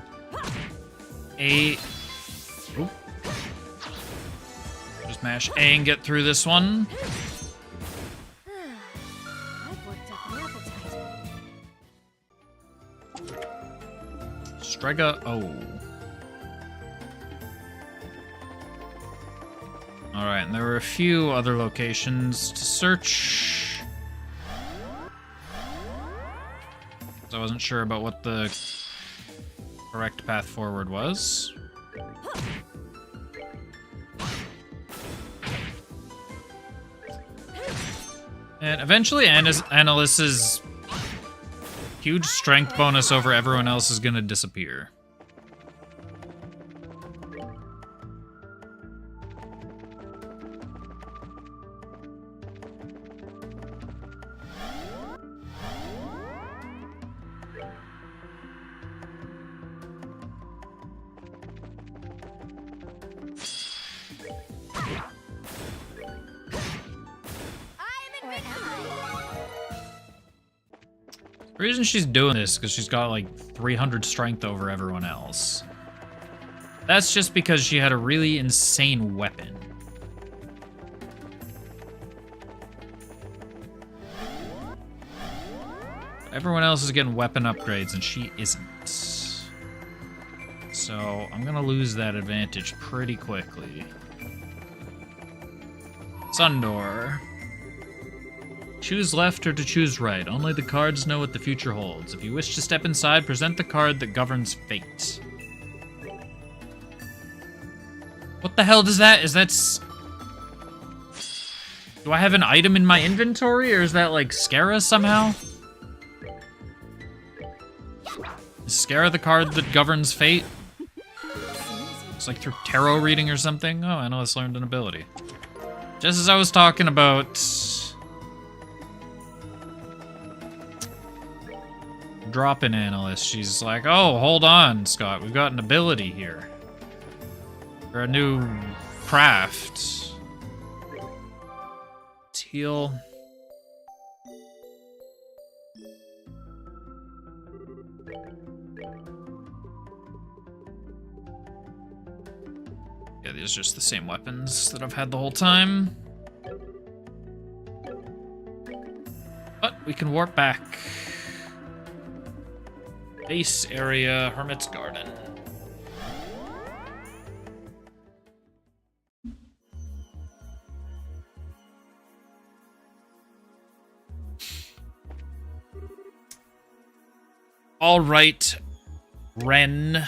A. Oop. Just mash A and get through this one.
I've worked up an appetite.
Strega O. Alright, and there were a few other locations to search. So I wasn't sure about what the correct path forward was. And eventually Annalis's huge strength bonus over everyone else is gonna disappear. The reason she's doing this is because she's got like 300 strength over everyone else. That's just because she had a really insane weapon. Everyone else is getting weapon upgrades and she isn't. So I'm gonna lose that advantage pretty quickly. Sundor. Choose left or to choose right. Only the cards know what the future holds. If you wish to step inside, present the card that governs fate. What the hell does that? Is that... Do I have an item in my inventory, or is that like Scara somehow? Is Scara the card that governs fate? It's like through tarot reading or something? Oh, I know it's learned an ability. Just as I was talking about... dropping Annalise, she's like, oh, hold on, Scott, we've got an ability here. For a new craft.
heal. Yeah, these are just the same weapons that I've had the whole time. But we can warp back. Base area, Hermit's Garden. All right, Ren.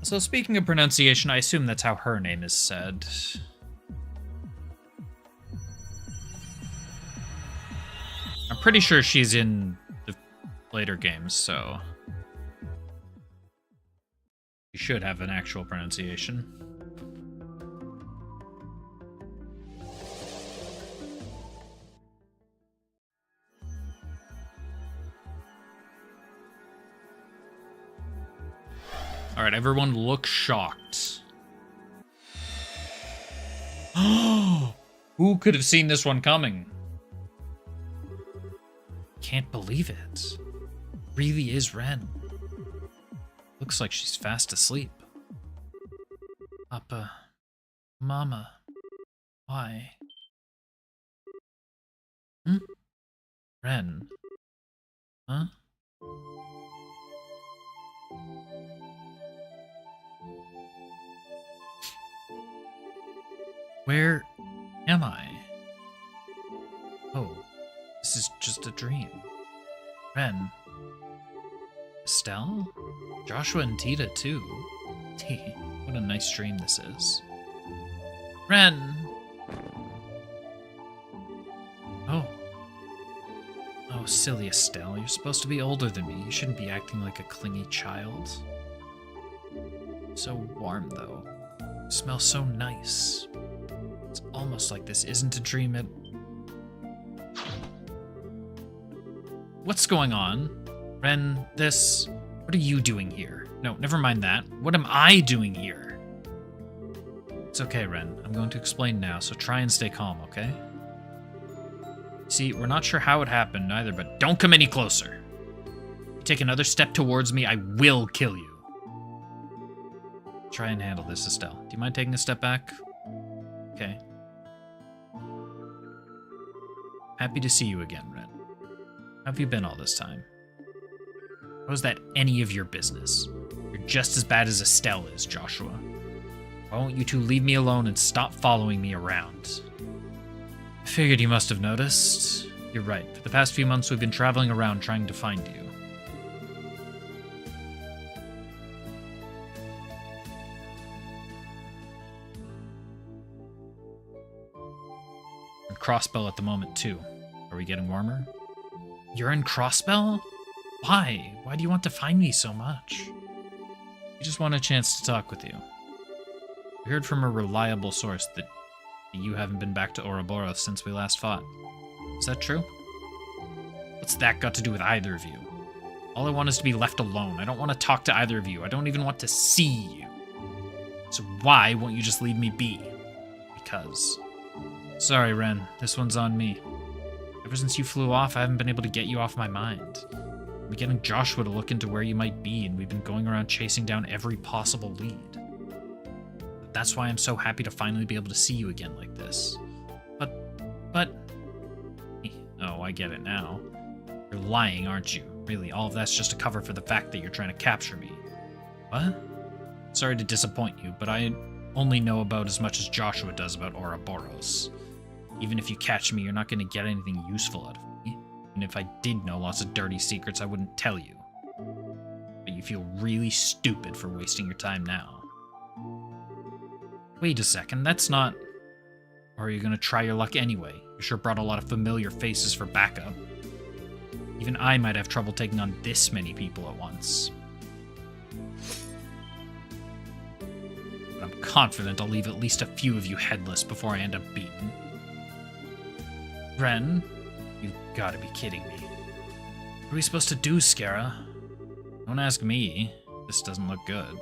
So speaking of pronunciation, I assume that's how her name is said. I'm pretty sure she's in the later games, so she should have an actual pronunciation. All right, everyone look shocked. Who could have seen this one coming? Can't believe it. Really is Ren. Looks like she's fast asleep. Papa. Mama. Why? Ren. Huh? Where am I? Oh, this is just a dream. Ren. Estelle? Joshua and Tita, too. What a nice dream this is. Ren! Oh. Oh, silly Estelle. You're supposed to be older than me. You shouldn't be acting like a clingy child. So warm, though. You smell so nice. It's almost like this isn't a dream at... What's going on? Ren, this... What are you doing here? No, never mind that. What am I doing here? It's okay, Ren. I'm going to explain now, so try and stay calm, okay? See, we're not sure how it happened either, but don't come any closer. If you take another step towards me, I will kill you. Try and handle this, Estelle. Do you mind taking a step back? Okay. Happy to see you again, Ren. How have you been all this time? How is that any of your business? You're just as bad as Estelle is, Joshua. Why won't you two leave me alone and stop following me around? I figured you must have noticed. You're right. For the past few months, we've been traveling around trying to find you. Crossbell at the moment, too. Are we getting warmer? You're in Crossbell? Why? Why do you want to find me so much? We just want a chance to talk with you. We heard from a reliable source that you haven't been back to Ouroboros since we last fought. Is that true? What's that got to do with either of you? All I want is to be left alone. I don't want to talk to either of you. I don't even want to see you. So why won't you just leave me be? Because... Sorry, Ren. This one's on me. Ever since you flew off, I haven't been able to get you off my mind. I'm getting Joshua to look into where you might be, and we've been going around chasing down every possible lead. That's why I'm so happy to finally be able to see you again like this. But... Oh, I get it now. You're lying, aren't you? Really, all of that's just a cover for the fact that you're trying to capture me. What? Sorry to disappoint you, but I only know about as much as Joshua does about Ouroboros. Even if you catch me, you're not going to get anything useful out of me. And if I did know lots of dirty secrets, I wouldn't tell you. But you feel really stupid for wasting your time now. Wait a second, that's not... Or are you going to try your luck anyway? You sure brought a lot of familiar faces for backup. Even I might have trouble taking on this many people at once. But I'm confident I'll leave at least a few of you headless before I end up beaten. Ren, you've got to be kidding me. What are we supposed to do, Scara? Don't ask me. This doesn't look good.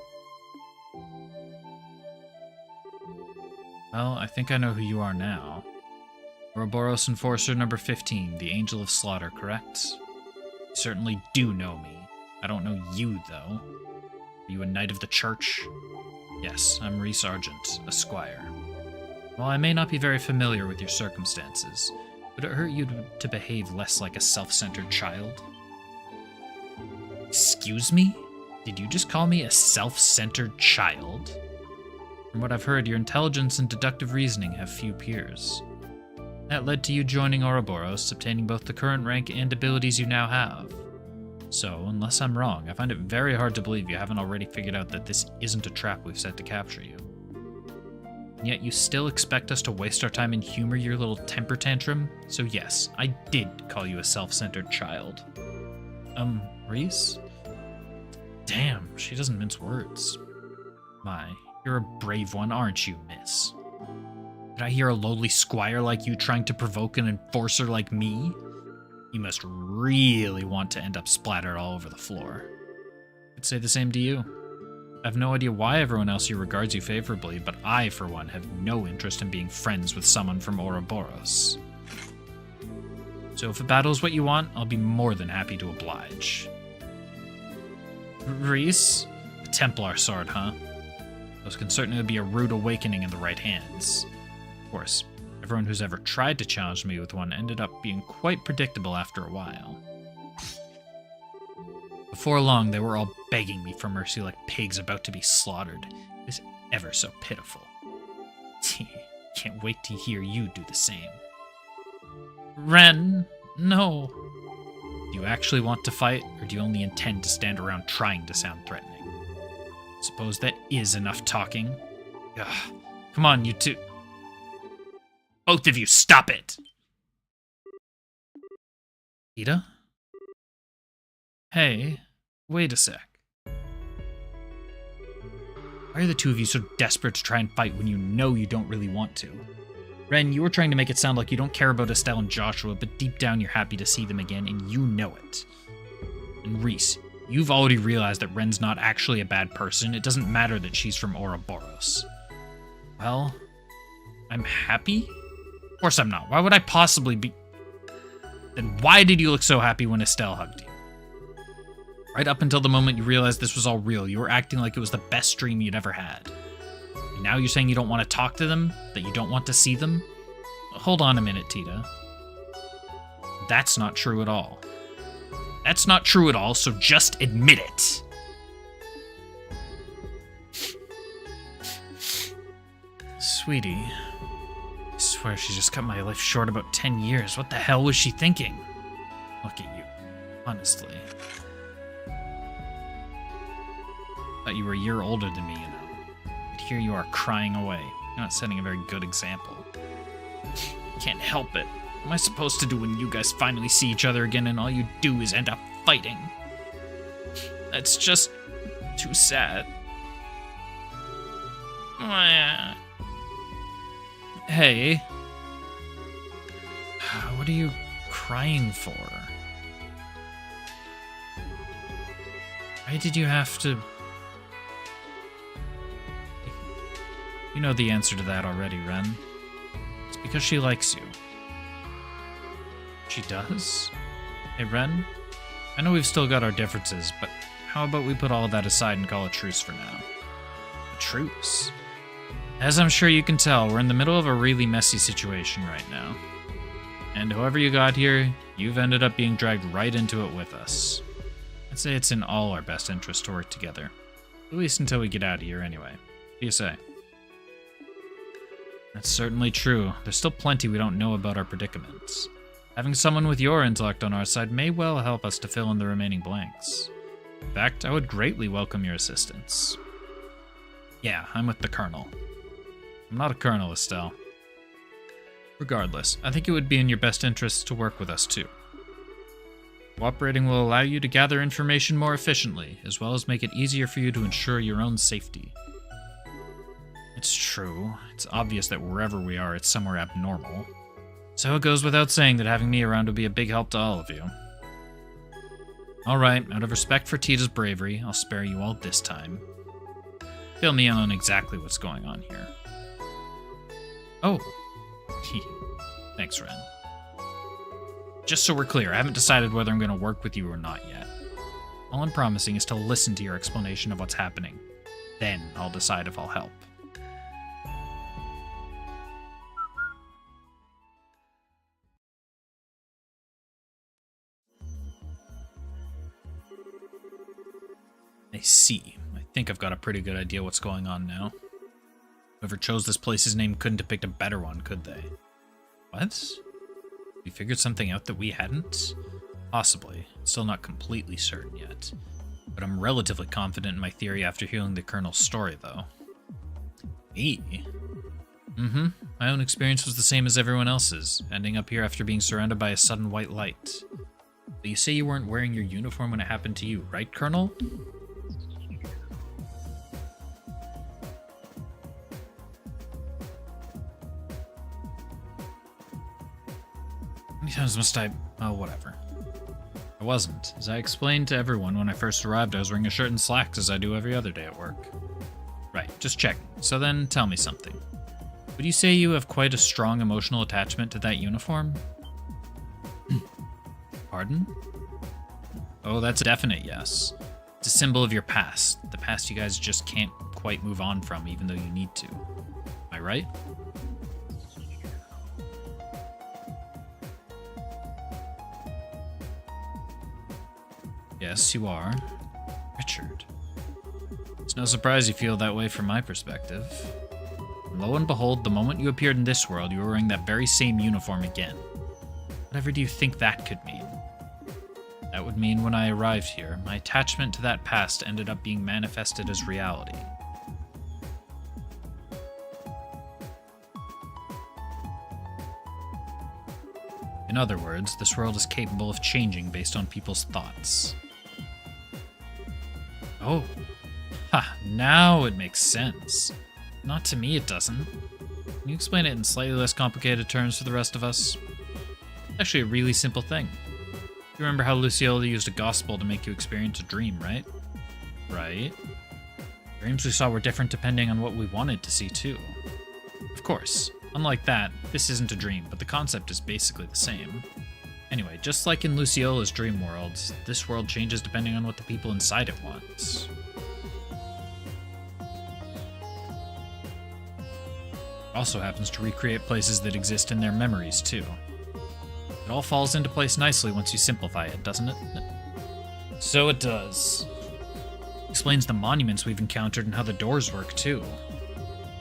Well, I think I know who you are now. Ouroboros Enforcer number 15, the Angel of Slaughter, correct? You certainly do know me. I don't know you, though. Are you a knight of the church? Yes, I'm Rhys Argent, a squire. While I may not be very familiar with your circumstances, would it hurt you to behave less like a self-centered child? Excuse me? Did you just call me a self-centered child? From what I've heard, your intelligence and deductive reasoning have few peers. That led to you joining Ouroboros, obtaining both the current rank and abilities you now have. So, unless I'm wrong, I find it very hard to believe you haven't already figured out that this isn't a trap we've set to capture you. And yet you still expect us to waste our time and humor your little temper tantrum? So yes, I did call you a self-centered child. Rhys? Damn, she doesn't mince words. My, you're a brave one, aren't you, miss? Did I hear a lowly squire like you trying to provoke an enforcer like me? You must really want to end up splattered all over the floor. I'd say the same to you. I have no idea why everyone else here regards you favorably, but I, for one, have no interest in being friends with someone from Ouroboros. So if a battle is what you want, I'll be more than happy to oblige. Rhys? A Templar sword, huh? Those can certainly be a rude awakening in the right hands. Of course, everyone who's ever tried to challenge me with one ended up being quite predictable after a while. Before long, they were all begging me for mercy like pigs about to be slaughtered. It is ever so pitiful. Can't wait to hear you do the same. Ren, no. Do you actually want to fight, or do you only intend to stand around trying to sound threatening? Suppose that is enough talking. Ugh. Come on, you two. Both of you, stop it! Ida? Hey, wait a sec. Why are the two of you so desperate to try and fight when you know you don't really want to? Ren, you were trying to make it sound like you don't care about Estelle and Joshua, but deep down you're happy to see them again, and you know it. And Rhys, you've already realized that Ren's not actually a bad person. It doesn't matter that she's from Ouroboros. Well, I'm happy? Of course I'm not. Why would I possibly be... Then why did you look so happy when Estelle hugged you? Right up until the moment you realized this was all real, you were acting like it was the best dream you'd ever had. And now you're saying you don't want to talk to them? That you don't want to see them? Hold on a minute, Tita. That's not true at all. That's not true at all, so just admit it. Sweetie, I swear she just cut my life short about 10 years. What the hell was she thinking? Look at you, honestly. Thought you were a year older than me, you know. And here you are crying away. You're not setting a very good example. Can't help it. What am I supposed to do when you guys finally see each other again and all you do is end up fighting? That's just too sad. Hey. What are you crying for? Why did you have to... You know the answer to that already, Ren. It's because she likes you. She does? Hey, Ren? I know we've still got our differences, but how about we put all of that aside and call a truce for now? A truce? As I'm sure you can tell, we're in the middle of a really messy situation right now. And however you got here, you've ended up being dragged right into it with us. I'd say it's in all our best interest to work together. At least until we get out of here anyway. What do you say? That's certainly true. There's still plenty we don't know about our predicaments. Having someone with your intellect on our side may well help us to fill in the remaining blanks. In fact, I would greatly welcome your assistance. Yeah, I'm with the Colonel. I'm not a Colonel, Estelle. Regardless, I think it would be in your best interest to work with us too. Cooperating will allow you to gather information more efficiently, as well as make it easier for you to ensure your own safety. It's true. It's obvious that wherever we are, it's somewhere abnormal. So it goes without saying that having me around would be a big help to all of you. Alright, out of respect for Tita's bravery, I'll spare you all this time. Fill me in on exactly what's going on here. Oh. Thanks, Ren. Just so we're clear, I haven't decided whether I'm going to work with you or not yet. All I'm promising is to listen to your explanation of what's happening. Then I'll decide if I'll help. I see. I think I've got a pretty good idea what's going on now. Whoever chose this place's name couldn't have picked a better one, could they? What? You figured something out that we hadn't? Possibly. Still not completely certain yet. But I'm relatively confident in my theory after hearing the Colonel's story, though. Me? Mm-hmm. My own experience was the same as everyone else's, ending up here after being surrounded by a sudden white light. But you say you weren't wearing your uniform when it happened to you, right, Colonel? How many times must I... Oh, whatever. I wasn't. As I explained to everyone when I first arrived, I was wearing a shirt and slacks as I do every other day at work. Right, just checking. So then, tell me something. Would you say you have quite a strong emotional attachment to that uniform? Pardon? Oh, that's a definite yes. It's a symbol of your past. The past you guys just can't quite move on from, even though you need to. Am I right? Yes, you are. Richard. It's no surprise you feel that way from my perspective. And lo and behold, the moment you appeared in this world, you were wearing that very same uniform again. Whatever do you think that could mean? That would mean when I arrived here, my attachment to that past ended up being manifested as reality. In other words, this world is capable of changing based on people's thoughts. Oh. Ha, now it makes sense. Not to me, it doesn't. Can you explain it in slightly less complicated terms for the rest of us? It's actually a really simple thing. You remember how Luciola used a gospel to make you experience a dream, right? Right. Dreams we saw were different depending on what we wanted to see, too. Of course. Unlike that, this isn't a dream, but the concept is basically the same. Anyway, just like in Luciola's dream worlds, this world changes depending on what the people inside it want. It also happens to recreate places that exist in their memories, too. It all falls into place nicely once you simplify it, doesn't it? So it does. Explains the monuments we've encountered and how the doors work, too.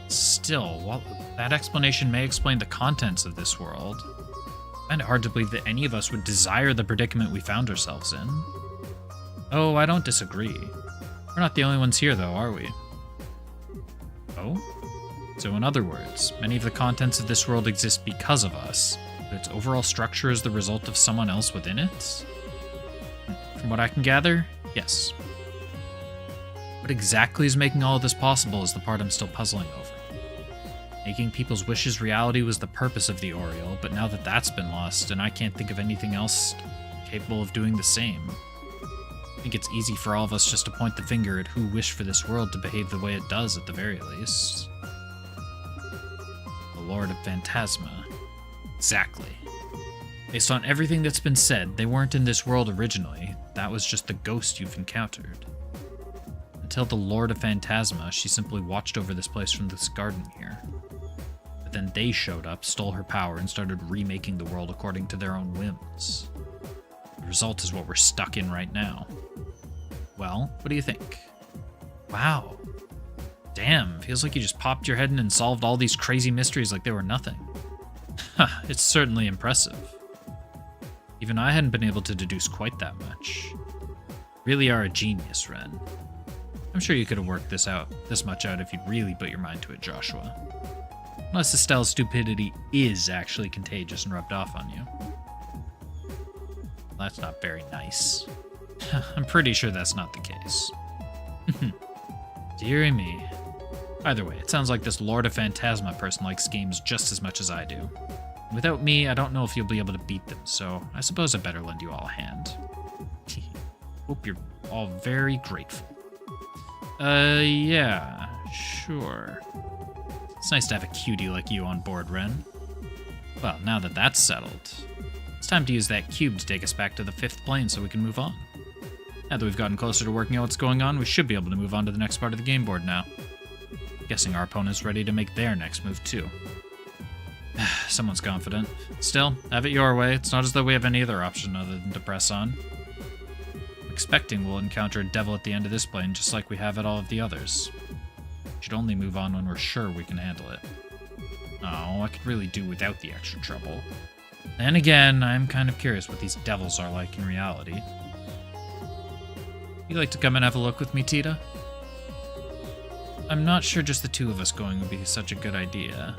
Still, while that explanation may explain the contents of this world, I find it hard to believe that any of us would desire the predicament we found ourselves in. Oh, I don't disagree. We're not the only ones here, though, are we? Oh? So in other words, many of the contents of this world exist because of us, but its overall structure is the result of someone else within it? From what I can gather, yes. What exactly is making all of this possible is the part I'm still puzzling over. Making people's wishes reality was the purpose of the Oriole, but now that that's been lost, and I can't think of anything else capable of doing the same, I think it's easy for all of us just to point the finger at who wished for this world to behave the way it does at the very least. The Lord of Phantasma. Exactly. Based on everything that's been said, they weren't in this world originally. That was just the ghost you've encountered. Until the Lord of Phantasma, she simply watched over this place from this garden here. But then they showed up, stole her power, and started remaking the world according to their own whims. The result is what we're stuck in right now. Well, what do you think? Wow. Damn, feels like you just popped your head in and solved all these crazy mysteries like they were nothing. Ha, it's certainly impressive. Even I hadn't been able to deduce quite that much. Really are a genius, Ren. I'm sure you could have worked this much out if you'd really put your mind to it, Joshua. Unless Estelle's stupidity is actually contagious and rubbed off on you. Well, that's not very nice. I'm pretty sure that's not the case. Dearie me. Either way, it sounds like this Lord of Phantasma person likes games just as much as I do. Without me, I don't know if you'll be able to beat them, so I suppose I better lend you all a hand. Hope you're all very grateful. Yeah, sure. It's nice to have a cutie like you on board, Ren. Well, now that that's settled, it's time to use that cube to take us back to the 5th plane so we can move on. Now that we've gotten closer to working out what's going on, we should be able to move on to the next part of the game board now. Guessing our opponent's ready to make their next move too. Someone's confident. Still, have it your way. It's not as though we have any other option other than to press on. I'm expecting we'll encounter a devil at the end of this plane, just like we have at all of the others. We should only move on when we're sure we can handle it. Oh, I could really do without the extra trouble. Then again, I'm kind of curious what these devils are like in reality. You like to come and have a look with me, Tita? I'm not sure just the two of us going would be such a good idea.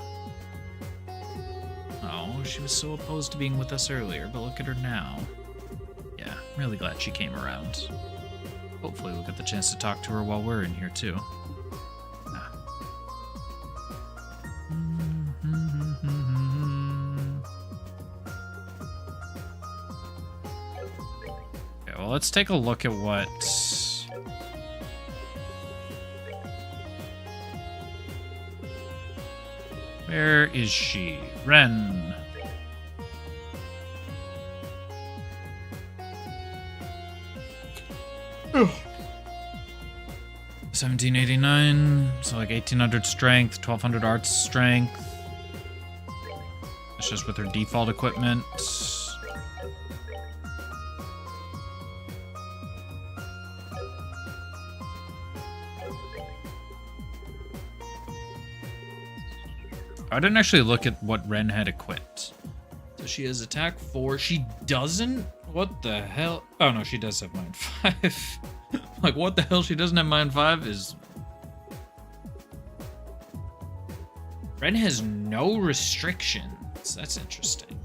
Oh, she was so opposed to being with us earlier, but look at her now. Yeah, I'm really glad she came around. Hopefully we'll get the chance to talk to her while we're in here, too. Okay, well, let's take a look at what... Where is she? Ren. Ugh. 1789, so like 1800 strength, 1200 arts strength. That's just with her default equipment. I didn't actually look at what Ren had equipped. So she has attack 4. She doesn't? What the hell? Oh no, she does have mind 5. Like, what the hell? She doesn't have mind 5 is... Ren has no restrictions. That's interesting.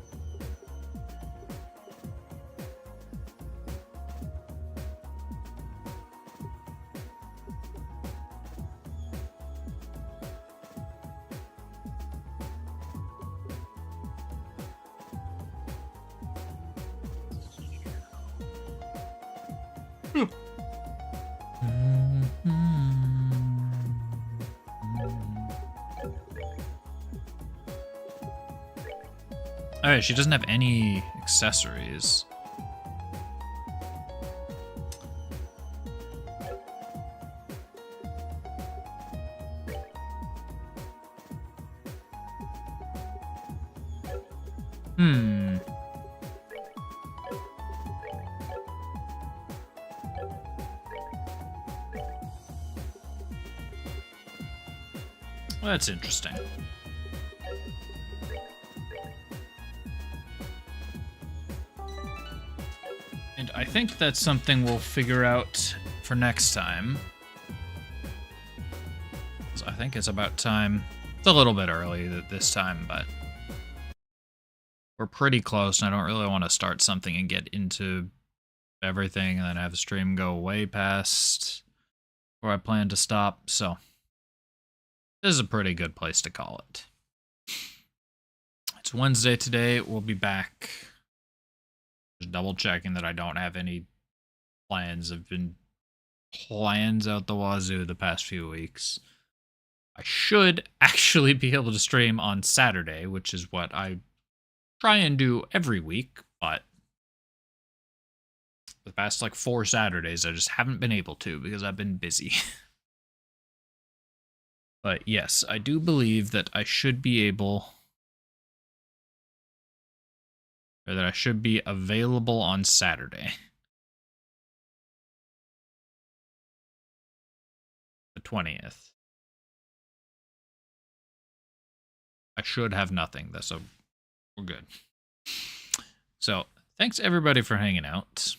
Alright, she doesn't have any accessories. Well, that's interesting. And I think that's something we'll figure out for next time. So I think it's about time. It's a little bit early this time, but we're pretty close, and I don't really want to start something and get into everything and then have the stream go way past where I plan to stop, so this is a pretty good place to call it. It's Wednesday today. We'll be back. Just double checking that I don't have any plans. I've been plans out the wazoo the past few weeks. I should actually be able to stream on Saturday, which is what I try and do every week, but the past like 4 Saturdays I just haven't been able to because I've been busy. But yes, I do believe that I should be able, or that I should be available on Saturday. The 20th. I should have nothing, so we're good. So, thanks everybody for hanging out.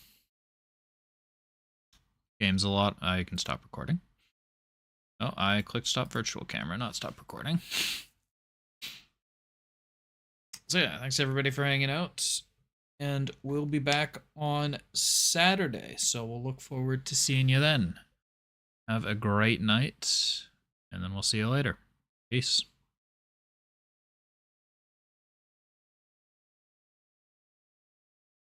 Games a lot. I can stop recording. Oh, I clicked stop virtual camera, not stop recording. So yeah, thanks everybody for hanging out. And we'll be back on Saturday, so we'll look forward to seeing you then. Have a great night, and then we'll see you later. Peace.